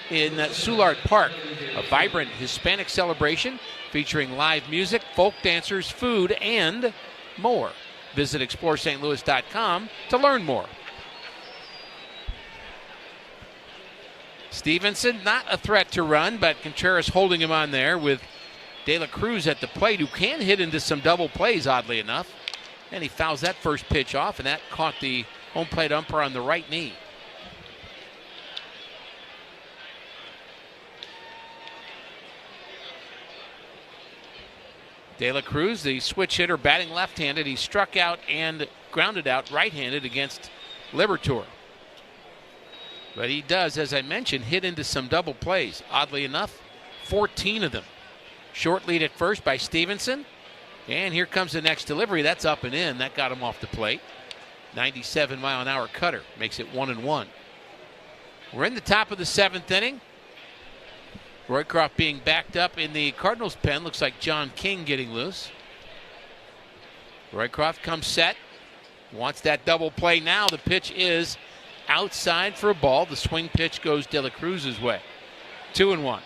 [SPEAKER 2] in Soulard Park, a vibrant Hispanic celebration featuring live music, folk dancers, food, and more. Visit ExploreSt.Louis.com to learn more. Stevenson, not a threat to run, but Contreras holding him on there with De La Cruz at the plate, who can hit into some double plays, oddly enough. And he fouls that first pitch off, and that caught the home plate umpire on the right knee. De La Cruz, the switch hitter, batting left-handed. He struck out and grounded out right-handed against Liberatore. But he does, as I mentioned, hit into some double plays. Oddly enough, 14 of them. Short lead at first by Stevenson. And here comes the next delivery. That's up and in. That got him off the plate. 97-mile-an-hour cutter. Makes it 1-1. We're in the top of the 7th inning. Roycroft being backed up in the Cardinals pen. Looks like John King getting loose. Roycroft comes set. Wants that double play now. The pitch is outside for a ball. The swing pitch goes De La Cruz's way. 2-1.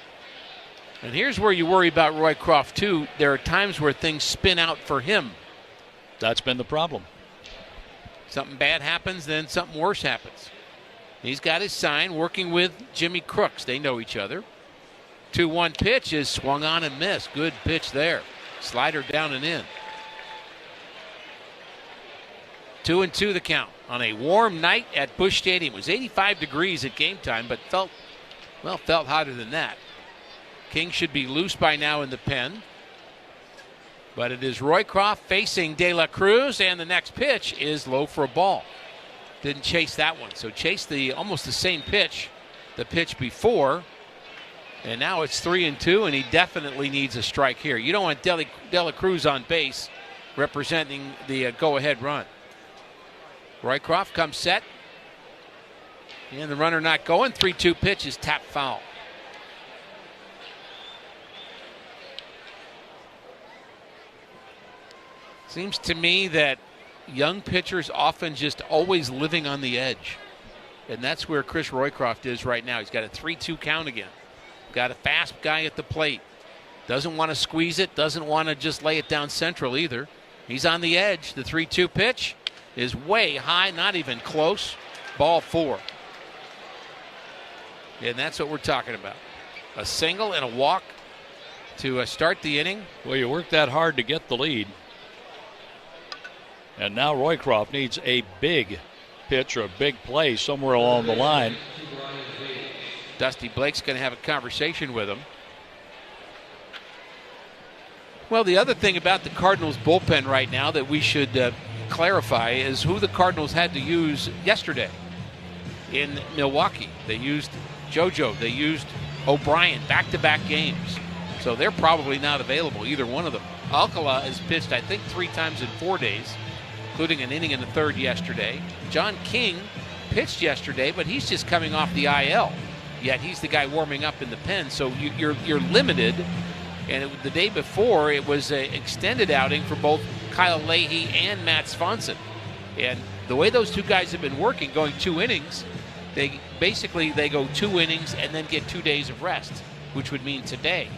[SPEAKER 2] And here's where you worry about Roycroft, too. There are times where things spin out for him.
[SPEAKER 18] That's been the problem.
[SPEAKER 2] Something bad happens, then something worse happens. He's got his sign, working with Jimmy Crooks. They know each other. 2-1 pitch is swung on and missed. Good pitch there. Slider down and in. 2-2 the count on a warm night at Busch Stadium. It was 85 degrees at game time, but felt hotter than that. King should be loose by now in the pen. But it is Roycroft facing De La Cruz, and the next pitch is low for a ball. Didn't chase that one, so chased almost the same pitch, the pitch before. And now it's 3-2, and he definitely needs a strike here. You don't want De La Cruz on base representing the go-ahead run. Roycroft comes set. And the runner not going. 3-2 pitch is tapped foul. Seems to me that young pitchers often just always living on the edge. And that's where Chris Roycroft is right now. He's got a 3-2 count again. Got a fast guy at the plate. Doesn't want to squeeze it. Doesn't want to just lay it down central either. He's on the edge. The 3-2 pitch is way high, not even close. Ball 4. And that's what we're talking about. A single and a walk to start the inning.
[SPEAKER 18] Well, you worked that hard to get the lead. And now Roycroft needs a big pitch or a big play somewhere along the line.
[SPEAKER 2] Dusty Blake's going to have a conversation with him. Well, the other thing about the Cardinals bullpen right now that we should clarify is who the Cardinals had to use yesterday in Milwaukee. They used JoJo. They used O'Brien back-to-back games. So they're probably not available, either one of them. Alcala has pitched, I think, 3 times in 4 days, including an inning in the 3rd yesterday. John King pitched yesterday, but he's just coming off the IL. Yet he's the guy warming up in the pen, so you're limited. And the day before, it was an extended outing for both Kyle Leahy and Matt Swanson. And the way those two guys have been working, going 2 innings, they go 2 innings and then get 2 days of rest, which would mean today.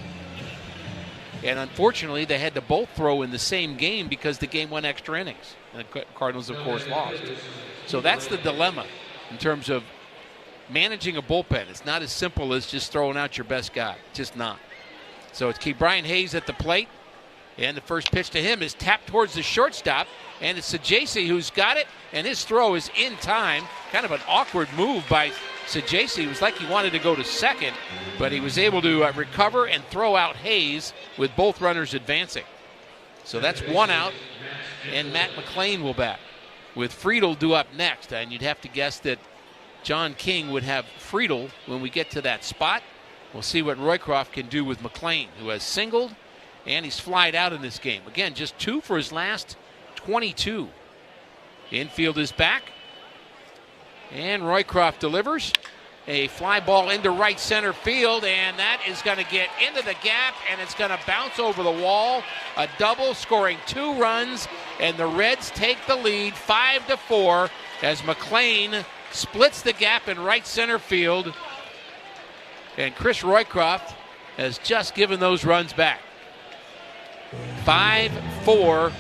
[SPEAKER 2] And unfortunately, they had to both throw in the same game because the game went extra innings. And the Cardinals, of course, lost. So that's the dilemma in terms of managing a bullpen. It's not as simple as just throwing out your best guy. Just not. So it's Brian Hayes at the plate. And the first pitch to him is tapped towards the shortstop. And it's Sajasi who's got it. And his throw is in time. Kind of an awkward move by Sajasi. It was like he wanted to go to second, but he was able to recover and throw out Hayes with both runners advancing. So that's 1 out, and Matt McLean will bat with Friedel due up next. And you'd have to guess that John King would have Friedel when we get to that spot. We'll see what Roycroft can do with McLean, who has singled, and he's flied out in this game. Again, just 2 for his last 22. Infield is back. And Roycroft delivers a fly ball into right center field, and that is going to get into the gap, and it's going to bounce over the wall. A double scoring 2 runs, and the Reds take the lead 5-4 as McLean splits the gap in right center field. And Chris Roycroft has just given those runs back. 5-4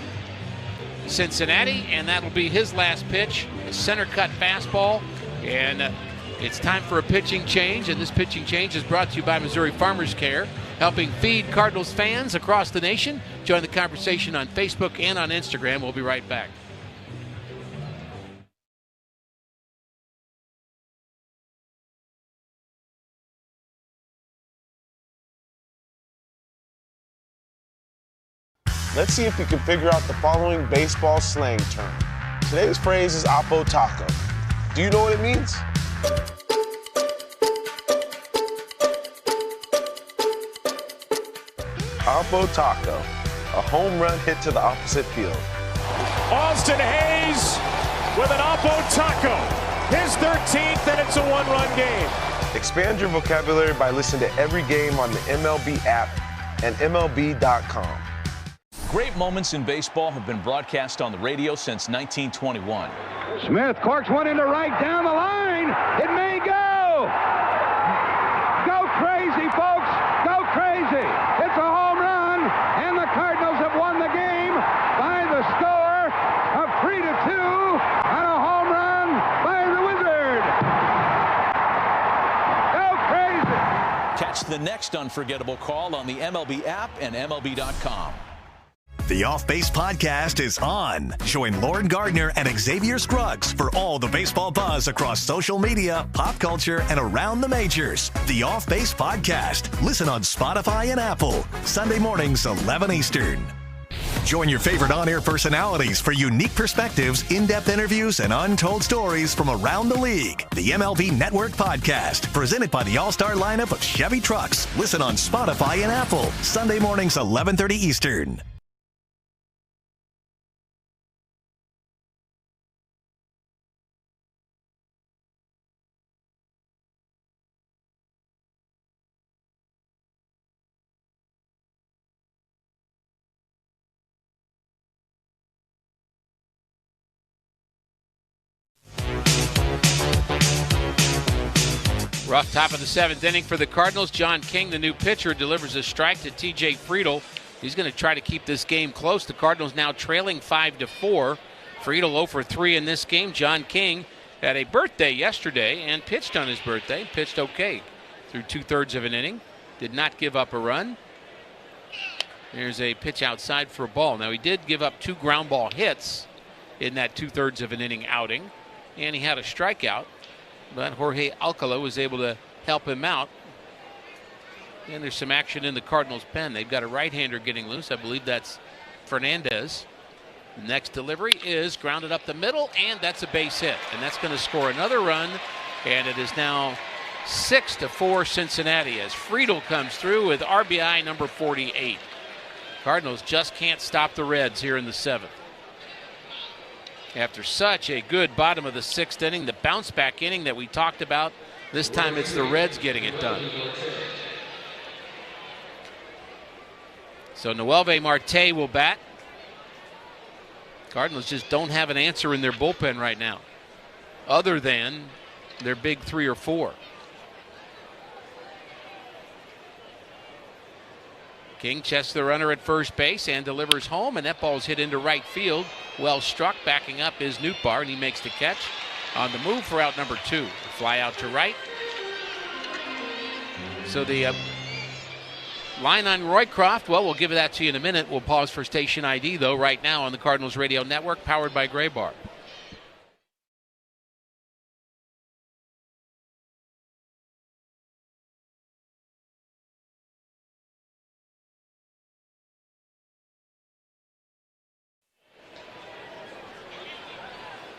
[SPEAKER 2] Cincinnati, and that'll be his last pitch, a center cut fastball. And it's time for a pitching change, and this pitching change is brought to you by Missouri Farmers Care, helping feed Cardinals fans across the nation. Join the conversation on Facebook and on Instagram. We'll be right back.
[SPEAKER 19] Let's see if we can figure out the following baseball slang term. Today's phrase is Oppo Taco. Do you know what it means? Oppo Taco, a home run hit to the opposite field.
[SPEAKER 7] Austin Hayes with an Oppo Taco. His 13th, and it's a 1-run game.
[SPEAKER 19] Expand your vocabulary by listening to every game on the MLB app and MLB.com.
[SPEAKER 15] Great moments in baseball have been broadcast on the radio since 1921.
[SPEAKER 13] Smith corks one into right down the line. It may go. Go crazy, folks. Go crazy. It's a home run, and the Cardinals have won the game by the score of 3-2 on a home run by the Wizard. Go crazy.
[SPEAKER 15] Catch the next unforgettable call on the MLB app and MLB.com.
[SPEAKER 12] The Off Base Podcast is on. Join Lauren Gardner and Xavier Scruggs for all the baseball buzz across social media, pop culture, and around the majors. The Off Base Podcast. Listen on Spotify and Apple. Sunday mornings, 11 Eastern. Join your favorite on-air personalities for unique perspectives, in-depth interviews, and untold stories from around the league. The MLB Network Podcast, presented by the all-star lineup of Chevy trucks. Listen on Spotify and Apple. Sunday mornings, 11:30 Eastern.
[SPEAKER 2] Rough top of the 7th inning for the Cardinals. John King, the new pitcher, delivers a strike to T.J. Friedl. He's going to try to keep this game close. The Cardinals now trailing 5-4. Friedl 0 for 3 in this game. John King had a birthday yesterday and pitched on his birthday. Pitched okay through 2/3 of an inning. Did not give up a run. There's a pitch outside for a ball. Now, he did give up 2 ground ball hits in that 2/3 of an inning outing, and he had a strikeout. But Jorge Alcala was able to help him out. And there's some action in the Cardinals' pen. They've got a right-hander getting loose. I believe that's Fernandez. The next delivery is grounded up the middle, and that's a base hit. And that's going to score another run. And it is now 6-4 Cincinnati as Friedl comes through with RBI number 48. Cardinals just can't stop the Reds here in the 7th. After such a good bottom of the 6th inning, the bounce-back inning that we talked about, this time it's the Reds getting it done. So Noelvi Marte will bat. Cardinals just don't have an answer in their bullpen right now, other than their big 3 or 4. King chests the runner at first base and delivers home, and that ball's hit into right field. Well struck. Backing up is Nootbaar, and he makes the catch on the move for out number 2. Fly out to right. So the line on Roycroft, well, we'll give that to you in a minute. We'll pause for station ID, though, right now on the Cardinals Radio Network, powered by Gray Bar.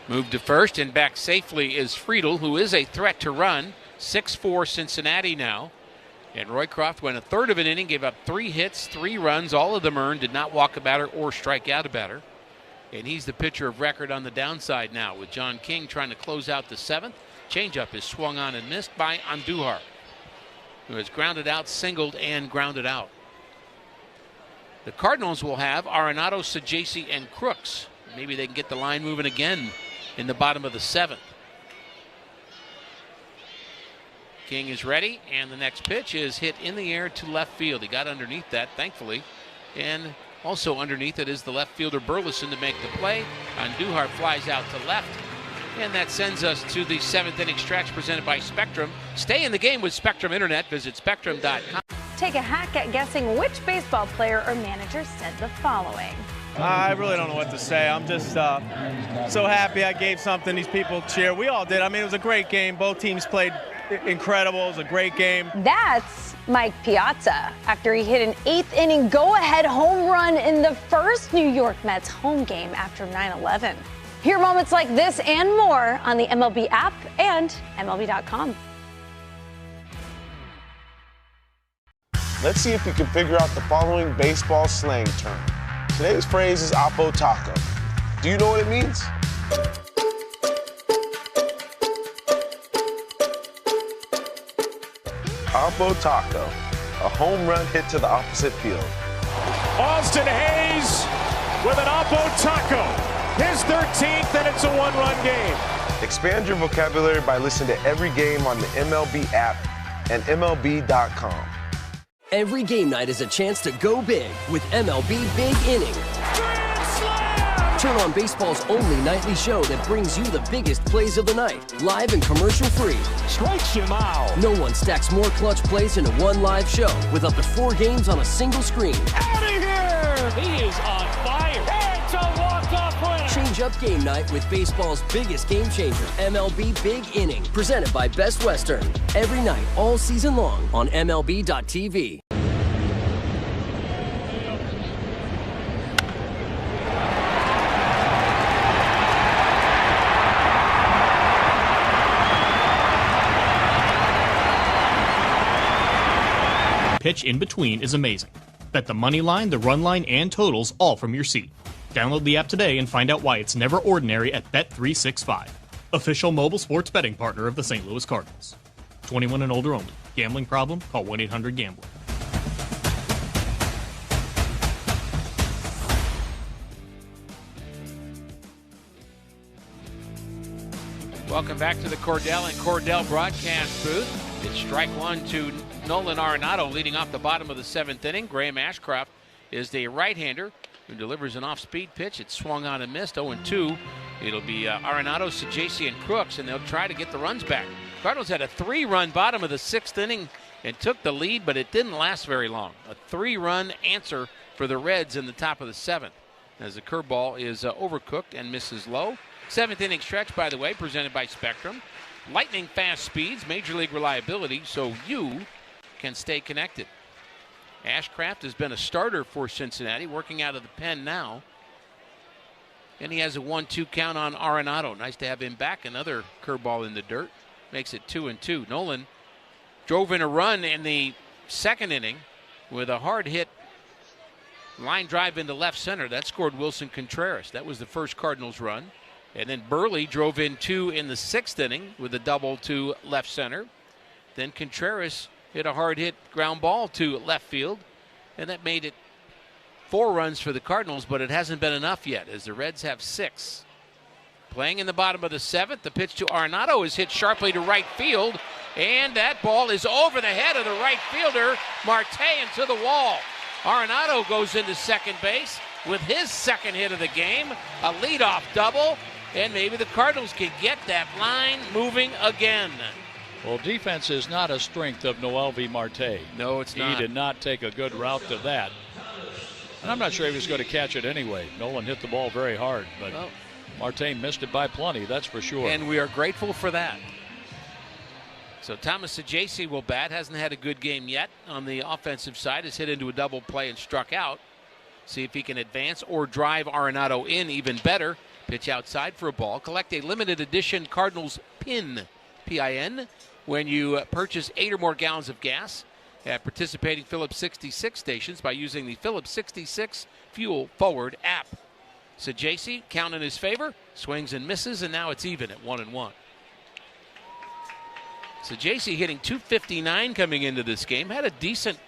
[SPEAKER 2] Moved to first and back safely is Friedl, who is a threat to run. 6-4 Cincinnati now. And Roycroft went 1/3 of an inning, gave up 3 hits, 3 runs, all of them earned, did not walk a batter or strike out a batter. And he's the pitcher of record on the downside now, with John King trying to close out the 7th. Changeup is swung on and missed by Andujar, who has grounded out, singled, and grounded out. The Cardinals will have Arenado, Saggese, and Crooks. Maybe they can get the line moving again in the bottom of the 7th. King is ready, and the next pitch is hit in the air to left field. He got underneath that, thankfully, and also underneath it is the left fielder Burleson to make the play. Andujar flies out to left, and that sends us to the 7th inning stretch presented by Spectrum. Stay in the game with Spectrum Internet. Visit Spectrum.com.
[SPEAKER 5] Take a hack at guessing which baseball player or manager said the following.
[SPEAKER 11] I really don't know what to say. I'm just so happy I gave something these people cheer. We all did. I mean, it was a great game. Both teams played incredible. It was a great game.
[SPEAKER 5] That's Mike Piazza after he hit an 8th inning go-ahead home run in the first New York Mets home game after 9/11. Hear moments like this and more on the MLB app and MLB.com.
[SPEAKER 19] Let's see if you can figure out the following baseball slang term. Today's phrase is Oppo Taco. Do you know what it means? Oppo Taco, a home run hit to the opposite field.
[SPEAKER 7] Austin Hayes with an Oppo Taco. His 13th, and it's a 1-run game.
[SPEAKER 19] Expand your vocabulary by listening to every game on the MLB app and MLB.com.
[SPEAKER 9] Every game night is a chance to go big with MLB Big Inning. Turn on baseball's only nightly show that brings you the biggest plays of the night, live and commercial-free.
[SPEAKER 20] Strikes him out.
[SPEAKER 9] No one stacks more clutch plays into one live show with up to 4 games on a single screen.
[SPEAKER 20] Out of here! He is on fire. It's a walk-off winner.
[SPEAKER 9] Change up game night with baseball's biggest game changer, MLB Big Inning, presented by Best Western. Every night, all season long on MLB.tv.
[SPEAKER 4] Pitch in between is amazing. Bet the money line, the run line, and totals all from your seat. Download the app today and find out why it's never ordinary at Bet365, official mobile sports betting partner of the St. Louis Cardinals. 21 and older only. Gambling problem? Call 1-800-GAMBLER.
[SPEAKER 2] Welcome back to the Cordell and Cordell broadcast booth. It's strike one to Nolan Arenado leading off the bottom of the 7th inning. Graham Ashcraft is the right-hander who delivers an off-speed pitch. It's swung on and missed. 0-2. It'll be Arenado, Sajaci, and Crooks, and they'll try to get the runs back. Cardinals had a 3-run bottom of the 6th inning and took the lead, but it didn't last very long. A 3-run answer for the Reds in the top of the 7th as the curveball is overcooked and misses low. 7th inning stretch, by the way, presented by Spectrum. Lightning fast speeds, major league reliability, so you can stay connected. Ashcraft has been a starter for Cincinnati, working out of the pen now. And he has a 1-2 count on Arenado. Nice to have him back. Another curveball in the dirt. Makes it 2-2. Nolan drove in a run in the 2nd inning with a hard hit line drive into left center. That scored Wilson Contreras. That was the first Cardinals run. And then Burley drove in 2 in the 6th inning with a double to left center. Then Contreras hit a hard hit ground ball to left field. And that made it 4 runs for the Cardinals, but it hasn't been enough yet as the Reds have 6. Playing in the bottom of the 7th, the pitch to Arenado is hit sharply to right field. And that ball is over the head of the right fielder, Marte, into the wall. Arenado goes into second base with his 2nd hit of the game, a leadoff double. And maybe the Cardinals can get that line moving again.
[SPEAKER 18] Well, defense is not a strength of Noelvi Marte.
[SPEAKER 2] No, it's not.
[SPEAKER 18] He did not take a good route to that. And I'm not sure he was going to catch it anyway. Nolan hit the ball very hard, but Marte missed it by plenty, that's for sure.
[SPEAKER 2] And we are grateful for that. So Thomas Sajaci will bat. Hasn't had a good game yet on the offensive side. Has hit into a double play and struck out. See if he can advance or drive Arenado in even better. Pitch outside for a ball. Collect a limited edition Cardinals PIN, P-I-N, when you purchase 8 or more gallons of gas at participating Phillips 66 stations by using the Phillips 66 Fuel Forward app. Sajaci, count in his favor, swings and misses, and now it's even at 1-1. Sajaci hitting .259 coming into this game. Had a decent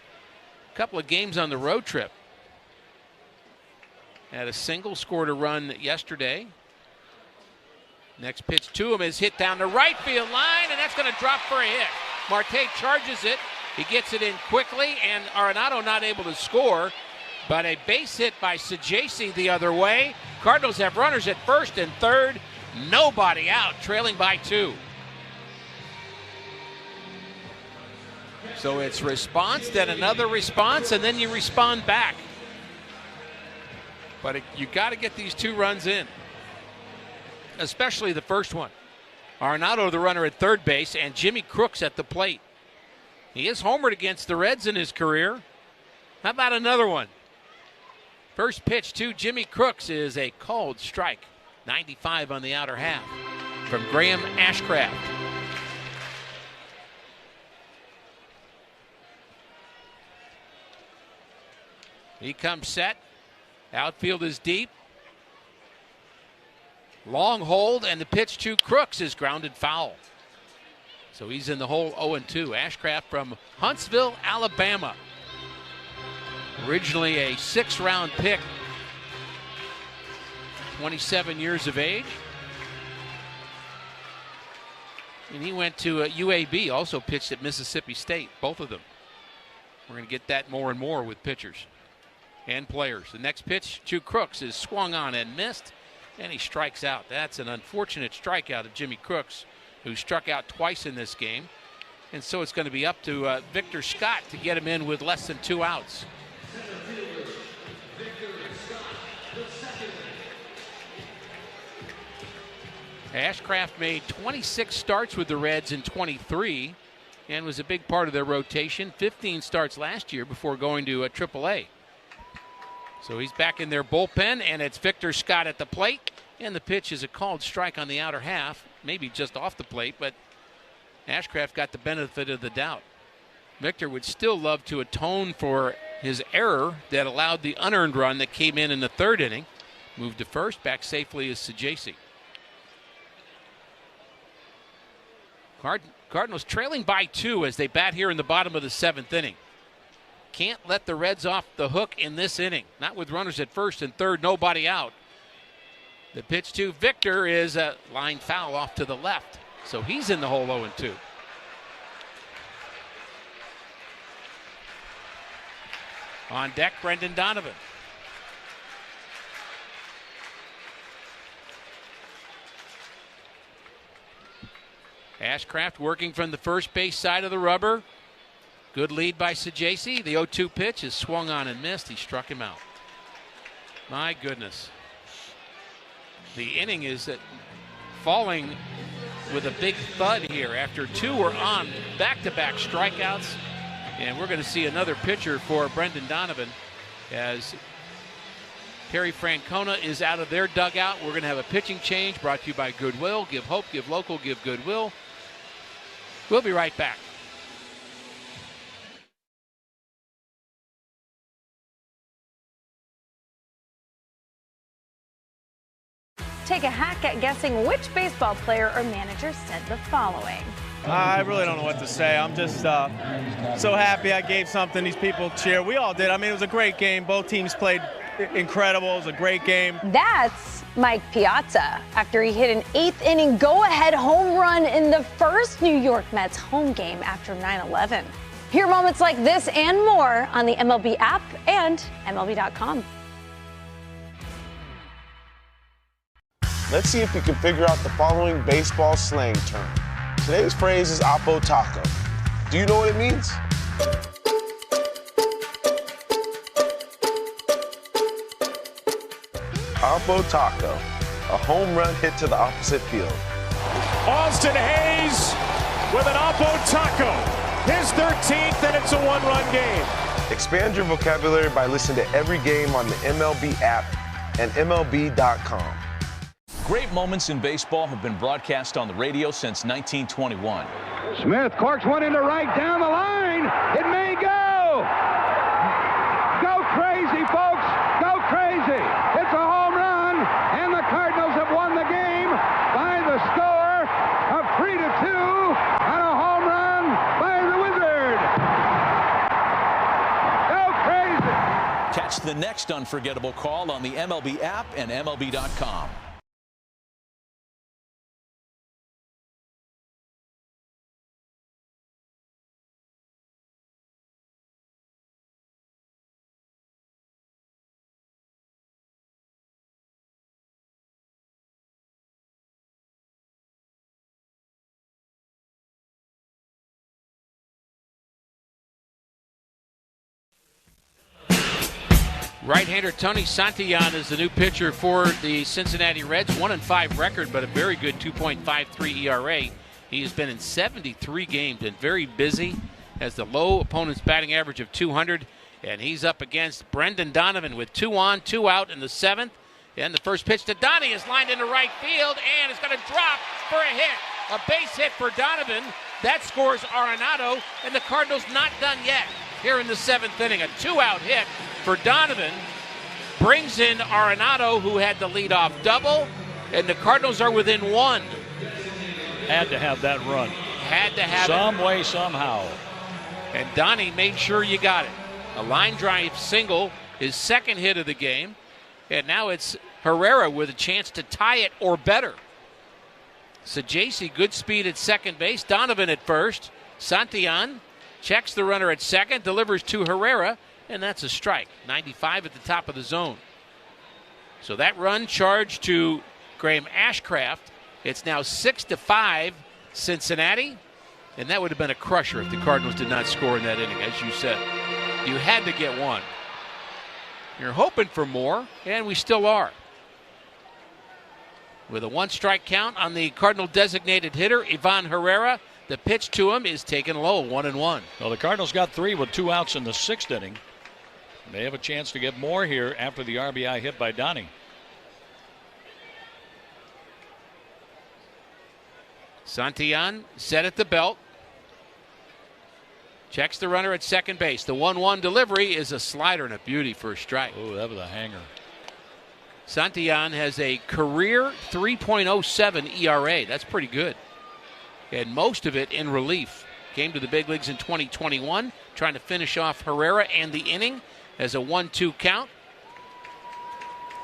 [SPEAKER 2] couple of games on the road trip. Had a single, scored a run yesterday. Next pitch to him is hit down the right field line, and that's going to drop for a hit. Marte charges it. He gets it in quickly, and Arenado not able to score. But a base hit by Sajaci the other way. Cardinals have runners at first and third. Nobody out, trailing by 2. So it's response, then another response, and then you respond back. But you got to get these 2 runs in, especially the first one. Arenado, the runner at third base, and Jimmy Crooks at the plate. He has homered against the Reds in his career. How about another one? First pitch to Jimmy Crooks is a called strike. 95 on the outer half from Graham Ashcraft. He comes set. Outfield is deep. Long hold, and the pitch to Crooks is grounded foul. So he's in the hole 0-2. Ashcraft from Huntsville, Alabama. Originally a 6th-round pick. 27 years of age. And he went to UAB, also pitched at Mississippi State, both of them. We're going to get that more and more with pitchers and players. The next pitch to Crooks is swung on and missed. and he strikes out. That's an unfortunate strikeout of Jimmy Crooks, who struck out twice in this game. And so it's going to be up to Victor Scott to get him in with less than 2 outs. Ashcraft made 26 starts with the Reds in 23 and was a big part of their rotation. 15 starts last year before going to AAA. So he's back in their bullpen, and it's Victor Scott at the plate. And the pitch is a called strike on the outer half, maybe just off the plate, but Ashcraft got the benefit of the doubt. Victor would still love to atone for his error that allowed the unearned run that came in the 3rd inning. Moved to first, back safely is Sajasi. Cardinals trailing by 2 as they bat here in the bottom of the 7th inning. Can't let the Reds off the hook in this inning. Not with runners at first and third, nobody out. The pitch to Victor is a line foul off to the left. So he's in the hole 0-2. On deck, Brendan Donovan. Ashcraft working from the first base side of the rubber. Good lead by Sajasi. The 0-2 pitch is swung on and missed. He struck him out. My goodness. The inning is falling with a big thud here after 2 were on back-to-back strikeouts. And we're going to see another pitcher for Brendan Donovan as Terry Francona is out of their dugout. We're going to have a pitching change brought to you by Goodwill. Give hope, give local, give Goodwill. We'll be right back.
[SPEAKER 5] Take a hack at guessing which baseball player or manager said the following.
[SPEAKER 11] I really don't know what to say. I'm just so happy I gave something these people cheer. We all did. I mean, it was a great game. Both teams played incredible. It was a great game.
[SPEAKER 5] That's Mike Piazza after he hit an 8th inning go-ahead home run in the first New York Mets home game after 9/11. Hear moments like this and more on the MLB app and MLB.com.
[SPEAKER 19] Let's see if you can figure out the following baseball slang term. Today's phrase is Oppo Taco. Do you know what it means? Oppo Taco, a home run hit to the opposite field.
[SPEAKER 7] Austin Hayes with an Oppo Taco. His 13th, and it's a 1-run game.
[SPEAKER 19] Expand your vocabulary by listening to every game on the MLB app and MLB.com.
[SPEAKER 15] Great moments in baseball have been broadcast on the radio since 1921.
[SPEAKER 13] Smith corks one into right down the line. It may go. Go crazy, folks. Go crazy. It's a home run, and the Cardinals have won the game by the score of 3-2 on a home run by the Wizard. Go crazy.
[SPEAKER 15] Catch the next unforgettable call on the MLB app and MLB.com.
[SPEAKER 2] Right-hander Tony Santillan is the new pitcher for the Cincinnati Reds. 1-5 record, but a very good 2.53 ERA. He has been in 73 games and very busy. Has the low opponent's batting average of 200. And he's up against Brendan Donovan with 2 on, 2 out in the 7th. And the first pitch to Donnie is lined into right field and is going to drop for a hit. A base hit for Donovan. That scores Arenado, and the Cardinals not done yet. Here in the 7th inning, a 2-out hit for Donovan brings in Arenado, who had the leadoff double, and the Cardinals are within 1.
[SPEAKER 18] Had to have that run.
[SPEAKER 2] Had to have
[SPEAKER 18] some way, somehow.
[SPEAKER 2] And Donnie made sure you got it. A line drive single, his second hit of the game, and now it's Herrera with a chance to tie it or better. Sajasi, good speed at second base. Donovan at first. Santillan checks the runner at second, delivers to Herrera, and that's a strike. 95 at the top of the zone. So that run charged to Graham Ashcraft. It's now 6-5 Cincinnati. And that would have been a crusher if the Cardinals did not score in that inning, as you said. You had to get one. You're hoping for more, and we still are. With a 1-strike count on the Cardinal designated hitter, Ivan Herrera. The pitch to him is taken low, 1-1.
[SPEAKER 18] Well, the Cardinals got 3 with 2 outs in the 6th inning. They have a chance to get more here after the RBI hit by Donnie.
[SPEAKER 2] Santillan set at the belt. Checks the runner at second base. The 1-1 delivery is a slider and a beauty for a strike.
[SPEAKER 18] Oh, that was a hanger.
[SPEAKER 2] Santillan has a career 3.07 ERA. That's pretty good. And most of it in relief. Came to the big leagues in 2021, trying to finish off Herrera and the inning as a 1-2 count.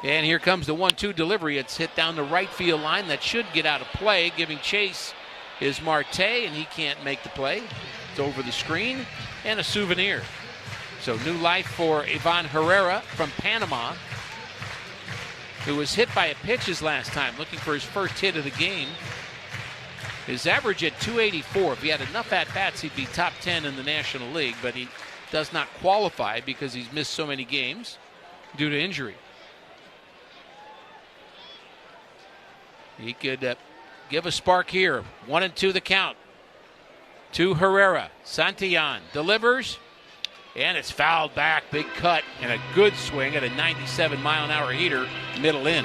[SPEAKER 2] And here comes the 1-2 delivery. It's hit down the right field line. That should get out of play. Giving chase is Marte, and he can't make the play. It's over the screen, and a souvenir. So new life for Ivan Herrera from Panama, who was hit by a pitch his last time, looking for his first hit of the game. His average at 284. If he had enough at-bats, he'd be top 10 in the National League, but he does not qualify because he's missed so many games due to injury. He could give a spark here. 1-2 the count. To Herrera. Santillan delivers, and it's fouled back. Big cut and a good swing at a 97-mile-an-hour heater, middle in.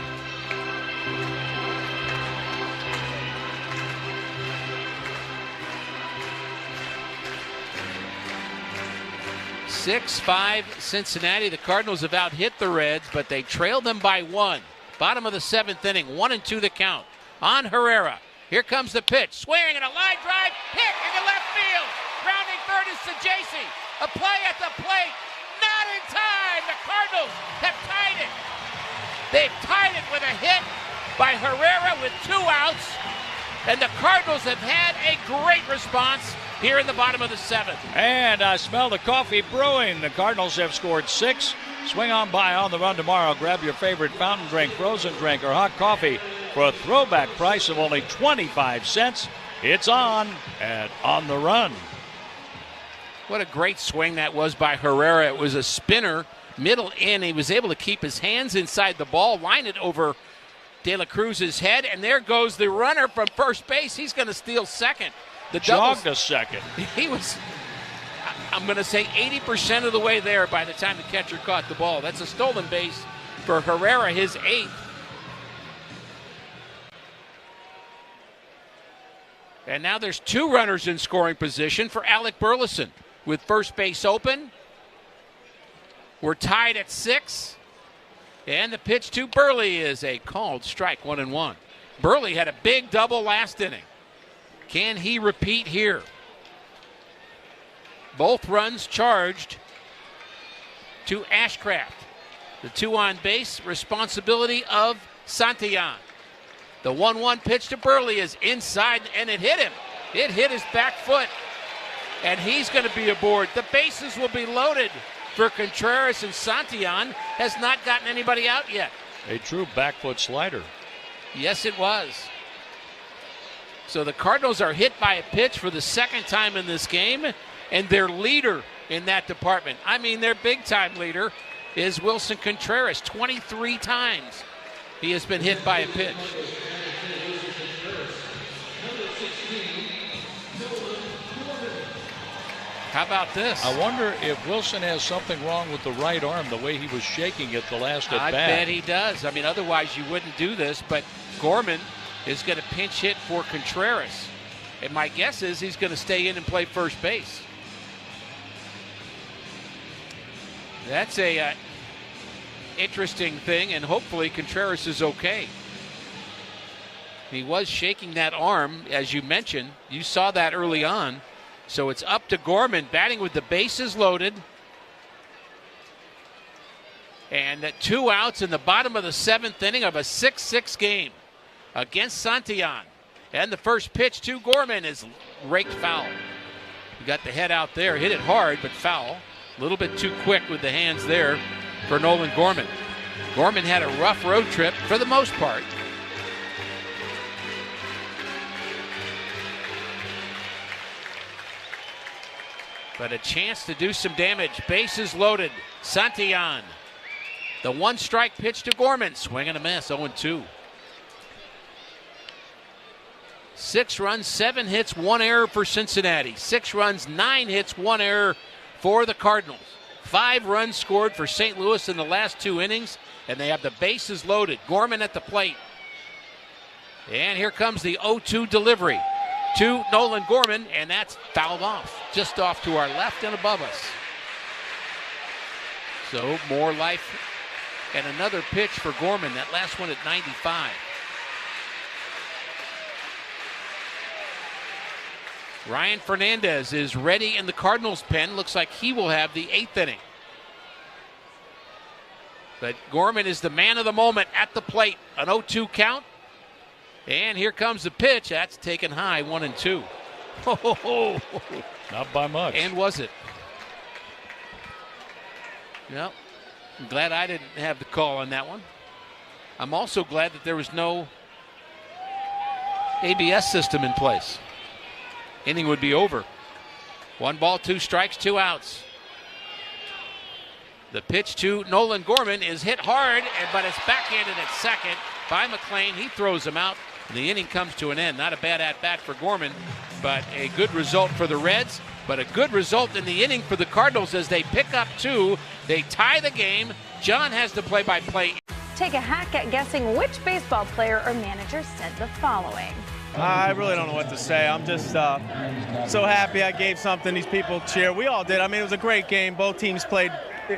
[SPEAKER 2] (6-5) Cincinnati. The Cardinals have out-hit the Reds, but they trailed them by 1. Bottom of the 7th inning. 1-2 the count. On Herrera. Here comes the pitch. Swing and a line drive. Hit into left field. Rounding third is Sajasi. A play at the plate. Not in time. The Cardinals have tied it. They've tied it with a hit by Herrera with 2 outs. And the Cardinals have had a great response here in the bottom of the 7th.
[SPEAKER 18] And I smell the coffee brewing. The Cardinals have scored 6. Swing on by On the Run tomorrow. Grab your favorite fountain drink, frozen drink, or hot coffee for a throwback price of only 25 cents. It's on at On the Run.
[SPEAKER 2] What a great swing that was by Herrera. It was a spinner, middle in. He was able to keep his hands inside the ball, line it over De La Cruz's head, and there goes the runner from first base. He's going to steal second. The
[SPEAKER 18] jogged a second.
[SPEAKER 2] He was, I'm going to say, 80% of the way there by the time the catcher caught the ball. That's a stolen base for Herrera, his 8th. And now there's 2 runners in scoring position for Alec Burleson with first base open. We're tied at 6. And the pitch to Burley is a called strike, 1-1. Burley had a big double last inning. Can he repeat here? Both runs charged to Ashcraft. The 2 on base, responsibility of Santillan. The 1-1 pitch to Burley is inside, and it hit him. It hit his back foot, and he's going to be aboard. The bases will be loaded for Contreras, and Santillan has not gotten anybody out yet.
[SPEAKER 18] A true back foot slider.
[SPEAKER 2] Yes, it was. So the Cardinals are hit by a pitch for the 2nd time in this game, and their leader in that department, I mean their big-time leader, is Wilson Contreras. 23 times he has been hit by a pitch. How about this?
[SPEAKER 18] I wonder if Wilson has something wrong with the right arm, the way he was shaking it the last at bat.
[SPEAKER 2] I bet he does. I mean, otherwise you wouldn't do this, but Gorman is going to pinch hit for Contreras. And my guess is he's going to stay in and play first base. That's a interesting thing, and hopefully Contreras is okay. He was shaking that arm, as you mentioned. You saw that early on. So it's up to Gorman, batting with the bases loaded. And 2 outs in the bottom of the 7th inning of a 6-6 game against Santillan. And the first pitch to Gorman is raked foul. He got the head out there, hit it hard, but foul. A little bit too quick with the hands there for Nolan Gorman. Gorman had a rough road trip for the most part. But a chance to do some damage. Bases loaded. Santillan. The one-strike pitch to Gorman. Swing and a miss. 0-2. 6 runs, 7 hits, 1 error for Cincinnati. 6 runs, 9 hits, 1 error for the Cardinals. 5 runs scored for St. Louis in the last 2 innings, and they have the bases loaded. Gorman at the plate. And here comes the 0-2 delivery to Nolan Gorman, and that's fouled off, just off to our left and above us. So more life and another pitch for Gorman, that last one at 95. Ryan Fernandez is ready in the Cardinals' pen. Looks like he will have the 8th inning. But Gorman is the man of the moment at the plate. An 0-2 count. And here comes the pitch. That's taken high, 1-2.
[SPEAKER 18] Not by much.
[SPEAKER 2] And was it? Well, I'm glad I didn't have the call on that one. I'm also glad that there was no ABS system in place. Inning would be over. 1 ball, 2 strikes, 2 outs. The pitch to Nolan Gorman is hit hard, but it's backhanded at second by McLean. He throws him out. The inning comes to an end. Not a bad at-bat for Gorman, but a good result for the Reds, but a good result in the inning for the Cardinals as they pick up 2. They tie the game. John has the play-by-play.
[SPEAKER 5] Take a hack at guessing which baseball player or manager said the following.
[SPEAKER 11] I really don't know what to say. I'm just so happy I gave something these people cheer. We all did. I mean, it was a great game. Both teams played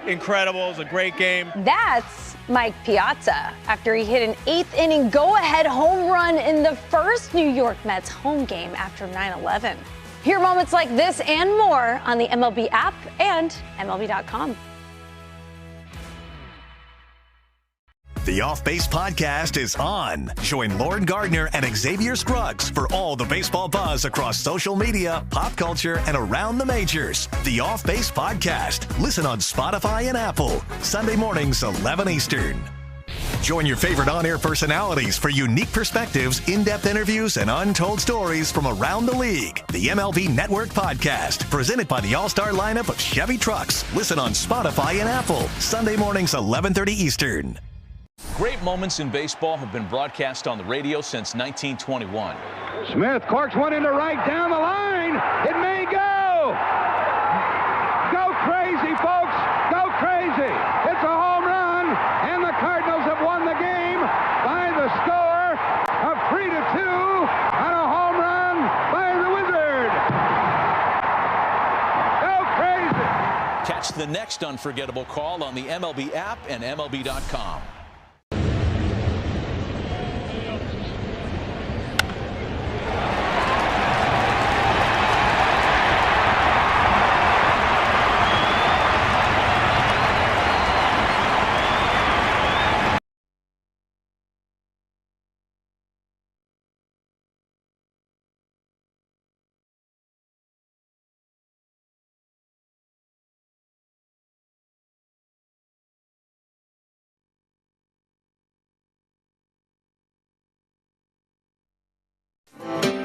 [SPEAKER 11] incredible. It was a great game.
[SPEAKER 5] That's Mike Piazza after he hit an 8th inning go-ahead home run in the first New York Mets home game after 9/11. Hear moments like this and more on the MLB app and MLB.com.
[SPEAKER 12] The Off Base Podcast is on. Join Lauren Gardner and Xavier Scruggs for all the baseball buzz across social media, pop culture, and around the majors. The Off Base Podcast. Listen on Spotify and Apple. Sunday mornings, 11 Eastern. Join your favorite on-air personalities for unique perspectives, in-depth interviews, and untold stories from around the league. The MLB Network Podcast, presented by the all-star lineup of Chevy trucks. Listen on Spotify and Apple. Sunday mornings, 11:30 Eastern.
[SPEAKER 15] Great moments in baseball have been broadcast on the radio since 1921.
[SPEAKER 13] Smith corks one into right down the line. It may go. Go crazy, folks. Go crazy. It's a home run, and the Cardinals have won the game by the score of 3-2 on a home run by the Wizard. Go crazy.
[SPEAKER 15] Catch the next unforgettable call on the MLB app and MLB.com.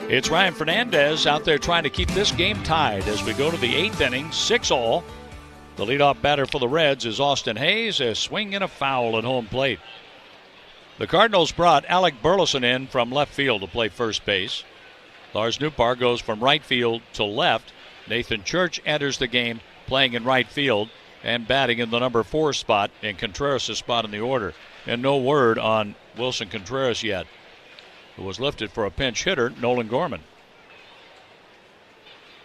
[SPEAKER 18] It's Ryan Fernandez out there trying to keep this game tied as we go to the 8th inning, 6-all. The leadoff batter for the Reds is Austin Hayes, a swing and a foul at home plate. The Cardinals brought Alec Burleson in from left field to play first base. Lars Nootbaar goes from right field to left. Nathan Church enters the game playing in right field and batting in the number 4 spot in Contreras' spot in the order. And no word on Wilson Contreras yet, who was lifted for a pinch hitter, Nolan Gorman.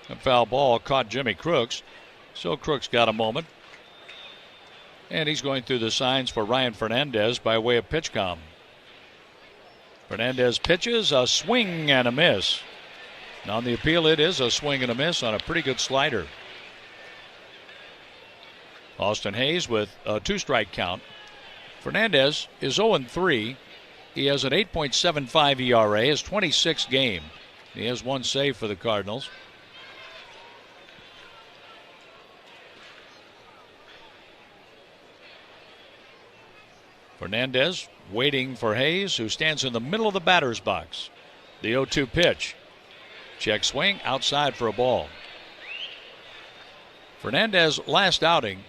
[SPEAKER 18] A foul ball caught Jimmy Crooks, so Crooks got a moment. And he's going through the signs for Ryan Fernandez by way of pitch count. Fernandez pitches, a swing and a miss. And on the appeal, it is a swing and a miss on a pretty good slider. Austin Hayes with a 2-strike count. Fernandez is 0-3. He has an 8.75 ERA, his 26th game. He has 1 save for the Cardinals. Fernandez waiting for Hayes, who stands in the middle of the batter's box. The 0-2 pitch. Check swing outside for a ball. Fernandez last outing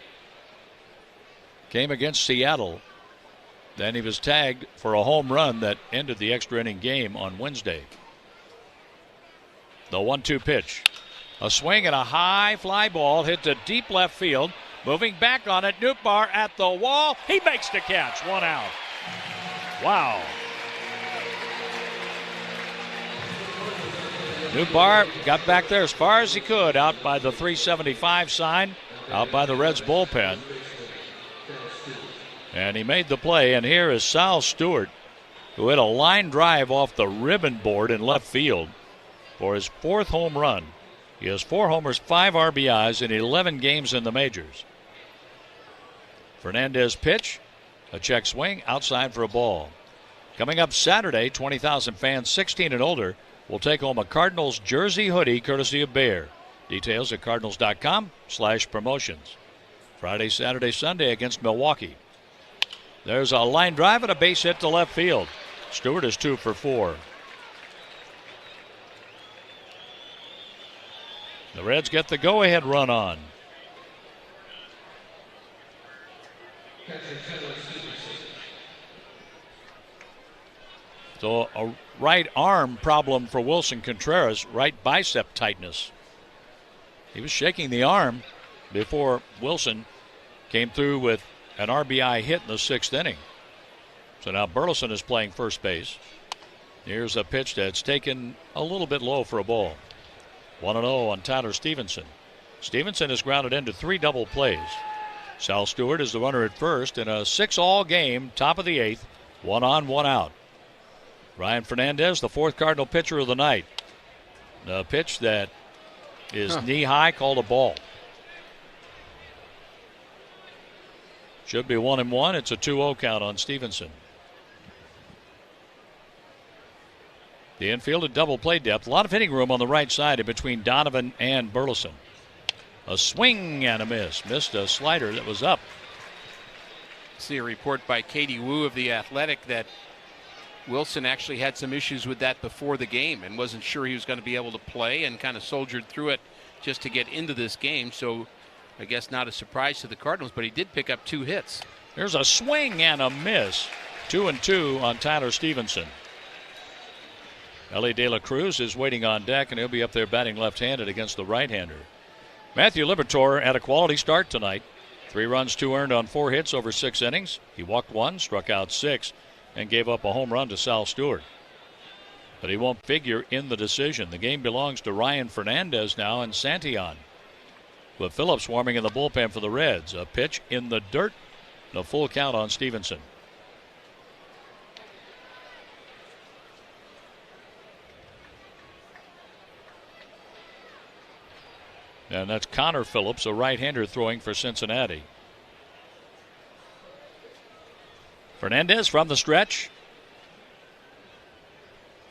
[SPEAKER 18] came against Seattle. Then he was tagged for a home run that ended the extra inning game on Wednesday. The 1-2 pitch. A swing and a high fly ball hit to deep left field. Moving back on it, Nootbaar at the wall. He makes the catch. 1 out. Wow. Nootbaar got back there as far as he could, out by the 375 sign, out by the Reds bullpen. And he made the play, and here is Sal Stewart, who hit a line drive off the ribbon board in left field for his 4th home run. He has 4 homers, 5 RBIs in 11 games in the majors. Fernandez pitch, a check swing, outside for a ball. Coming up Saturday, 20,000 fans 16 and older will take home a Cardinals jersey hoodie courtesy of Bayer. Details at cardinals.com/promotions. Friday, Saturday, Sunday against Milwaukee. There's a line drive and a base hit to left field. Stewart is 2 for 4. The Reds get the go-ahead run on. So a right arm problem for Wilson Contreras, right bicep tightness. He was shaking the arm before Wilson came through with an RBI hit in the 6th inning. So now Burleson is playing first base. Here's a pitch that's taken a little bit low for a ball. 1-0 on Tyler Stevenson. Stevenson is grounded into 3 double plays. Sal Stewart is the runner at first in a 6-all game, top of the 8th, 1 on, 1 out. Ryan Fernandez, the 4th Cardinal pitcher of the night. The pitch that is knee-high, called a ball. Should be 1-1. It's a 2-0 count on Stevenson. The infield at double play depth. A lot of hitting room on the right side in between Donovan and Burleson. A swing and a miss. Missed a slider that was up.
[SPEAKER 2] See a report by Katie Wu of The Athletic that Wilson actually had some issues with that before the game and wasn't sure he was going to be able to play and kind of soldiered through it just to get into this game. So I guess not a surprise to the Cardinals, but he did pick up 2 hits.
[SPEAKER 18] There's a swing and a miss. 2-2 on Tyler Stevenson. Ellie De La Cruz is waiting on deck, and he'll be up there batting left-handed against the right-hander. Matthew Liberatore had a quality start tonight. 3 runs, 2 earned on 4 hits over 6 innings. He walked 1, struck out 6, and gave up a home run to Sal Stewart. But he won't figure in the decision. The game belongs to Ryan Fernandez now and Santillan. With Phillips warming in the bullpen for the Reds. A pitch in the dirt. A full count on Stevenson. And that's Connor Phillips, a right-hander throwing for Cincinnati. Fernandez from the stretch.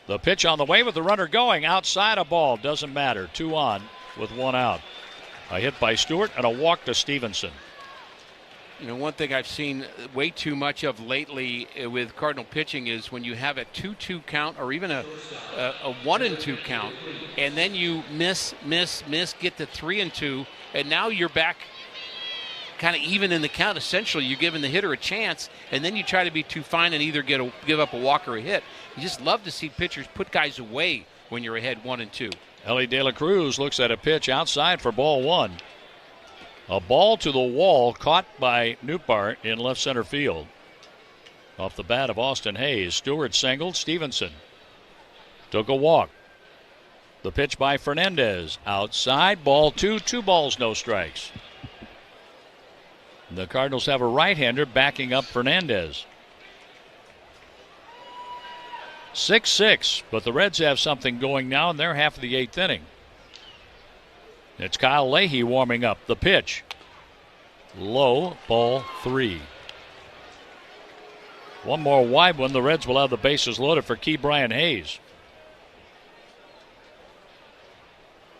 [SPEAKER 18] The pitch on the way with the runner going. Outside, a ball. Doesn't matter. 2 on with 1 out. A hit by Stewart and a walk to Stevenson.
[SPEAKER 2] You know, one thing I've seen way too much of lately with Cardinal pitching is when you have a 2-2 count or even a 1-2 count, and then you miss, get to 3-2, and now you're back kind of even in the count. Essentially, you're giving the hitter a chance, and then you try to be too fine and either give up a walk or a hit. You just love to see pitchers put guys away when you're ahead 1-2.
[SPEAKER 18] Ellie De La Cruz looks at a pitch outside for ball 1. A ball to the wall caught by Nootbaar in left center field. Off the bat of Austin Hayes. Stewart singled. Stevenson took a walk. The pitch by Fernandez. Outside, ball 2. 2 balls, no strikes. The Cardinals have a right-hander backing up Fernandez. 6-6, but the Reds have something going now in their half of the 8th inning. It's Kyle Leahy warming up. The pitch. Low, ball 3. One more wide one. The Reds will have the bases loaded for Key Brian Hayes.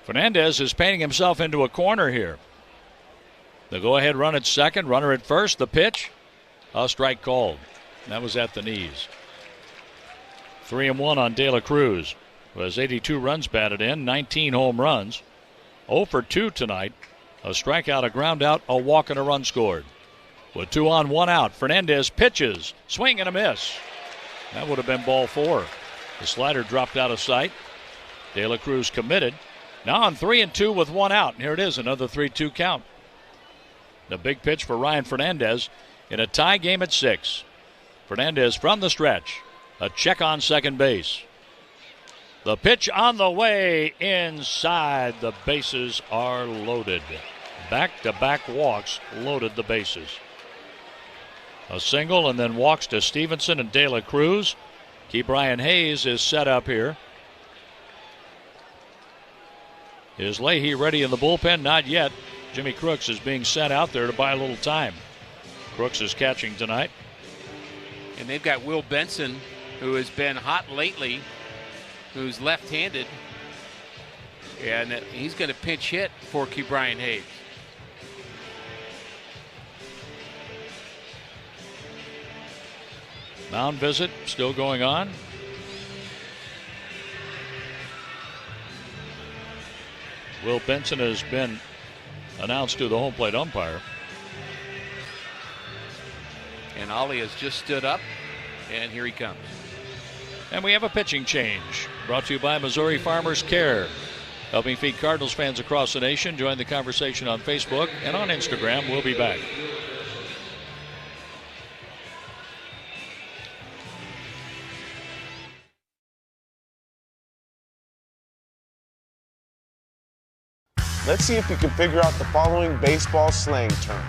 [SPEAKER 18] Fernandez is painting himself into a corner here. The go-ahead run at second, runner at first. The pitch. A strike called. That was at the knees. 3-1 on De La Cruz, who has 82 runs batted in, 19 home runs. 0 for 2 tonight. A strikeout, a ground out, a walk, and a run scored. With 2 on, 1 out, Fernandez pitches, swing and a miss. That would have been ball 4. The slider dropped out of sight. De La Cruz committed. Now on 3-2 with 1 out. And here it is, another 3-2 count. The big pitch for Ryan Fernandez in a tie game at 6. Fernandez from the stretch. A check on second base. The pitch on the way inside. The bases are loaded. Back-to-back walks loaded the bases. A single and then walks to Stevenson and De La Cruz. Ke'Bryan Hayes is set up here. Is Leahy ready in the bullpen? Not yet. Jimmy Crooks is being sent out there to buy a little time. Crooks is catching tonight.
[SPEAKER 2] And they've got Will Benson, who has been hot lately, who's left-handed. And he's going to pinch hit for Ke'Bryan Hayes.
[SPEAKER 18] Mound visit still going on. Will Benson has been announced to the home plate umpire.
[SPEAKER 2] And Ollie has just stood up, and here he comes.
[SPEAKER 18] And we have a pitching change. Brought to you by Missouri Farmers Care. Helping feed Cardinals fans across the nation. Join the conversation on Facebook and on Instagram. We'll be back.
[SPEAKER 19] Let's see if you can figure out the following baseball slang term.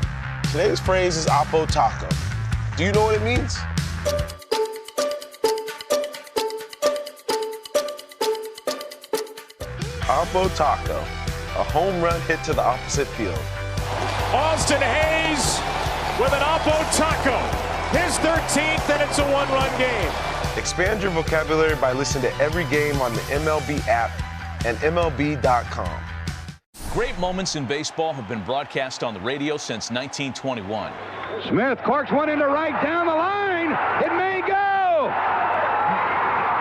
[SPEAKER 19] Today's phrase is Oppo Taco. Do you know what it means? Oppo Taco, a home run hit to the opposite field.
[SPEAKER 7] Austin Hayes with an Oppo Taco. His 13th, and it's a one-run game.
[SPEAKER 19] Expand your vocabulary by listening to every game on the MLB app and MLB.com.
[SPEAKER 15] Great moments in baseball have been broadcast on the radio since 1921.
[SPEAKER 13] Smith corks one into right down the line. It may go.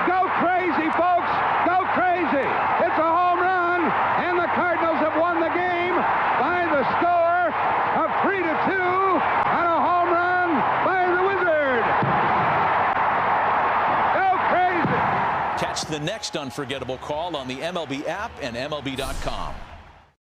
[SPEAKER 13] Go crazy, folks. Go crazy. It's a home run, and the Cardinals have won the game by the score of 3-2 on a home run by the Wizard. Go crazy.
[SPEAKER 15] Catch the next unforgettable call on the MLB app and MLB.com.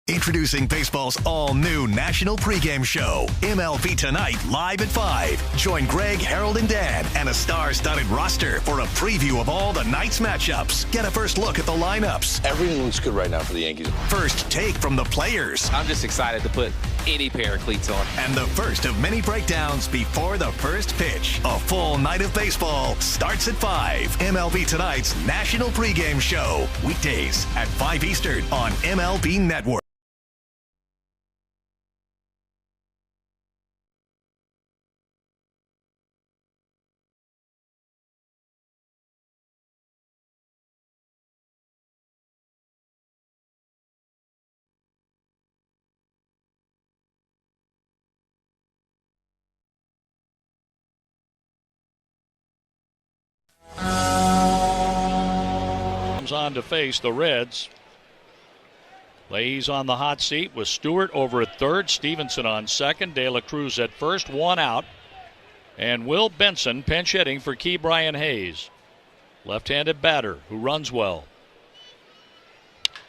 [SPEAKER 12] Introducing baseball's all-new national pregame show, MLB Tonight, live at 5. Join Greg, Harold, and Dan, and a star-studded roster for a preview of all the night's matchups. Get a first look at the lineups.
[SPEAKER 14] Everything looks good right now for the Yankees.
[SPEAKER 12] First take from the players.
[SPEAKER 14] I'm just excited to put any pair of cleats on.
[SPEAKER 12] And the first of many breakdowns before the first pitch. A full night of baseball starts at 5. MLB Tonight's national pregame show. Weekdays at 5 Eastern on MLB Network.
[SPEAKER 18] On to face the Reds. Leahy's on the hot seat with Stewart over at third, Stevenson on second, De La Cruz at first, 1 out. And Will Benson pinch hitting for Ke'Bryan Hayes. Left-handed batter who runs well.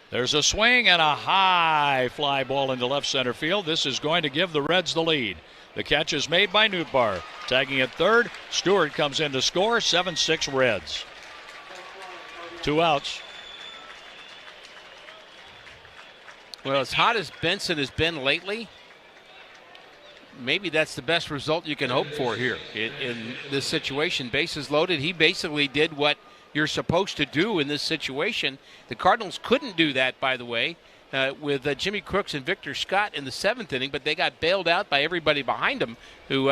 [SPEAKER 18] There's a swing and a high fly ball into left center field. This is going to give the Reds the lead. The catch is made by Nootbaar. Tagging at third, Stewart comes in to score, 7-6 Reds. 2 outs.
[SPEAKER 2] Well, as hot as Benson has been lately, maybe that's the best result you can hope for here in this situation. Bases loaded. He basically did what you're supposed to do in this situation. The Cardinals couldn't do that, by the way, with Jimmy Crooks and Victor Scott in the 7th inning, but they got bailed out by everybody behind them who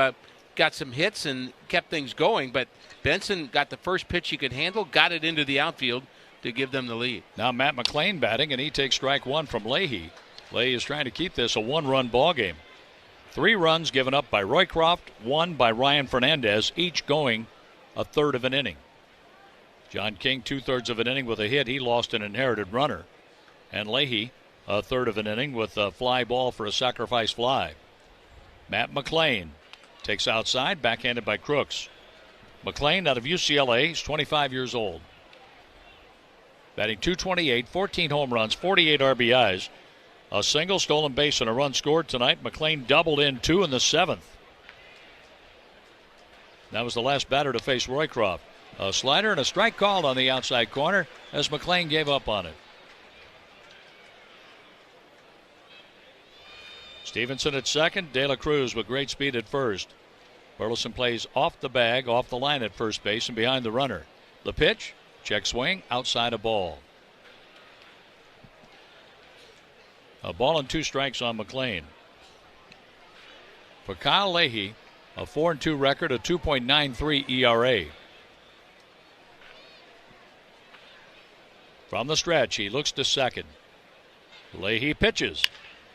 [SPEAKER 2] got some hits and kept things going. But Benson got the first pitch he could handle, got it into the outfield to give them the lead.
[SPEAKER 18] Now Matt McLean batting, and he takes strike 1 from Leahy. Leahy is trying to keep this a 1-run ball game. 3 runs given up by Roycroft, 1 by Ryan Fernandez, each going a third of an inning. John King, 2/3 of an inning with a hit. He lost an inherited runner. And Leahy, a third of an inning with a fly ball for a sacrifice fly. Matt McLean takes outside, backhanded by Crooks. McLean out of UCLA, he's 25 years old. Batting .228, 14 home runs, 48 RBIs. A single, stolen base, and a run scored tonight. McLean doubled in 2 in the 7th. That was the last batter to face Roycroft. A slider and a strike called on the outside corner as McLean gave up on it. Stevenson at second, De La Cruz with great speed at first. Burleson plays off the bag, off the line at first base and behind the runner. The pitch, check swing, outside a ball. A ball and 2 strikes on McLean. For Kyle Leahy, a 4-2 record, a 2.93 ERA. From the stretch, he looks to second. Leahy pitches.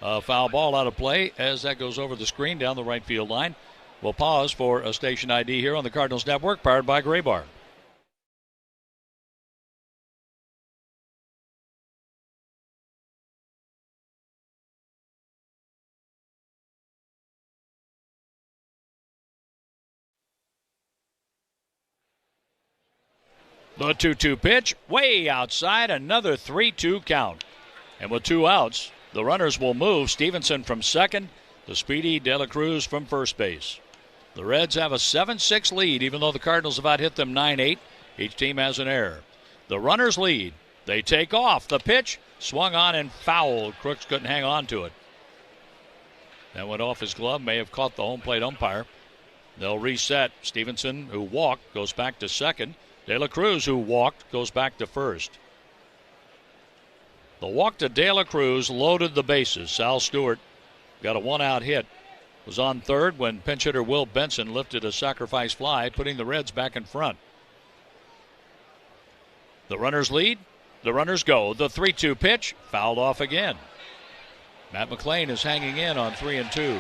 [SPEAKER 18] A foul ball out of play as that goes over the screen down the right field line. We'll pause for a station ID here on the Cardinals Network, powered by Gray Bar. The 2-2 pitch, way outside, another 3-2 count. And with 2 outs, the runners will move. Stevenson from second, the speedy De La Cruz from first base. The Reds have a 7-6 lead, even though the Cardinals have outhit them 9-8. Each team has an error. The runners lead. They take off. The pitch swung on and fouled. Crooks couldn't hang on to it. That went off his glove, may have caught the home plate umpire. They'll reset. Stevenson, who walked, goes back to second. De La Cruz, who walked, goes back to first. The walk to De La Cruz loaded the bases. Sal Stewart got a 1-out hit. Was on third when pinch hitter Will Benson lifted a sacrifice fly, putting the Reds back in front. The runners lead. The runners go. The 3-2 pitch fouled off again. Matt McLean is hanging in on 3-2.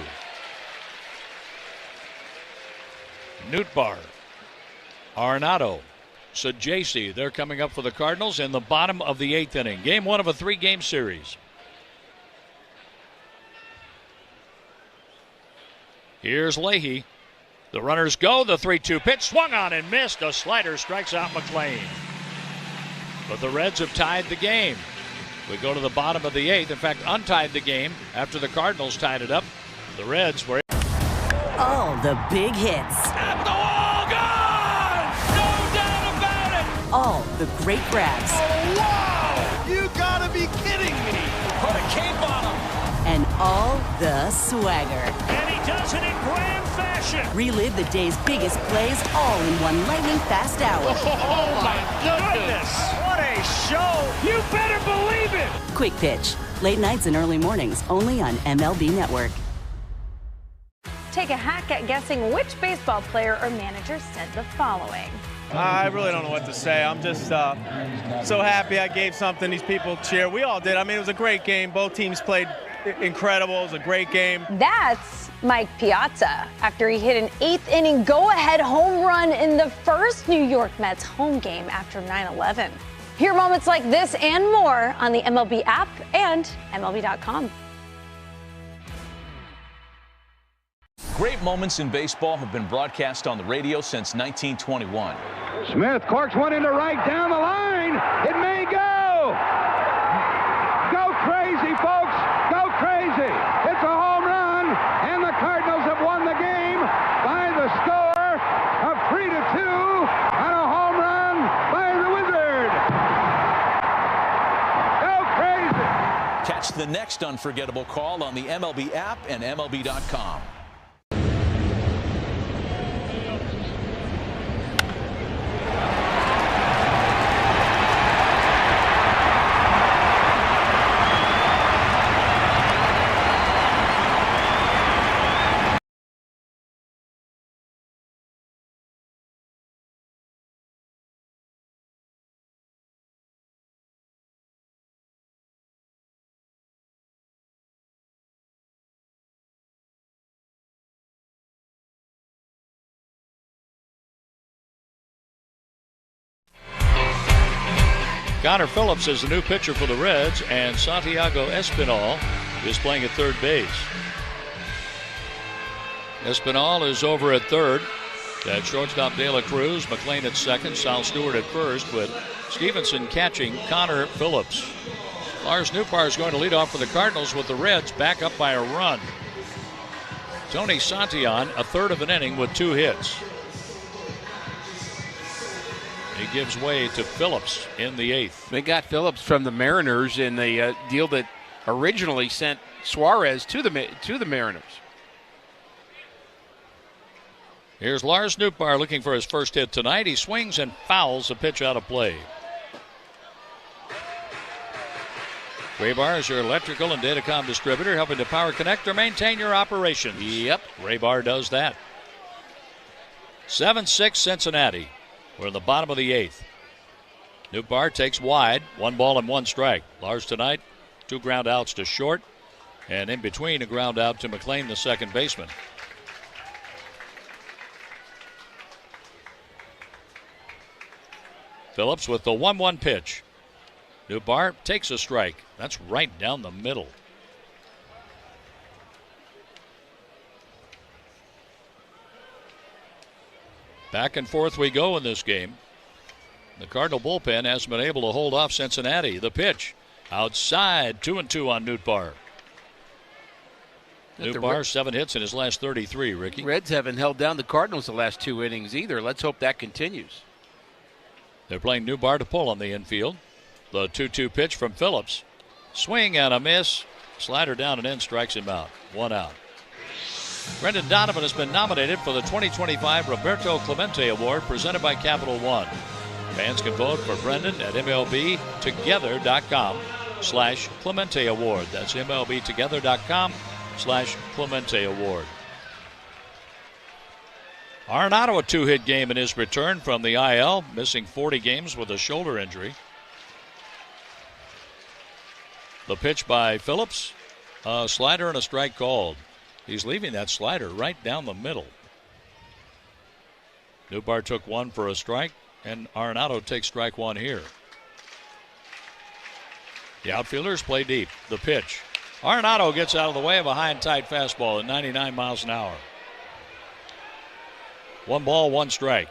[SPEAKER 18] Nootbaar, Arenado, Sajasi, they're coming up for the Cardinals in the bottom of the 8th inning. Game 1 of a 3-game series. Here's Leahy. The runners go. The 3-2 pitch swung on and missed. A slider strikes out McLean. But the Reds have tied the game. We go to the bottom of the 8th. In fact, untied the game after the Cardinals tied it up. The Reds were.
[SPEAKER 6] All the big hits.
[SPEAKER 7] At the wall, gone! No doubt about it!
[SPEAKER 6] All the great grabs.
[SPEAKER 7] Oh, wow! You gotta be kidding me! Put a cape on him!
[SPEAKER 6] And all the swagger.
[SPEAKER 7] And he does it in grand fashion!
[SPEAKER 6] Relive the day's biggest plays all in one lightning-fast hour.
[SPEAKER 7] Oh, my goodness! What a show! You better believe it!
[SPEAKER 6] Quick Pitch. Late nights and early mornings, only on MLB Network.
[SPEAKER 5] Take a hack at guessing which baseball player or manager said the following.
[SPEAKER 11] I really don't know what to say. I'm just so happy I gave something these people cheer. We all did. I mean, it was a great game. Both teams played incredible. It was a great game.
[SPEAKER 5] That's Mike Piazza after he hit an 8th inning go-ahead home run in the first New York Mets home game after 9/11. Hear moments like this and more on the MLB app and MLB.com.
[SPEAKER 15] Great moments in baseball have been broadcast on the radio since 1921.
[SPEAKER 13] Smith corks one into right down the line. It may go. Go crazy, folks. Go crazy. It's a home run, and the Cardinals have won the game by the score of 3-2 on a home run by the Wizard. Go crazy.
[SPEAKER 15] Catch the next unforgettable call on the MLB app and MLB.com.
[SPEAKER 18] Connor Phillips is the new pitcher for the Reds, and Santiago Espinal is playing at third base. Espinal is over at third. At shortstop, De La Cruz. McLean at second. Sal Stewart at first, with Stevenson catching Connor Phillips. Lars Nootbaar is going to lead off for the Cardinals, with the Reds back up by a run. Tony Santillan, a third of an inning with 2 hits. He gives way to Phillips in the 8th.
[SPEAKER 2] They got Phillips from the Mariners in the deal that originally sent Suarez to the Mariners.
[SPEAKER 18] Here's Lars Nootbaar looking for his first hit tonight. He swings and fouls a pitch out of play. Graybar is your electrical and datacom distributor, helping to power, connect, or maintain your operations.
[SPEAKER 2] Yep.
[SPEAKER 18] Graybar does that. 7-6 Cincinnati. We're in the bottom of the 8th. Nootbaar takes wide. 1 ball and 1 strike. Lars tonight, 2 ground outs to short. And in between, a ground out to McLean, the second baseman. Phillips with the 1-1 pitch. Nootbaar takes a strike. That's right down the middle. Back and forth we go in this game. The Cardinal bullpen hasn't been able to hold off Cincinnati. The pitch outside, 2-2 on Nootbaar. Nootbaar, 7 hits in his last 33, Ricky.
[SPEAKER 2] Reds haven't held down the Cardinals the last 2 innings either. Let's hope that continues.
[SPEAKER 18] They're playing Nootbaar to pull on the infield. The 2-2 pitch from Phillips. Swing and a miss. Slider down and in, strikes him out. 1 out. Brendan Donovan has been nominated for the 2025 Roberto Clemente Award presented by Capital One. Fans can vote for Brendan at MLBtogether.com/Clemente Award. That's MLBtogether.com/Clemente Award. Arenado, a 2-hit game in his return from the IL, missing 40 games with a shoulder injury. The pitch by Phillips, a slider and a strike called. He's leaving that slider right down the middle. Nootbaar took 1 for a strike, and Arenado takes strike 1 here. The outfielders play deep. The pitch. Arenado gets out of the way of a high and tight fastball at 99 miles an hour. 1 ball, 1 strike.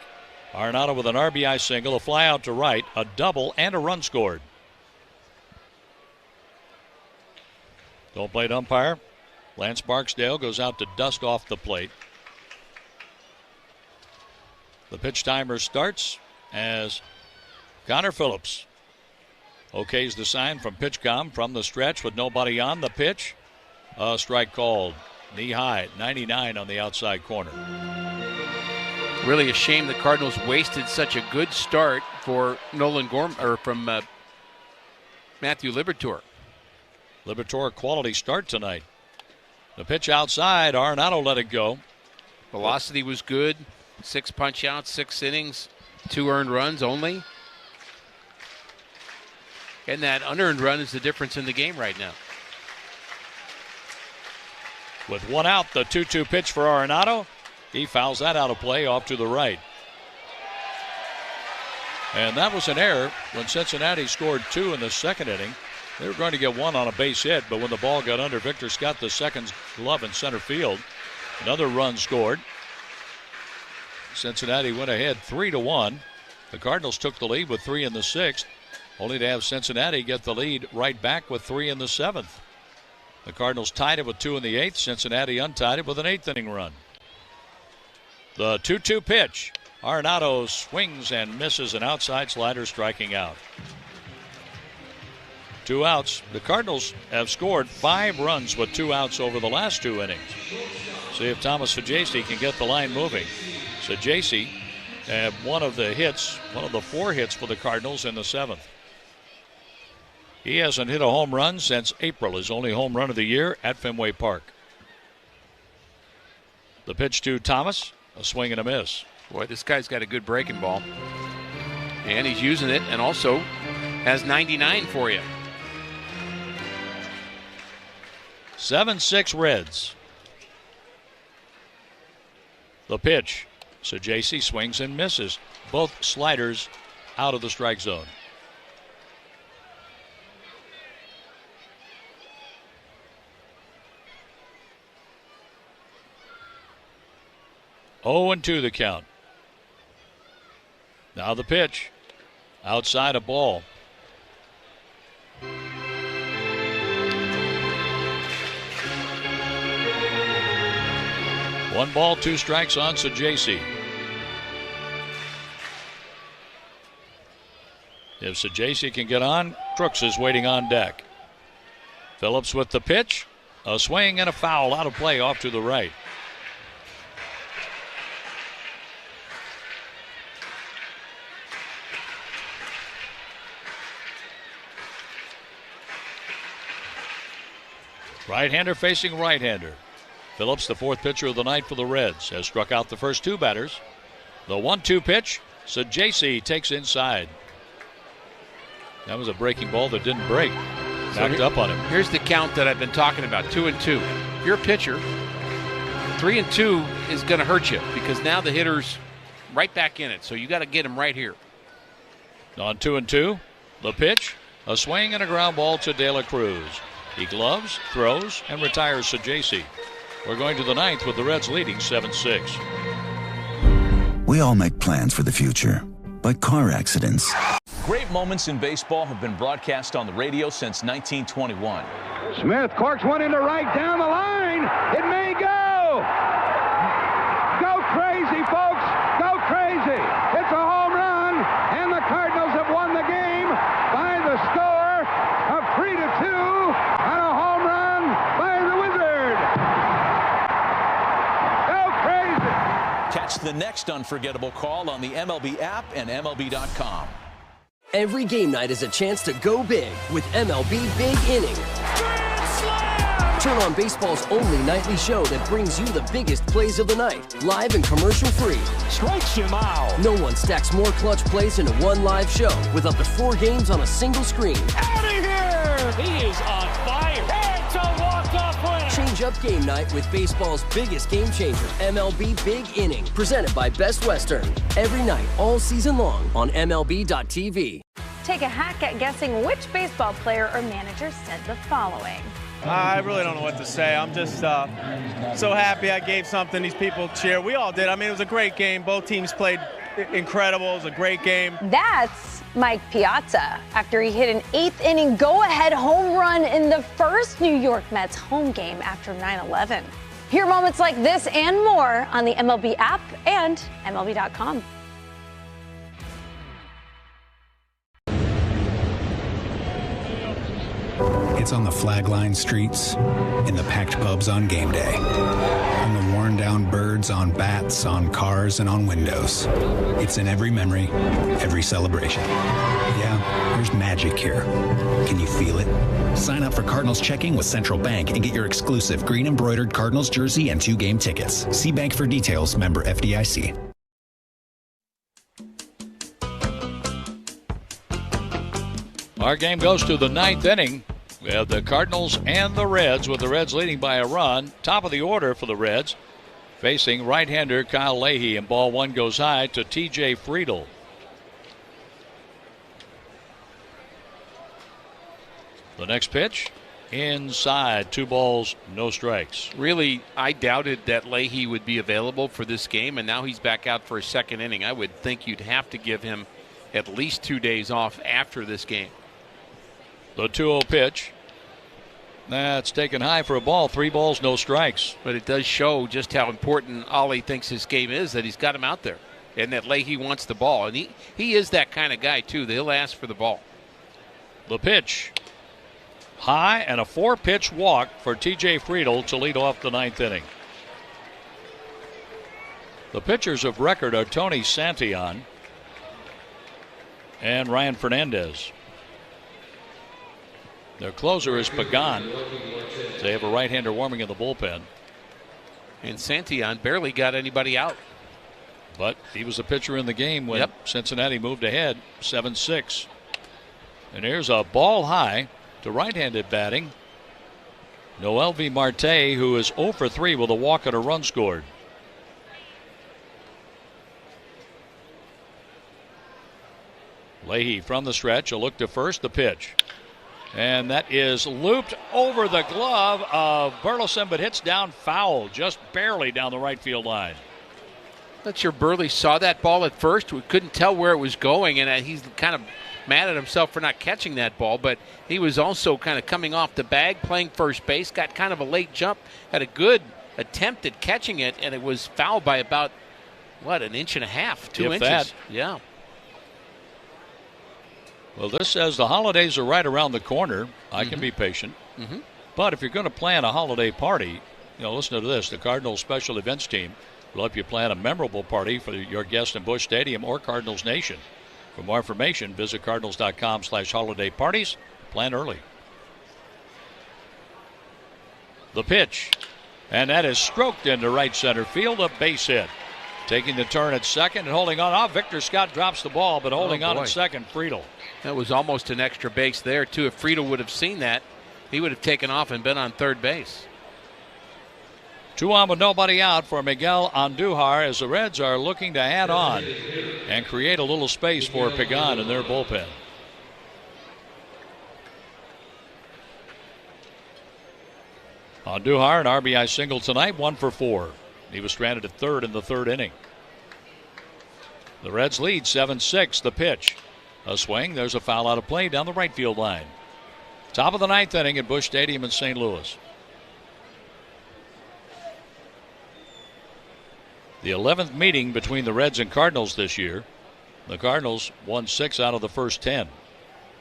[SPEAKER 18] Arenado with an RBI single, a fly out to right, a double, and a run scored. Don't plate umpire. Lance Barksdale goes out to dust off the plate. The pitch timer starts as Connor Phillips okays the sign from PitchCom from the stretch with nobody on. The pitch. A strike called. Knee high, 99 on the outside corner.
[SPEAKER 2] Really a shame the Cardinals wasted such a good start for Nolan Gorman, or from Matthew Liberatore.
[SPEAKER 18] Liberatore, quality start tonight. The pitch outside, Arenado let it go.
[SPEAKER 2] Velocity was good. 6 punch outs, 6 innings, 2 earned runs only. And that unearned run is the difference in the game right now.
[SPEAKER 18] With 1 out, the 2-2 pitch for Arenado. He fouls that out of play off to the right. And that was an error when Cincinnati scored 2 in the second inning. They were going to get 1 on a base hit, but when the ball got under Victor Scott II's glove in center field, another run scored. Cincinnati went ahead 3-1. The Cardinals took the lead with 3 in the 6th, only to have Cincinnati get the lead right back with 3 in the 7th. The Cardinals tied it with 2 in the 8th. Cincinnati untied it with an 8th inning run. The 2-2 pitch. Arenado swings and misses an outside slider, striking out. 2 outs. The Cardinals have scored 5 runs with 2 outs over the last 2 innings. See if Thomas Saggese can get the line moving. Saggese had one of the 4 hits for the Cardinals in the 7th. He hasn't hit a home run since April, his only home run of the year at Fenway Park. The pitch to Thomas, a swing and a miss.
[SPEAKER 2] Boy, this guy's got a good breaking ball. And he's using it, and also has 99 for you.
[SPEAKER 18] 7-6 Reds. The pitch. Saggese swings and misses. Both sliders out of the strike zone. 0-2 the count. Now the pitch. Outside a ball. One ball, 2 strikes on Sajaci. If Sajaci can get on, Crooks is waiting on deck. Phillips with the pitch. A swing and a foul out of play off to the right. Right-hander facing right-hander. Phillips, the 4th pitcher of the night for the Reds, has struck out the first 2 batters. The 1-2 pitch, Sajaci takes inside. That was a breaking ball that didn't break. Backed up on him.
[SPEAKER 2] Here's the count that I've been talking about, 2-2. If you're a pitcher, 3-2 is going to hurt you because now the hitter's right back in it. So you got to get him right here.
[SPEAKER 18] On 2-2, the pitch, a swing and a ground ball to De La Cruz. He gloves, throws, and retires Sajaci. We're going to the 9th with the Reds leading 7-6.
[SPEAKER 16] We all make plans for the future, but car accidents.
[SPEAKER 15] Great moments in baseball have been broadcast on the radio since 1921.
[SPEAKER 13] Smith corks one into right down the line. It may go. Go crazy, folks. Go crazy. It's a home run, and the Cardinals have won the game by the score of 3-2 on a home run by the Wizard. Go crazy.
[SPEAKER 15] Catch the next unforgettable call on the MLB app and MLB.com.
[SPEAKER 9] Every game night is a chance to go big with MLB Big Inning. Turn on baseball's only nightly show that brings you the biggest plays of the night, live and commercial-free.
[SPEAKER 7] Strikes him out.
[SPEAKER 9] No one stacks more clutch plays into one live show with up to 4 games on a single screen.
[SPEAKER 7] Out of here! He is on fire. It's a walk-off winner.
[SPEAKER 9] Change up game night with baseball's biggest game changer, MLB Big Inning, presented by Best Western. Every night, all season long on MLB.tv.
[SPEAKER 5] Take a hack at guessing which baseball player or manager said the following.
[SPEAKER 11] I really don't know what to say. I'm just so happy I gave something these people cheer. We all did. I mean, it was a great game. Both teams played incredible. It was a great game.
[SPEAKER 5] That's Mike Piazza after he hit an 8th inning go-ahead home run in the first New York Mets home game after 9/11. Hear moments like this and more on the MLB app and MLB.com.
[SPEAKER 17] It's on the flag-lined streets, in the packed pubs on game day, on the worn-down birds on bats, on cars, and on windows. It's in every memory, every celebration. Yeah, there's magic here. Can you feel it? Sign up for Cardinals checking with Central Bank and get your exclusive green embroidered Cardinals jersey and 2 game tickets. See Bank for details, member FDIC.
[SPEAKER 18] Our game goes to the 9th inning. We have the Cardinals and the Reds, with the Reds leading by a run. Top of the order for the Reds, facing right-hander Kyle Leahy, and ball 1 goes high to T.J. Friedl. The next pitch, inside, 2 balls, no strikes.
[SPEAKER 2] Really, I doubted that Leahy would be available for this game, and now he's back out for a 2nd inning. I would think you'd have to give him at least 2 days off after this game.
[SPEAKER 18] The 2-0 pitch. That's taken high for a ball. 3 balls, no strikes.
[SPEAKER 2] But it does show just how important Ollie thinks his game is, that he's got him out there and that Leahy wants the ball. And he is that kind of guy, too. He'll ask for the ball.
[SPEAKER 18] The pitch. High, and a 4-pitch walk for T.J. Friedl to lead off the 9th inning. The pitchers of record are Tony Santillan and Ryan Fernandez. Their closer is Pagan. They have a right-hander warming in the bullpen.
[SPEAKER 2] And Santillan barely got anybody out.
[SPEAKER 18] But he was the pitcher in the game when Cincinnati moved ahead 7-6. And here's a ball high to right-handed batting. Noelvi Marte, who is 0 for 3 with a walk and a run scored. Leahy from the stretch, a look to first, the pitch. And that is looped over the glove of Burleson, but hits down foul, just barely down the right field line.
[SPEAKER 2] Not sure Burley saw that ball at first. We couldn't tell where it was going, and he's kind of mad at himself for not catching that ball, but he was also kind of coming off the bag, playing first base, got kind of a late jump, had a good attempt at catching it, and it was fouled by about, an inch and a half, 2 inches.
[SPEAKER 18] That.
[SPEAKER 2] Yeah.
[SPEAKER 18] Well, this says the holidays are right around the corner. I can be patient.
[SPEAKER 2] Mm-hmm.
[SPEAKER 18] But if you're going to plan a holiday party, listen to this. The Cardinals special events team will help you plan a memorable party for your guests in Busch Stadium or Cardinals Nation. For more information, visit cardinals.com/holiday parties. Plan early. The pitch. And that is stroked into right center field, a base hit. Taking the turn at second and holding on. Victor Scott drops the ball, but holding on at second, Friedel.
[SPEAKER 2] That was almost an extra base there, too. If Friedel would have seen that, he would have taken off and been on third base.
[SPEAKER 18] 2 on with nobody out for Miguel Andujar as the Reds are looking to add on and create a little space for Pagan in their bullpen. Andujar, an RBI single tonight, 1 for 4. He was stranded at third in the third inning. The Reds lead 7-6. The pitch. A swing. There's a foul out of play down the right field line. Top of the ninth inning at Busch Stadium in St. Louis. The 11th meeting between the Reds and Cardinals this year. The Cardinals won 6 out of the first 10,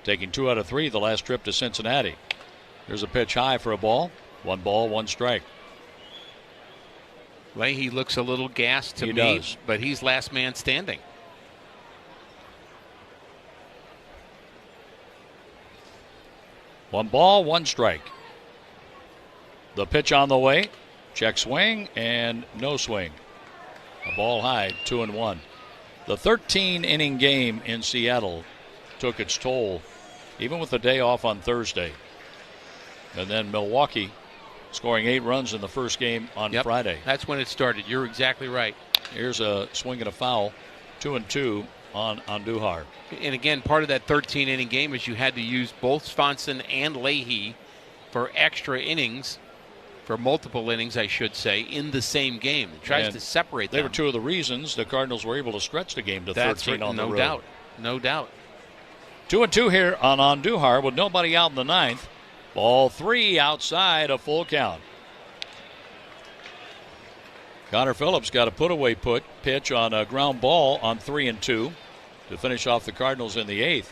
[SPEAKER 18] taking 2 out of 3 the last trip to Cincinnati. There's a pitch high for a ball. 1 ball, 1 strike.
[SPEAKER 2] Leahy looks a little gassed to me,
[SPEAKER 18] does.
[SPEAKER 2] But he's last man standing.
[SPEAKER 18] One ball, 1 strike. The pitch on the way. Check swing and no swing. A ball high, 2-1. The 13-inning game in Seattle took its toll, even with the day off on Thursday. And then Milwaukee scoring 8 runs in the first game on Friday.
[SPEAKER 2] That's when it started. You're exactly right.
[SPEAKER 18] Here's a swing and a foul, 2-2 on Andujar.
[SPEAKER 2] And again, part of that 13-inning game is you had to use both Swanson and Leahy for extra innings, for multiple innings, I should say, in the same game. It tries to separate them.
[SPEAKER 18] They were 2 of the reasons the Cardinals were able to stretch the game to 13 on the road.
[SPEAKER 2] No doubt. No doubt.
[SPEAKER 18] 2-2 here on Andujar with nobody out in the ninth. Ball 3 outside, a full count. Connor Phillips got a put-away pitch on a ground ball on 3-2 to finish off the Cardinals in the 8th.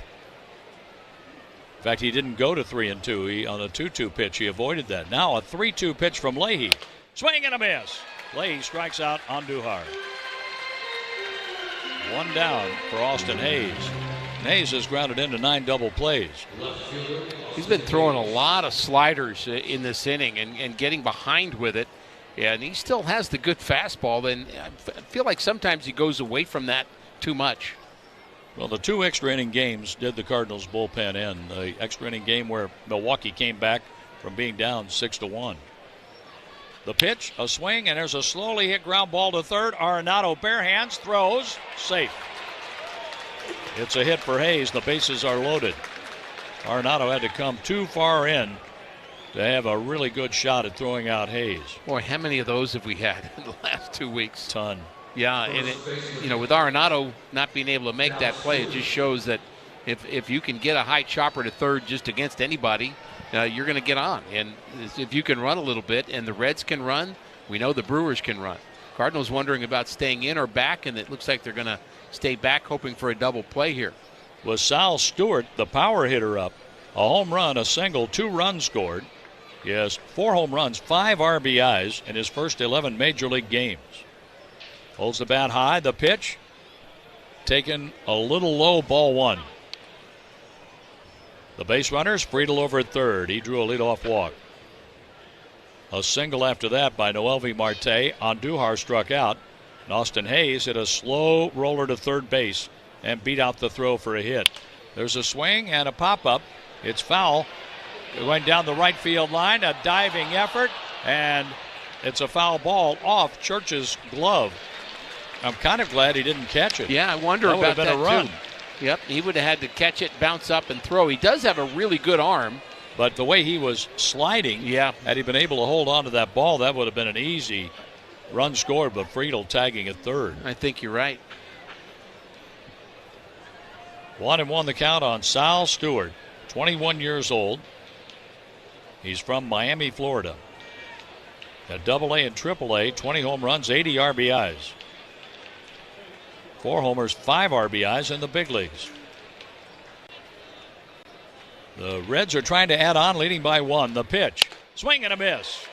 [SPEAKER 18] In fact, he didn't go to 3-2. On a 2-2 pitch, he avoided that. Now a 3-2 pitch from Leahy. Swing and a miss. Leahy strikes out Andujar. 1 down for Austin Hayes. Hayes has grounded into 9 double plays.
[SPEAKER 2] He's been throwing a lot of sliders in this inning and getting behind with it. Yeah, and he still has the good fastball. And I feel like sometimes he goes away from that too much.
[SPEAKER 18] Well, the 2 extra inning games did the Cardinals bullpen in. The extra inning game where Milwaukee came back from being down 6-1. The pitch, a swing, and there's a slowly hit ground ball to third. Arenado bare hands, throws, safe. It's a hit for Hayes. The bases are loaded. Arenado had to come too far in to have a really good shot at throwing out Hayes.
[SPEAKER 2] Boy, how many of those have we had in the last 2 weeks?
[SPEAKER 18] Ton.
[SPEAKER 2] Yeah, and with Arenado not being able to make that play, it just shows that if you can get a high chopper to third just against anybody, you're going to get on. And if you can run a little bit, and the Reds can run, we know the Brewers can run. Cardinals wondering about staying in or back, and it looks like they're going to stay back, hoping for a double play here.
[SPEAKER 18] Was Sal Stewart, the power hitter, up? A home run, a single, 2 runs scored. He has 4 home runs, 5 RBIs in his first 11 major league games. Holds the bat high. The pitch taken a little low, ball 1. The base runners, Friedel over at third. He drew a leadoff walk. A single after that by Noelvi Marte. Andujar struck out. And Austin Hayes hit a slow roller to third base and beat out the throw for a hit. There's a swing and a pop-up. It's foul. Going down the right field line, a diving effort, and it's a foul ball off Church's glove. I'm kind of glad he didn't catch it.
[SPEAKER 2] Yeah, I wonder
[SPEAKER 18] that
[SPEAKER 2] about
[SPEAKER 18] would have
[SPEAKER 2] that
[SPEAKER 18] been a run.
[SPEAKER 2] Too. Yep, he would have had to catch it, bounce up, and throw. He does have a really good arm.
[SPEAKER 18] But the way he was sliding, had he been able to hold on to that ball, that would have been an easy run scored, but Friedel tagging at third.
[SPEAKER 2] I think you're right.
[SPEAKER 18] 1-1 the count on Sal Stewart, 21 years old. He's from Miami, Florida. At AA and AAA, 20 home runs, 80 RBIs. 4 homers, 5 RBIs in the big leagues. The Reds are trying to add on, leading by 1. The pitch, swing and a miss.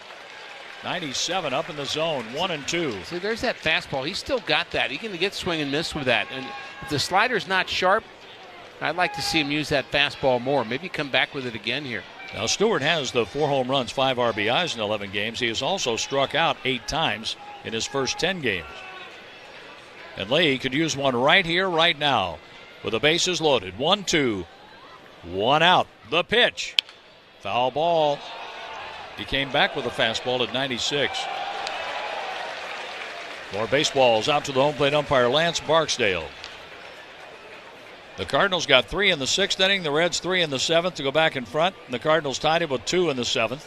[SPEAKER 18] 97 up in the zone, 1-2.
[SPEAKER 2] See, there's that fastball. He's still got that. He can get swing and miss with that. And if the slider's not sharp, I'd like to see him use that fastball more. Maybe come back with it again here.
[SPEAKER 18] Now, Stewart has the 4 home runs, 5 RBIs in 11 games. He has also struck out 8 times in his first 10 games. And Leahy could use one right here, right now, with the bases loaded. 1-2, 1 out. The pitch, foul ball. He came back with a fastball at 96. More baseballs out to the home plate umpire, Lance Barksdale. The Cardinals got 3 in the 6th inning. The Reds 3 in the 7th to go back in front. And the Cardinals tied it with 2 in the 7th.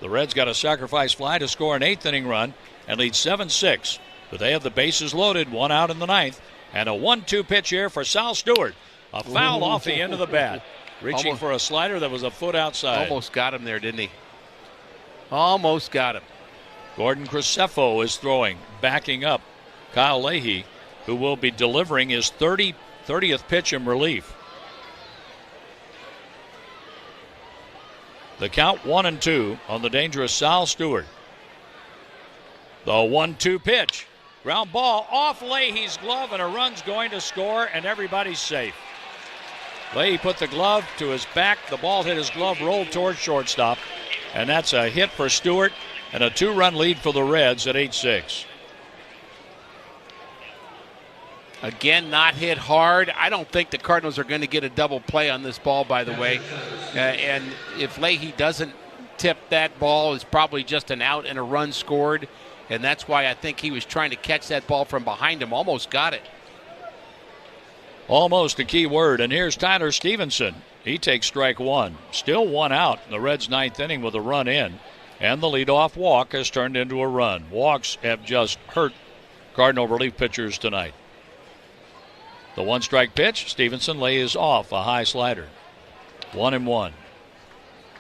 [SPEAKER 18] The Reds got a sacrifice fly to score an 8th inning run and lead 7-6. But they have the bases loaded, 1 out in the 9th. And a 1-2 pitch here for Sal Stewart. A foul off the end of the bat. Reaching for a slider that was a foot outside.
[SPEAKER 2] Almost got him there, didn't he? Almost got him.
[SPEAKER 18] Gordon Crescefo is throwing, backing up Kyle Leahy, who will be delivering his 30th pitch in relief. The count 1-2 on the dangerous Sal Stewart. The 1-2 pitch. Ground ball off Leahy's glove, and a run's going to score, and everybody's safe. Leahy put the glove to his back. The ball hit his glove, rolled towards shortstop, and that's a hit for Stewart and a 2-run lead for the Reds at 8-6.
[SPEAKER 2] Again, not hit hard. I don't think the Cardinals are going to get a double play on this ball, by the way. And if Leahy doesn't tip that ball, it's probably just an out and a run scored. And that's why I think he was trying to catch that ball from behind him. Almost got it.
[SPEAKER 18] Almost a key word. And here's Tyler Stevenson. He takes strike 1. Still 1 out in the Reds' 9th inning with a run in. And the leadoff walk has turned into a run. Walks have just hurt Cardinal relief pitchers tonight. The 1-strike pitch, Stevenson lays off a high slider. 1-1.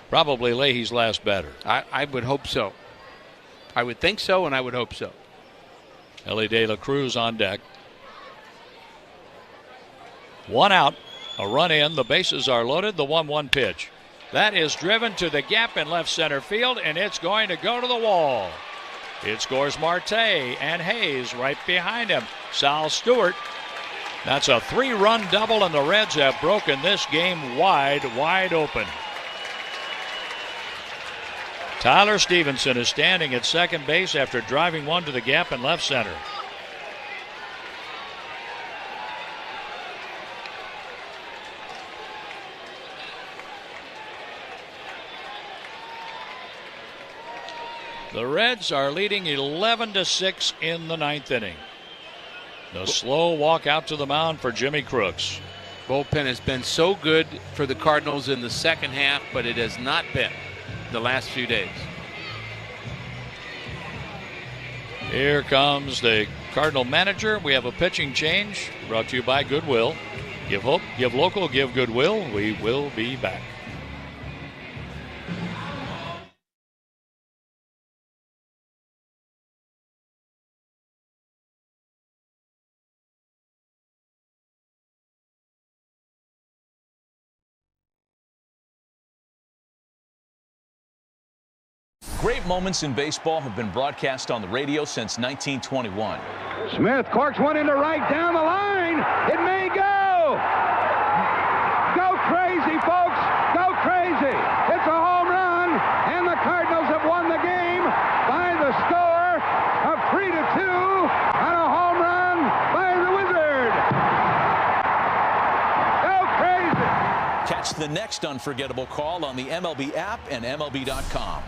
[SPEAKER 18] Probably Leahy's last batter.
[SPEAKER 2] I would hope so. I would think so, and I would hope so.
[SPEAKER 18] Ellie De La Cruz on deck. 1 out, a run in. The bases are loaded. The 1-1 pitch. That is driven to the gap in left center field, and it's going to go to the wall. It scores Marte and Hayes right behind him. Sal Stewart. That's a 3-run double, and the Reds have broken this game wide open. Tyler Stevenson is standing at second base after driving one to the gap in left center. The Reds are leading 11-6 in the 9th inning. The slow walk out to the mound for Jimmy Crooks.
[SPEAKER 2] Bullpen has been so good for the Cardinals in the second half, but it has not been the last few days.
[SPEAKER 18] Here comes the Cardinal manager. We have a pitching change brought to you by Goodwill. Give hope, give local, give Goodwill. We will be back.
[SPEAKER 15] Great moments in baseball have been broadcast on the radio since 1921.
[SPEAKER 13] Smith corks one into right down the line. It may go. Go crazy, folks. Go crazy. It's a home run, and the Cardinals have won the game by the score of 3-2 on a home run by the Wizard. Go crazy.
[SPEAKER 15] Catch the next unforgettable call on the MLB app and MLB.com.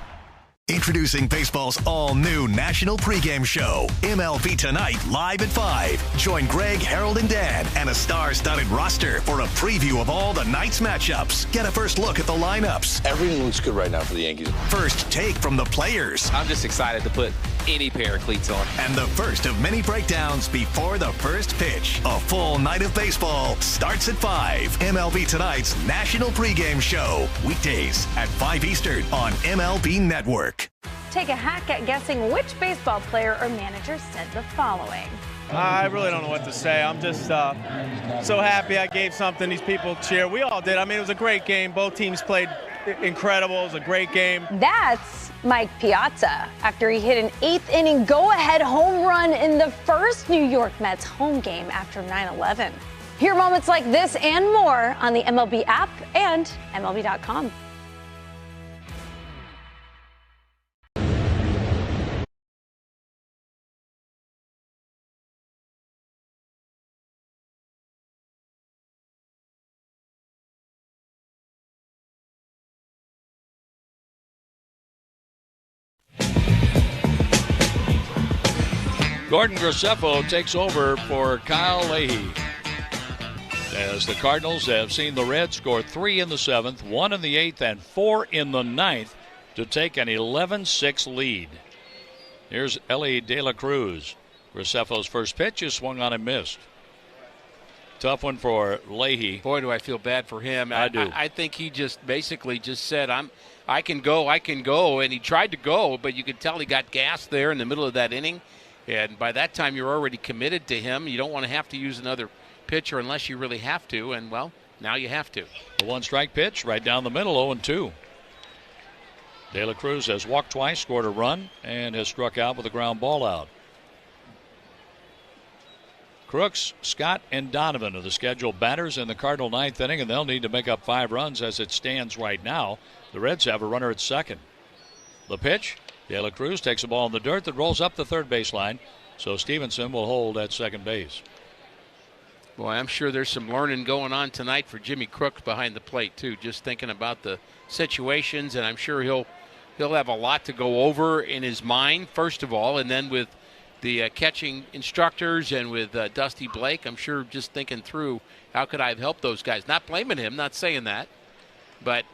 [SPEAKER 12] Introducing baseball's all-new national pregame show, MLB Tonight, live at 5. Join Greg, Harold, and Dan and a star-studded roster for a preview of all the night's matchups. Get a first look at the lineups.
[SPEAKER 14] Everything looks good right now for the Yankees.
[SPEAKER 12] First take from the players.
[SPEAKER 14] I'm just excited to put any pair of cleats on.
[SPEAKER 12] And the first of many breakdowns before the first pitch. A full night of baseball starts at 5. MLB Tonight's national pregame show. Weekdays at 5 Eastern on MLB Network.
[SPEAKER 5] Take a hack at guessing which baseball player or manager said the following.
[SPEAKER 11] I really don't know what to say. I'm just so happy I gave something these people cheer. We all did. I mean, it was a great game. Both teams played incredible. It was a great game.
[SPEAKER 5] That's Mike Piazza after he hit an 8th inning go-ahead home run in the first New York Mets home game after 9/11. Hear moments like this and more on the MLB app and MLB.com.
[SPEAKER 18] Gordon Graceffo takes over for Kyle Leahy, as the Cardinals have seen the Reds score 3 in the 7th, 1 in the 8th, and 4 in the 9th to take an 11-6 lead. Here's Ellie De La Cruz. Graceffo's first pitch is swung on and missed. Tough one for Leahy.
[SPEAKER 2] Boy, do I feel bad for him.
[SPEAKER 18] I do.
[SPEAKER 2] I think he just basically just said, I can go, and he tried to go, but you could tell he got gassed there in the middle of that inning. And by that time, you're already committed to him. You don't want to have to use another pitcher unless you really have to. And, well, now you have to.
[SPEAKER 18] A one-strike pitch right down the middle, 0-2. De La Cruz has walked twice, scored a run, and has struck out with a ground ball out. Crooks, Scott, and Donovan are the scheduled batters in the Cardinal 9th inning, and they'll need to make up 5 runs as it stands right now. The Reds have a runner at second. The pitch. De La Cruz takes a ball in the dirt that rolls up the third baseline, so Stevenson will hold at second base.
[SPEAKER 2] Boy, I'm sure there's some learning going on tonight for Jimmy Crooks behind the plate, too, just thinking about the situations, and I'm sure he'll have a lot to go over in his mind, first of all, and then with the catching instructors and with Dusty Blake, I'm sure just thinking through how could I have helped those guys. Not blaming him, not saying that, but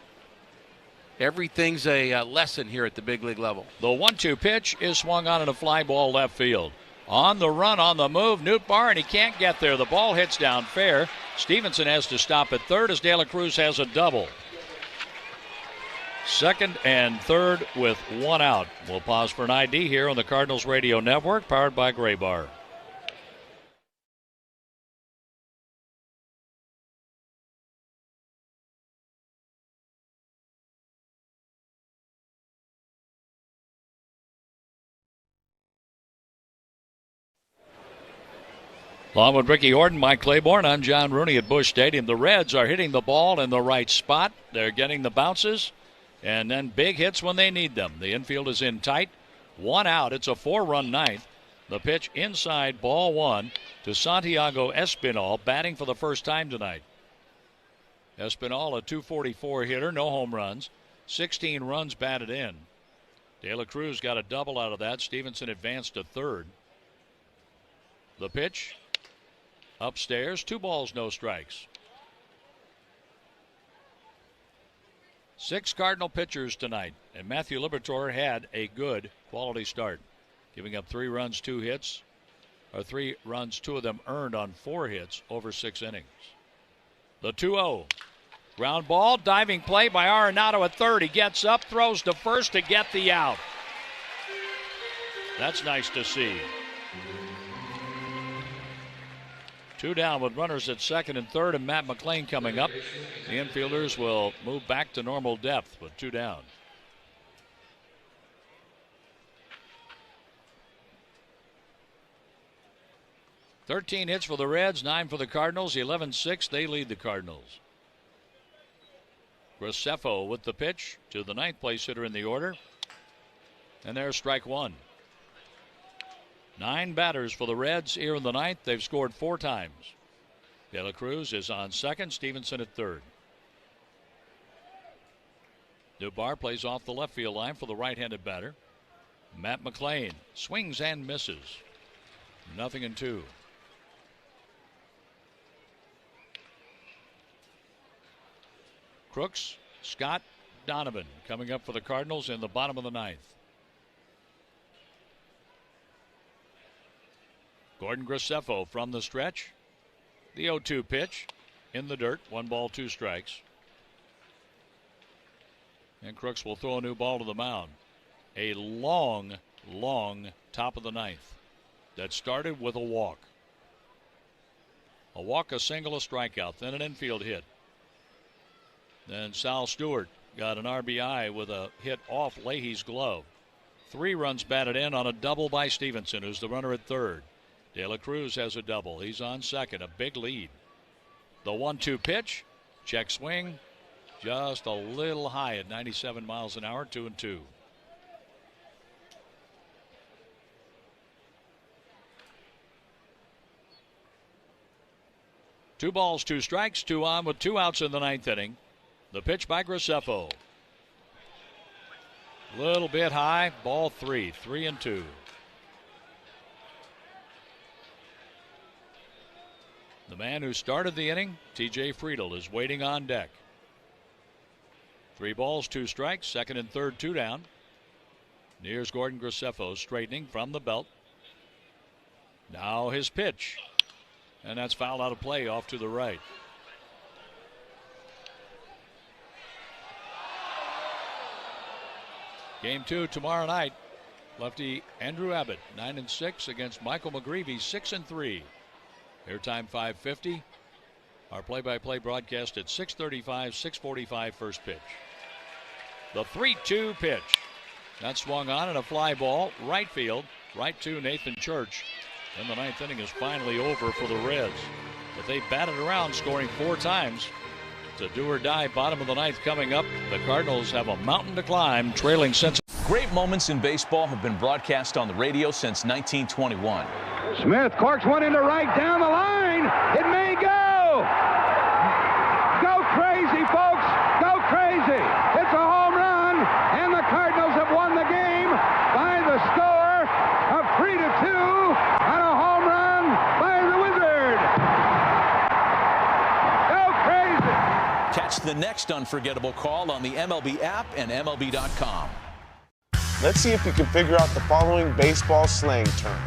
[SPEAKER 2] everything's a lesson here at the big league level.
[SPEAKER 18] The 1-2 pitch is swung on in a fly ball left field. On the run, on the move, Nootbaar, and he can't get there. The ball hits down fair. Stevenson has to stop at third as De La Cruz has a double. Second and third with 1 out. We'll pause for an ID here on the Cardinals Radio Network, powered by Gray Bar. Along with Ricky Horton, Mike Claiborne, I'm John Rooney at Busch Stadium. The Reds are hitting the ball in the right spot. They're getting the bounces and then big hits when they need them. The infield is in tight. 1 out. It's a 4-run ninth. The pitch inside, ball 1 to Santiago Espinal, batting for the first time tonight. Espinal, a .244 hitter, no home runs, 16 runs batted in. De La Cruz got a double out of that. Stevenson advanced to third. The pitch upstairs, 2 balls, no strikes. 6 Cardinal pitchers tonight, and Matthew Liberatore had a good quality start, giving up 3 runs, 2 hits, or 3 runs, 2 of them earned on 4 hits over 6 innings. The 2-0. Ground ball, diving play by Arenado at third. He gets up, throws to first to get the out. That's nice to see. 2 down with runners at second and third, and Matt McLean coming up. The infielders will move back to normal depth with 2 down. $13 hits for the Reds, 9 for the Cardinals, 11-6. They lead the Cardinals. Graceffo with the pitch to the 9th place hitter in the order. And there's strike 1. 9 batters for the Reds here in the 9th. They've scored 4 times. De La Cruz is on second, Stevenson at third. Nootbaar plays off the left field line for the right-handed batter. Matt McLean swings and misses. 0-2. Crooks, Scott, Donovan coming up for the Cardinals in the bottom of the 9th. Gordon Graceffo from the stretch. The 0-2 pitch in the dirt. 1 ball, 2 strikes. And Crooks will throw a new ball to the mound. A long, long top of the ninth that started with a walk. A walk, a single, a strikeout, then an infield hit. Then Sal Stewart got an RBI with a hit off Leahy's glove. 3 runs batted in on a double by Stevenson, who's the runner at third. De La Cruz has a double. He's on second, a big lead. The 1-2 pitch, check swing, just a little high at 97 miles an hour, 2-2. Two balls, 2 strikes, 2 on with 2 outs in the 9th inning. The pitch by Graceffo. Little bit high, ball 3, 3-2. The man who started the inning, T.J. Friedel, is waiting on deck. 3 balls, 2 strikes, 2nd and 3rd, 2 down. Here's Gordon Graceffo straightening from the belt. Now his pitch. And that's fouled out of play off to the right. Game 2 tomorrow night. Lefty Andrew Abbott, 9-6 against Michael McGreevy, 6-3. Airtime 5:50. Our play-by-play broadcast at 6:35, 6:45 first pitch. The 3-2 pitch. That swung on and a fly ball, right field, right to Nathan Church. And the 9th inning is finally over for the Reds. But they batted around, scoring 4 times. It's a do-or-die bottom of the 9th coming up. The Cardinals have a mountain to climb, trailing Cincinnati.
[SPEAKER 15] Great moments in baseball have been broadcast on the radio since 1921.
[SPEAKER 13] Smith corks one into right down the line. It may go. Go crazy, folks. Go crazy. It's a home run, and the Cardinals have won the game by the score of 3-2 on a home run by the Wizard. Go crazy.
[SPEAKER 15] Catch the next unforgettable call on the MLB app and MLB.com.
[SPEAKER 19] Let's see if we can figure out the following baseball slang term.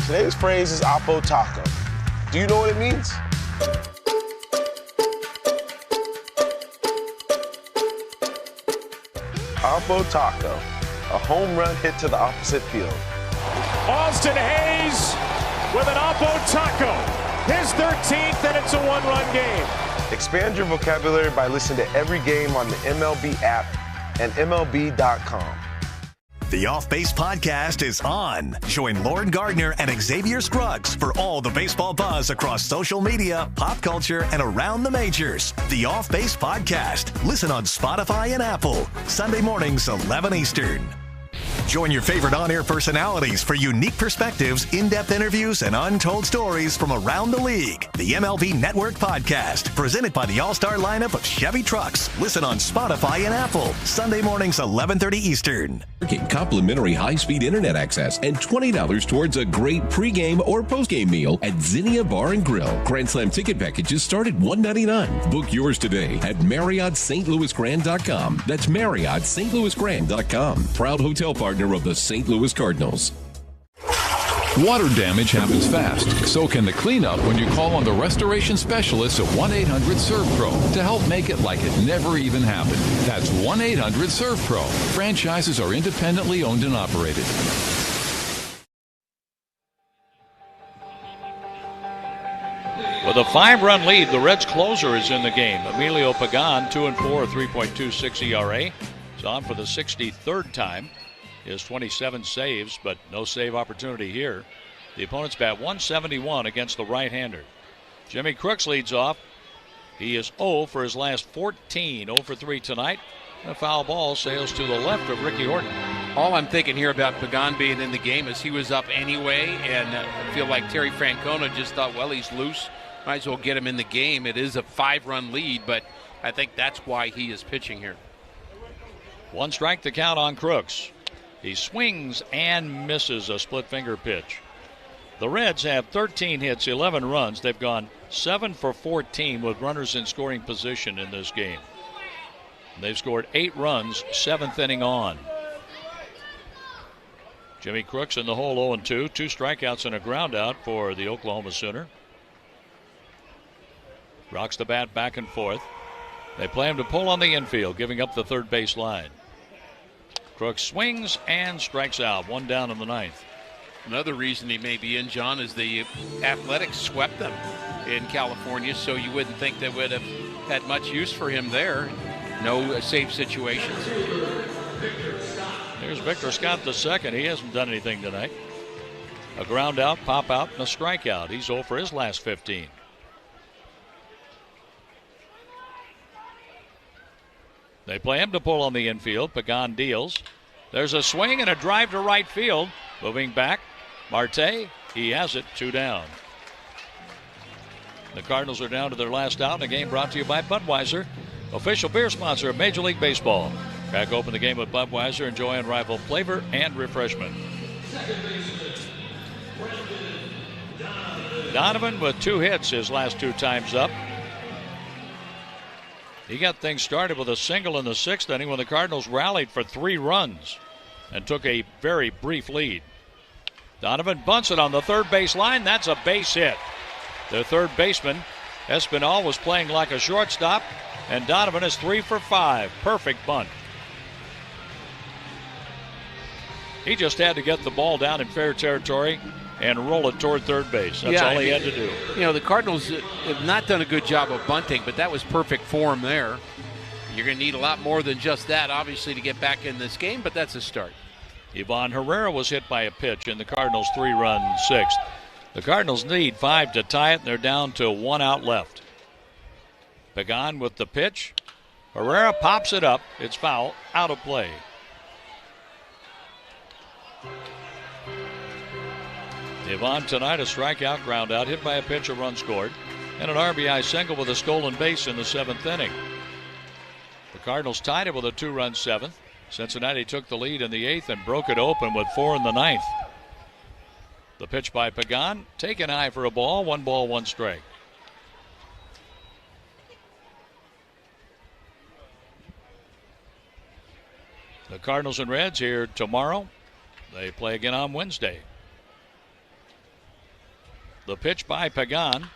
[SPEAKER 19] Today's phrase is Oppo Taco. Do you know what it means? Oppo Taco, a home run hit to the opposite field.
[SPEAKER 7] Austin Hayes with an Oppo Taco. His 13th, and it's a 1-run game.
[SPEAKER 19] Expand your vocabulary by listening to every game on the MLB app and MLB.com.
[SPEAKER 12] The Off Base Podcast is on. Join Lauren Gardner and Xavier Scruggs for all the baseball buzz across social media, pop culture, and around the majors. The Off Base Podcast. Listen on Spotify and Apple. Sunday mornings, 11 Eastern. Join your favorite on-air personalities for unique perspectives, in-depth interviews, and untold stories from around the league. The MLB Network Podcast, presented by the all-star lineup of Chevy trucks. Listen on Spotify and Apple. Sunday mornings, 11:30 Eastern.
[SPEAKER 1] Complimentary high-speed internet access and $20 towards a great pregame or postgame meal at Zinnia Bar and Grill. Grand Slam ticket packages start at $199. Book yours today at MarriottSt.LouisGrand.com. That's MarriottSt.LouisGrand.com. Proud hotel partner of the St. Louis Cardinals.
[SPEAKER 8] Water damage happens fast. So can the cleanup when you call on the restoration specialists at 1-800-SERVPRO to help make it like it never even happened. That's 1-800-SERVPRO. Franchises are independently owned and operated.
[SPEAKER 18] With a 5-run lead, the Reds' closer is in the game. Emilio Pagan, 2-4, 3.26 ERA. He's on for the 63rd time. He has 27 saves, but no save opportunity here. The opponent's bat 171 against the right-hander. Jimmy Crooks leads off. He is 0 for his last 14, 0 for 3 tonight. And a foul ball sails to the left of Ricky Horton.
[SPEAKER 2] All I'm thinking here about Pagan being in the game is he was up anyway, and I feel like Terry Francona just thought, well, he's loose. Might as well get him in the game. It is a 5-run lead, but I think that's why he is pitching here.
[SPEAKER 18] 1 strike to count on Crooks. He swings and misses a split finger pitch. The Reds have 13 hits, 11 runs. They've gone 7 for 14 with runners in scoring position in this game. They've scored 8 runs, 7th inning on. Jimmy Crooks in the hole 0-2. 2 strikeouts and a ground out for the Oklahoma Sooner. Rocks the bat back and forth. They play him to pull on the infield, giving up the third base line. Crooks swings and strikes out. 1 down in the 9th.
[SPEAKER 2] Another reason he may be in, John, is the Athletics swept them in California, so you wouldn't think they would have had much use for him there. No safe situations.
[SPEAKER 18] Here's Victor Scott the second. He hasn't done anything tonight. A ground out, pop out, and a strikeout. He's 0 for his last 15. They play him to pull on the infield. Pagan deals. There's a swing and a drive to right field. Moving back, Marte. He has it. 2 down. The Cardinals are down to their last out in a game brought to you by Budweiser, official beer sponsor of Major League Baseball. Crack open the game with Budweiser. Enjoy unrivaled flavor and refreshment. Donovan with 2 hits his last 2 times up. He got things started with a single in the 6th inning when the Cardinals rallied for 3 runs and took a very brief lead. Donovan bunts it on the third base line. That's a base hit. Their third baseman, Espinal, was playing like a shortstop, and Donovan is 3 for 5. Perfect bunt. He just had to get the ball down in fair territory and roll it toward third base. That's all he had to do.
[SPEAKER 2] You know, the Cardinals have not done a good job of bunting, but that was perfect form there. You're going to need a lot more than just that, obviously, to get back in this game, but that's a start.
[SPEAKER 18] Ivan Herrera was hit by a pitch in the Cardinals' 3-run 6th. The Cardinals need 5 to tie it, and they're down to 1 out left. Pagan with the pitch. Herrera pops it up. It's foul. Out of play. Ivan tonight a strikeout, ground out, hit by a pitch, a run scored, and an RBI single with a stolen base in the 7th inning. The Cardinals tied it with a 2-run 7th. Cincinnati took the lead in the 8th and broke it open with 4 in the 9th. The pitch by Pagan, taken high for a ball, 1 ball, 1 strike. The Cardinals and Reds here tomorrow. They play again on Wednesday. The pitch by Pagan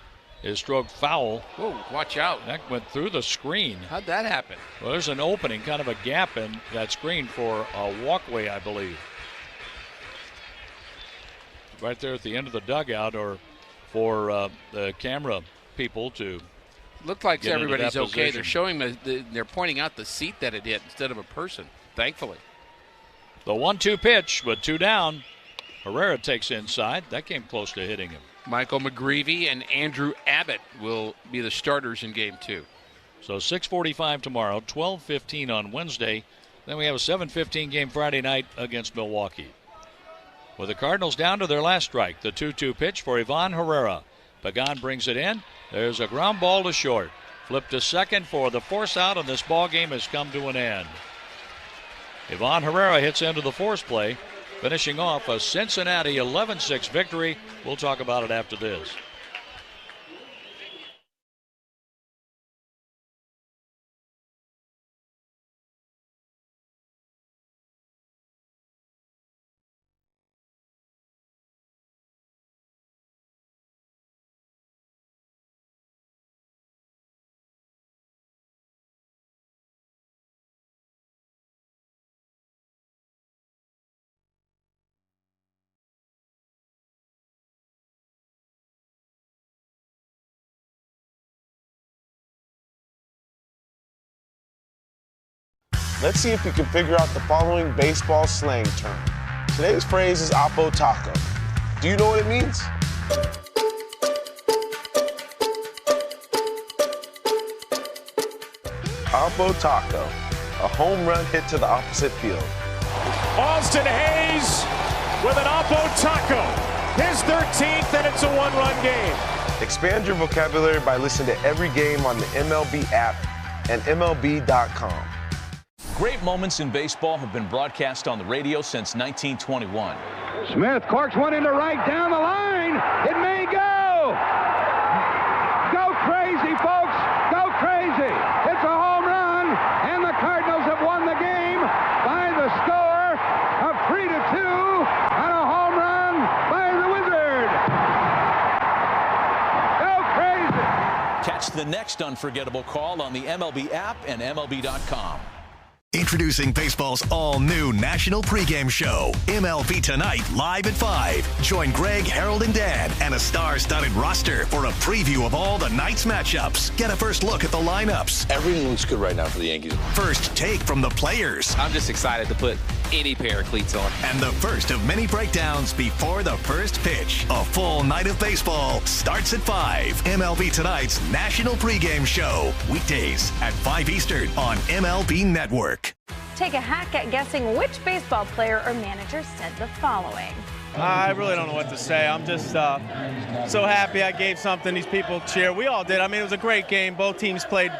[SPEAKER 18] is stroked foul.
[SPEAKER 2] Whoa, watch out.
[SPEAKER 18] That went through the screen.
[SPEAKER 2] How'd that happen?
[SPEAKER 18] Well, there's an opening, kind of a gap in that screen for a walkway, I believe. Right there at the end of the dugout, or for the camera people to.
[SPEAKER 2] Looked like everybody's okay.
[SPEAKER 18] Position.
[SPEAKER 2] They're showing they're pointing out the seat that it hit instead of a person, thankfully.
[SPEAKER 18] The 1-2 pitch with 2 down. Herrera takes inside. That came close to hitting him.
[SPEAKER 2] Michael McGreevy and Andrew Abbott will be the starters in Game 2.
[SPEAKER 18] So 6:45 tomorrow, 12:15 on Wednesday. Then we have a 7:15 game Friday night against Milwaukee. With the Cardinals down to their last strike, the 2-2 pitch for Ivan Herrera. Pagan brings it in. There's a ground ball to short. Flip to second for the force out, and this ball game has come to an end. Ivan Herrera hits into the force play, finishing off a Cincinnati 11-6 victory. We'll talk about it after this.
[SPEAKER 19] Let's see if you can figure out the following baseball slang term. Today's phrase is Oppo Taco. Do you know what it means? Oppo Taco, a home run hit to the opposite field.
[SPEAKER 7] Austin Hayes with an Oppo Taco. His 13th, and it's a 1-run game.
[SPEAKER 19] Expand your vocabulary by listening to every game on the MLB app and MLB.com.
[SPEAKER 15] Great moments in baseball have been broadcast on the radio since 1921.
[SPEAKER 13] Smith corks one into right down the line. It may go. Go crazy, folks. Go crazy. It's a home run, and the Cardinals have won the game by the score of 3-2
[SPEAKER 15] Catch the next unforgettable call on the MLB app and MLB.com.
[SPEAKER 12] Introducing baseball's all-new national pregame show, MLB Tonight, live at 5. Join Greg, Harold, and Dan, and a star-studded roster for a preview of all the night's matchups. Get a first look at the lineups.
[SPEAKER 14] Everything looks good right now for the Yankees.
[SPEAKER 12] First take from the players.
[SPEAKER 14] I'm just excited to put any pair of cleats on.
[SPEAKER 12] And the first of many breakdowns before the first pitch. A full night of baseball starts at 5. MLB Tonight's national pregame show. Weekdays at 5 Eastern on MLB Network.
[SPEAKER 5] Take a hack at guessing which baseball player or manager said the following.
[SPEAKER 11] I really don't know what to say. I'm just so happy I gave something these people cheer. We all did. I mean, it was a great game. Both teams played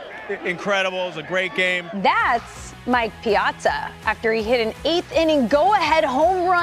[SPEAKER 11] incredible. It was a great game.
[SPEAKER 5] That's Mike Piazza after he hit an 8th inning go-ahead home run.